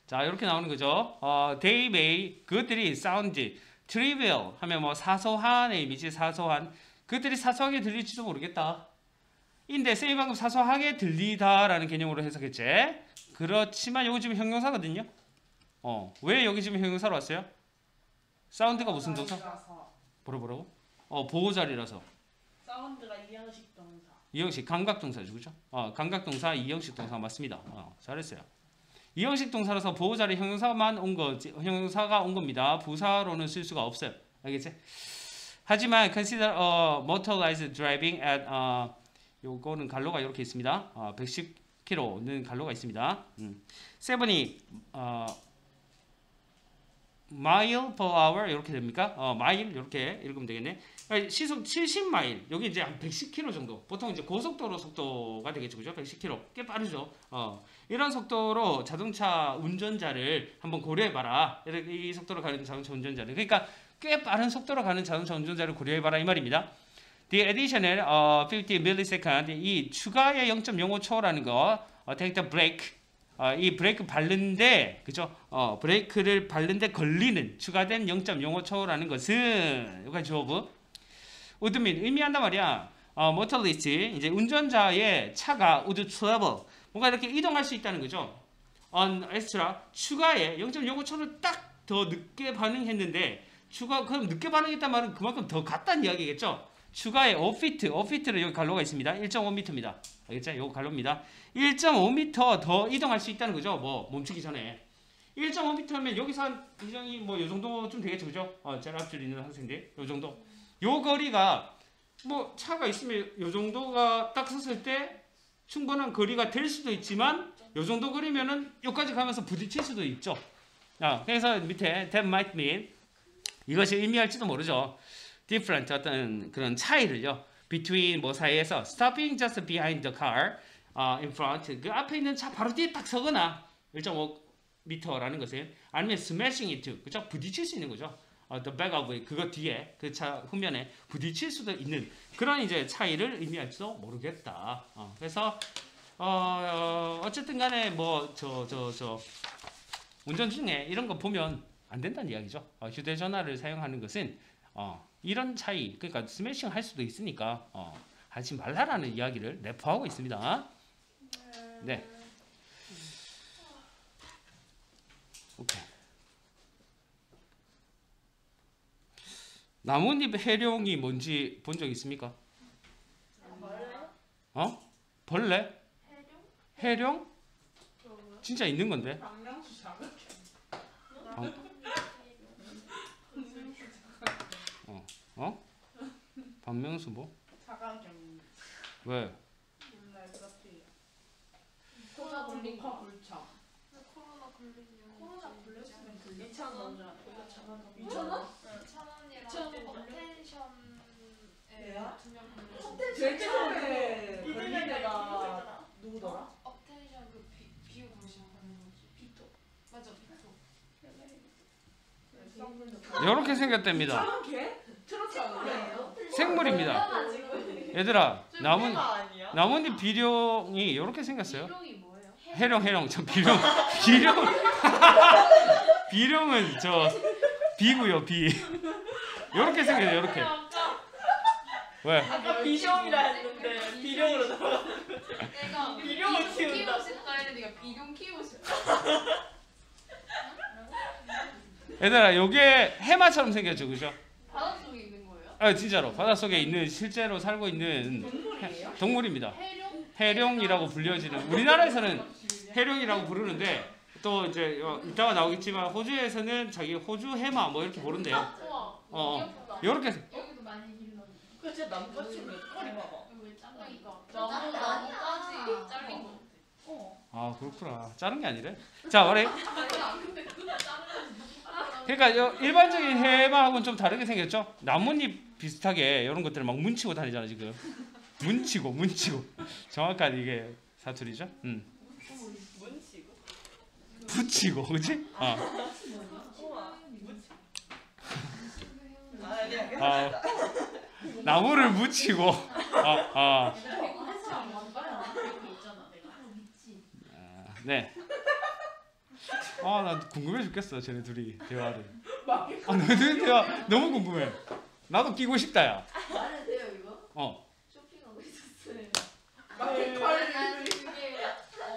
자, 이렇게 나오는 거죠. They may 그들이 sound trivial 하면 뭐 사소한의 이미지 사소한 그들이 사소하게 들릴지도 모르겠다. 인데 쌤이 방금 사소하게 들리다라는 개념으로 해석했지. 그렇지만 요거 지금 형용사거든요. 왜 여기 지금 형용사로 왔어요? 사운드가 무슨 동사? 뭐라고? 보호자리라서. 사운드가 이형식 동사. 이형식 감각동사죠, 그죠? 감각동사 이형식 동사 맞습니다. 잘했어요. 이형식 동사라서 보호자리 형용사가 온 겁니다. 부사로는 쓸 수가 없어요. 알겠지? 하지만 consider motorized driving at 요거는 갈로가 이렇게 있습니다. 110km는 갈로가 있습니다. 70 mile per hour 이렇게 됩니까? 마일 이렇게 읽으면 되겠네. 시속 70마일 여기 이제 한 110km 정도. 보통 이제 고속도로 속도가 되겠죠, 그죠? 110km 꽤 빠르죠. 이런 속도로 자동차 운전자를 한번 고려해봐라. 이 속도로 가는 자동차 운전자를. 그러니까 꽤 빠른 속도로 가는 자동차 운전자를 고려해봐라 이 말입니다. The additional 50 millisecond 이 추가의 0.05초라는 거 take the brake 이 브레이크 밟는데 그죠? 브레이크를 밟는데 걸리는 추가된 0.05초라는 것은 여기까지 주어부 우드민 의미한단 말이야. 모터리스트 이제 운전자의 차가 would travel 뭔가 이렇게 이동할 수 있다는 거죠. on extra 추가의 0.05초를 딱 더 늦게 반응했는데 그럼 늦게 반응했단 말은 그만큼 더 갔다는 이야기겠죠. 추가의 5fit를 여기 갈로가 있습니다. 1.5m입니다. 알겠죠? 이거 갈로입니다. 1.5m 더 이동할 수 있다는 거죠. 뭐 멈추기 전에 1.5m면 여기서 한 굉장히 뭐 요 정도쯤 되겠죠, 그죠? 제가 앞줄 있는 학생들 요 정도. 요 거리가 뭐 차가 있으면 요 정도가 딱 섰을 때 충분한 거리가 될 수도 있지만 요 정도 거리면은 여기까지 가면서 부딪힐 수도 있죠. 그래서 밑에 that might mean 이것이 의미할지도 모르죠. different 어떤 그런 차이를요. between 뭐 사이에서 stopping just behind the car in front 그 앞에 있는 차 바로 뒤에 딱 서거나 1.5m라는 것은 아니면 smashing into 그죠? 부딪힐 수 있는 거죠. the back of it 그거 뒤에 그 차 후면에 부딪힐 수도 있는 그런 이제 차이를 의미할지도 모르겠다. 그래서 어쨌든 간에 뭐 운전 중에 이런 거 보면 안 된다는 이야기죠. 휴대전화를 사용하는 것은 이런 차이 그러니까 스매싱 할 수도 있으니까 하지 말라라는 이야기를 내포하고 있습니다. 네. 오케이. 나뭇잎 해룡이 뭔지 본 적 있습니까? 벌레? 해룡? 진짜 있는 건데. 박명수 작은 박명수 뭐? 사과경 왜? 몰라요 그렇대요. 코로나 걸린 거. 불참. 코로나 걸리면 코로나 걸렸으면 2,000원. 2,000원? 2,000원이랑 2,000원? 텐션 업텐션에 두명 제일 처음에 걸린 애가 누구더라? 업텐션 그 비유 보시는 거지. 비토. 맞아 비토. 이렇게 생겼답니다. 저런 개? 트로트 아니에요? 생물입니다. 얘들아, 아니야? 나뭇잎 비룡이 이렇게 생겼어요. 비룡이 뭐예요? 해룡 저 비룡 비룡은 저 비고요 비. 이렇게 생겨요. 이렇게. 왜? 아까 비숑이라 했는데 비룡으로 나와. 내가 비룡을 키운다. 키우고 싶다 했는데 비룡 키우고 싶다. 얘들아, 요게 해마처럼 생겼죠, 그죠? 바닷속에 있는 거예요? 아, 진짜로 바닷속에 있는 실제로 살고 있는 동물이에요? 동물입니다. 해룡? 해룡이라고 불려지는, 우리나라에서는 해룡이라고 부르는데 또 이제 이따가 나오겠지만 호주에서는 자기 호주 해마 뭐 이렇게 부른대요. 우와. 귀엽다. 요렇게 여기도 많이 기르는. 그 진짜 남같이 머리 봐봐. 왜 짱나니까. 나무 나뭇가지 잘린 거. 아, 그렇구나. 자른 게 아니래. 자, 말해. 근데 그거 자르면 그러니까 일반적인 해마하고는 좀 다르게 생겼죠. 나뭇잎 비슷하게 이런 것들을 막 문치고 다니잖아 지금. 문치고 정확한 이게 사투리죠. 문치고? 붙이고, 그렇지? 우와. 아니야. 아, 나무를 묻히고. 네. 나 궁금해 죽겠어, 쟤네 둘이 대화를. 너희들 대화 너무 궁금해. 나도 끼고 싶다, 야. 말해도 돼요 이거? 쇼핑하고 있었어요.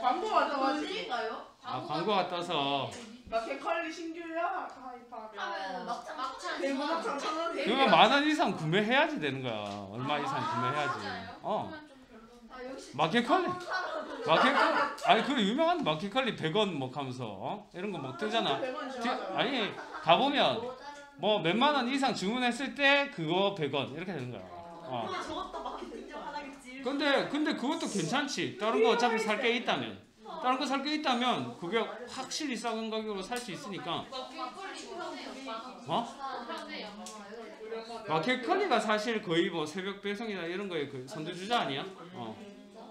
광고 왔다가지고. 어디인가요? 광고가 떠서. 마켓컬리 신규야 가입하면 하면 막창 대구 막창 1,000원. 그거 10,000원 이상 구매해야지 되는 거야. 얼마 이상 구매해야지. 그러면 좀 별로인데. 역시 마켓컬리? 아니 그 유명한 마켓컬리 100원 뭐 하면서 이런 거 뭐 뜨잖아. 아니 가보면 뭐 몇만 원 이상 주문했을 때 그거 100원 이렇게 되는 거야. 저것도 마케팅 좀 하나겠지. 근데 그것도 괜찮지. 다른 거 어차피 살 게 있다면. 다른 거 살 게 있다면 그게 확실히 싼 가격으로 살 수 있으니까. 마켓컬리가 사실 거의 뭐 새벽 배송이나 이런 거에 그 선두주자 아니야?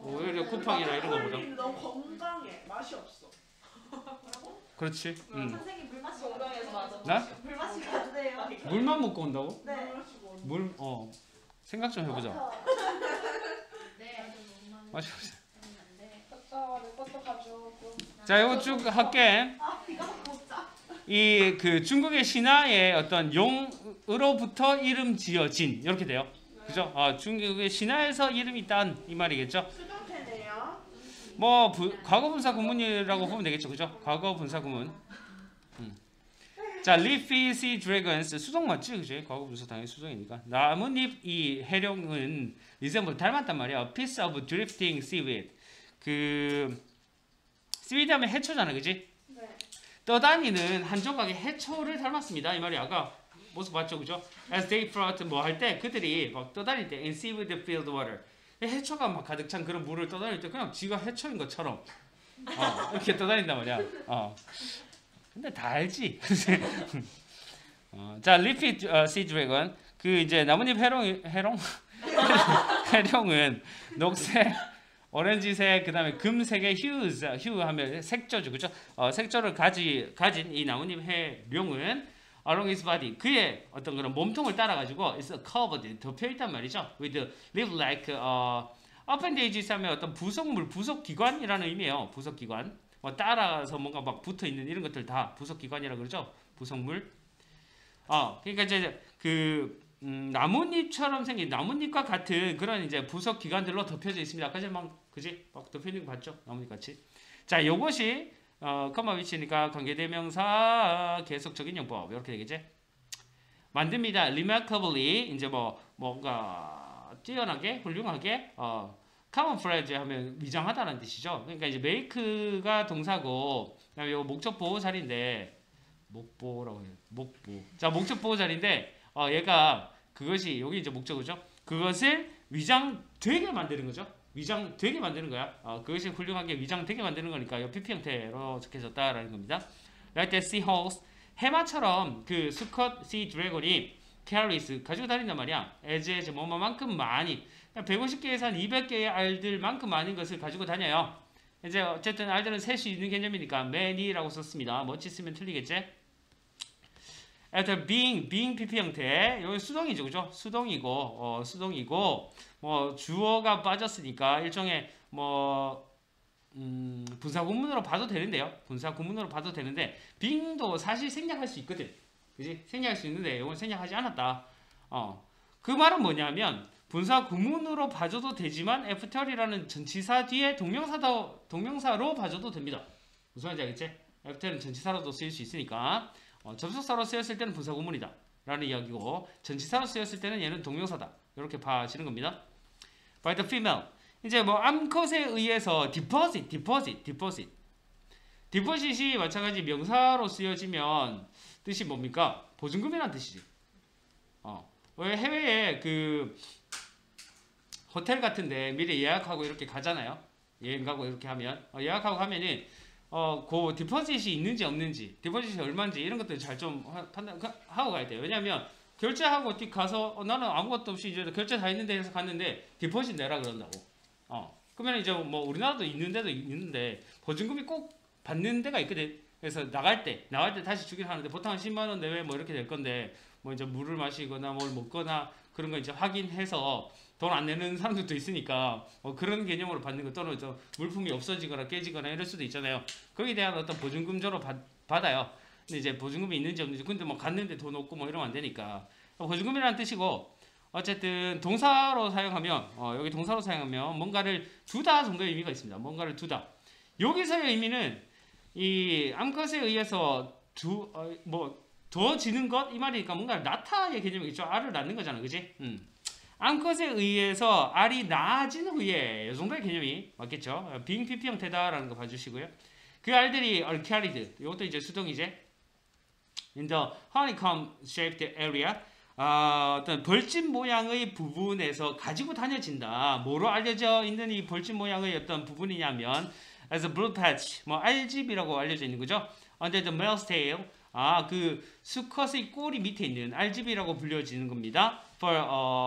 오히려 쿠팡이나 이런 거보다. 너무 건강해. 맛이 없어. 그렇지. 선생님 물 마시고 건강해서 맞아. 나? 물 마시고 가도 돼요. 물만 먹고 온다고? 네. 물 생각 좀 해보자. 네. 마셔보자. 아까 내 것도 가져오고. 자, 이거 쭉 할게. 이 그 중국의 신화의 어떤 용으로부터 이름 지어진 이렇게 돼요. 그죠? 중국의 신화에서 이름이 딴 이 말이겠죠? 수동태네요. 뭐 과거 분사 구문이라고 보면 되겠죠, 그죠? 과거 분사 구문. 자, leafy sea dragons 수동 맞지, 그지? 과거 분사 당연히 수동이니까. 나뭇잎 이 해룡은 resemble 닮았단 말이야. piece of drifting seaweed. 그 seaweed 하면 해초잖아, 그지? 네. 떠다니는 한 조각의 해초를 닮았습니다. 이 말이 아까 모습 봤죠, 그죠? As they float 뭐 할 때 그들이 막 떠다닐 때 in seaweed filled water. 해초가 막 가득 찬 그런 물을 떠다닐 때 그냥 지가 해초인 것처럼 이렇게 떠다닌단 말이야. 근데 다 알지. 자, leafy sea dragon 그 이제 나뭇잎 해룡은 녹색, 오렌지색, 그다음에 금색의 휴 하면 색조죠, 그죠? 색조를 가진 이 나뭇잎 해룡은 along his body 그의 어떤 그런 몸통을 따라 가지고 is covered 덮여 있단 말이죠. with live like appendages 하면 어떤 부속기관이라는 의미예요. 부속기관. 뭐 따라서 뭔가 막 붙어 있는 이런 것들 다 부속기관이라 그러죠. 부속물. 그러니까 이제 그 나뭇잎처럼 생긴 나뭇잎과 같은 그런 이제 부속기관들로 덮여져 있습니다. 아까 전에 막 덮여 있는 거 봤죠? 나뭇잎 같이. 자, 요것이 컴마 위치니까 관계대명사 계속적인 용법 이렇게 되겠지. 만듭니다. remarkably 이제 뭐 뭔가 뛰어나게 훌륭하게 camouflage 하면 위장하다는 뜻이죠. 그러니까 이제 make가 동사고 그다음에 요 목적 보호자리인데 목보라고 해요. 목보. 자, 목적 보호자리인데 얘가 그것이 여기 이제 목적어죠. 그것을 위장되게 만드는 거죠. 위장되게 만드는 거야. 그것이 훌륭하게 위장되게 만드는 거니까 이 PP 형태로 적혀졌다라는 겁니다. Like the seahorse 해마처럼 그 수컷 sea dragon이 carries 가지고 다닌단 말이야. as 뭐만큼 많이 150개에서 한 200개의 알들만큼 많은 것을 가지고 다녀요. 이제 어쨌든 알들은 셀 수 있는 개념이니까 many라고 썼습니다. 뭐지 쓰면 틀리겠지? after being PP 형태 여기 수동이죠, 그죠? 수동이고 수동이고 뭐 주어가 빠졌으니까 일종의 뭐 분사 구문으로 봐도 되는데요. 분사 구문으로 봐도 되는데 being도 사실 생략할 수 있거든. 그지? 생략할 수 있는데 이건 생략하지 않았다. 그 말은 뭐냐면 분사 구문으로 봐줘도 되지만 after이라는 전치사 뒤에 동명사로 봐줘도 됩니다. 무슨 말인지 알겠지? after는 전치사로도 쓰일 수 있으니까 접속사로 쓰였을 때는 분사 구문이다 라는 이야기고 전치사로 쓰였을 때는 얘는 동명사다. 이렇게 봐지는 겁니다. by the female 이제 뭐 암컷에 의해서 deposit이 마찬가지 명사로 쓰여지면 뜻이 뭡니까? 보증금이라는 뜻이지. 왜 해외에 그 호텔 같은데 미리 예약하고 이렇게 가잖아요. 여행 가고 이렇게 하면 예약하고 가면은 그 디포짓이 있는지 없는지, 디포짓이 얼마인지 이런 것들 잘 좀 판단하고 가야 돼요. 왜냐하면 결제하고 뒤 가서 나는 아무것도 없이 이제 결제 다 했는데 해서 갔는데 디포짓 내라 그런다고. 그러면 이제 뭐 우리나라도 있는데도 있는데 보증금이 꼭 받는 데가 있거든. 그래서 나갈 때 다시 주긴 하는데 보통 한 10만 원 내외 뭐 이렇게 될 건데 뭐 이제 물을 마시거나 뭘 먹거나 그런 거 이제 확인해서 돈 안 내는 사람들도 있으니까 그런 개념으로 받는 거 또는 물품이 없어지거나 깨지거나 이럴 수도 있잖아요. 거기에 대한 어떤 보증금조로 받아요. 근데 이제 보증금이 있는지 없는지 근데 뭐 갔는데 돈 없고 뭐 이러면 안 되니까 보증금이라는 뜻이고 어쨌든 동사로 사용하면 여기 동사로 사용하면 뭔가를 두다 정도의 의미가 있습니다. 뭔가를 두다. 여기서의 의미는 이 암컷에 의해서 두어지는 것 이 말이니까 뭔가 낳다의 개념이겠죠. 알을 낳는 거잖아, 그지? 암컷에 의해서 알이 낳아진 후에 이 정도의 개념이 맞겠죠. being PP 형태다라는 거 봐주시고요. 그 알들이 are carried. 이것도 이제 수동이제. in the honeycomb shaped area. 어떤 벌집 모양의 부분에서 가지고 다녀진다. 뭐로 알려져 있는 이 벌집 모양의 어떤 부분이냐면 as a blue patch, 뭐 알집이라고 알려져 있는 거죠. under the male's tail. 그 수컷의 꼬리 밑에 있는 알집이라고 불려지는 겁니다. For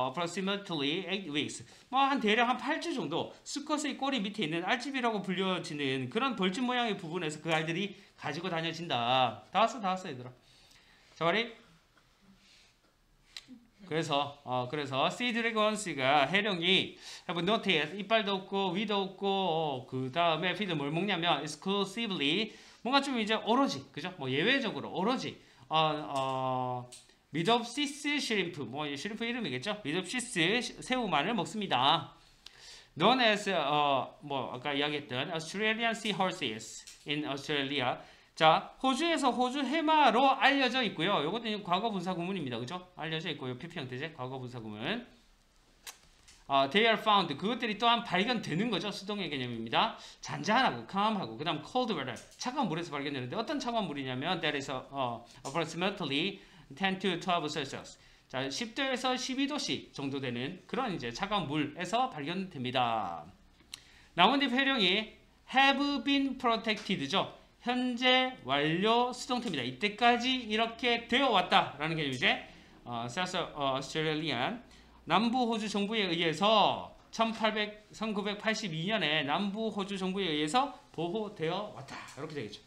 approximately 8 weeks. 한 대략 한 8주 정도 수컷의 꼬리 밑에 있는 알집이라고 불려지는 그런 벌집 모양의 부분에서 그 알들이 가지고 다녀진다. 다 왔어 얘들아. 자, 말이 그래서 sea dragons가 해룡이 have no tail, 이빨도 없고 위도 없고 그 다음에 feed 뭘 먹냐면 exclusively 뭔가 좀 이제 오로지 그죠? 뭐 예외적으로 오로지 미덥시스 슈림프 뭐 슈림프 이름이겠죠? 미덥시스 새우만을 먹습니다. known as 뭐 아까 이야기했던 Australian seahorses in Australia. 자, 호주에서 호주 해마로 알려져 있고요. 이것도 과거 분사 구문입니다. 그죠? 알려져 있고요. PP 형태제 과거 분사 구문. They are found. 그것들이 또한 발견되는 거죠. 수동의 개념입니다. 잔잔하고 calm하고 그 다음 cold weather. 차가운 물에서 발견되는데 어떤 차가운 물이냐면 that is approximately 10 to 12 Celsius. 자, 10도에서 12도씨 정도 되는 그런 이제 차가운 물에서 발견됩니다. 나뭇잎 해룡이 have been protected죠. 현재 완료 수동태입니다. 이때까지 이렇게 되어 왔다라는 개념이죠. South Australian 남부 호주 정부에 의해서 1982년에 남부 호주 정부에 의해서 보호되어 왔다. 이렇게 되겠죠.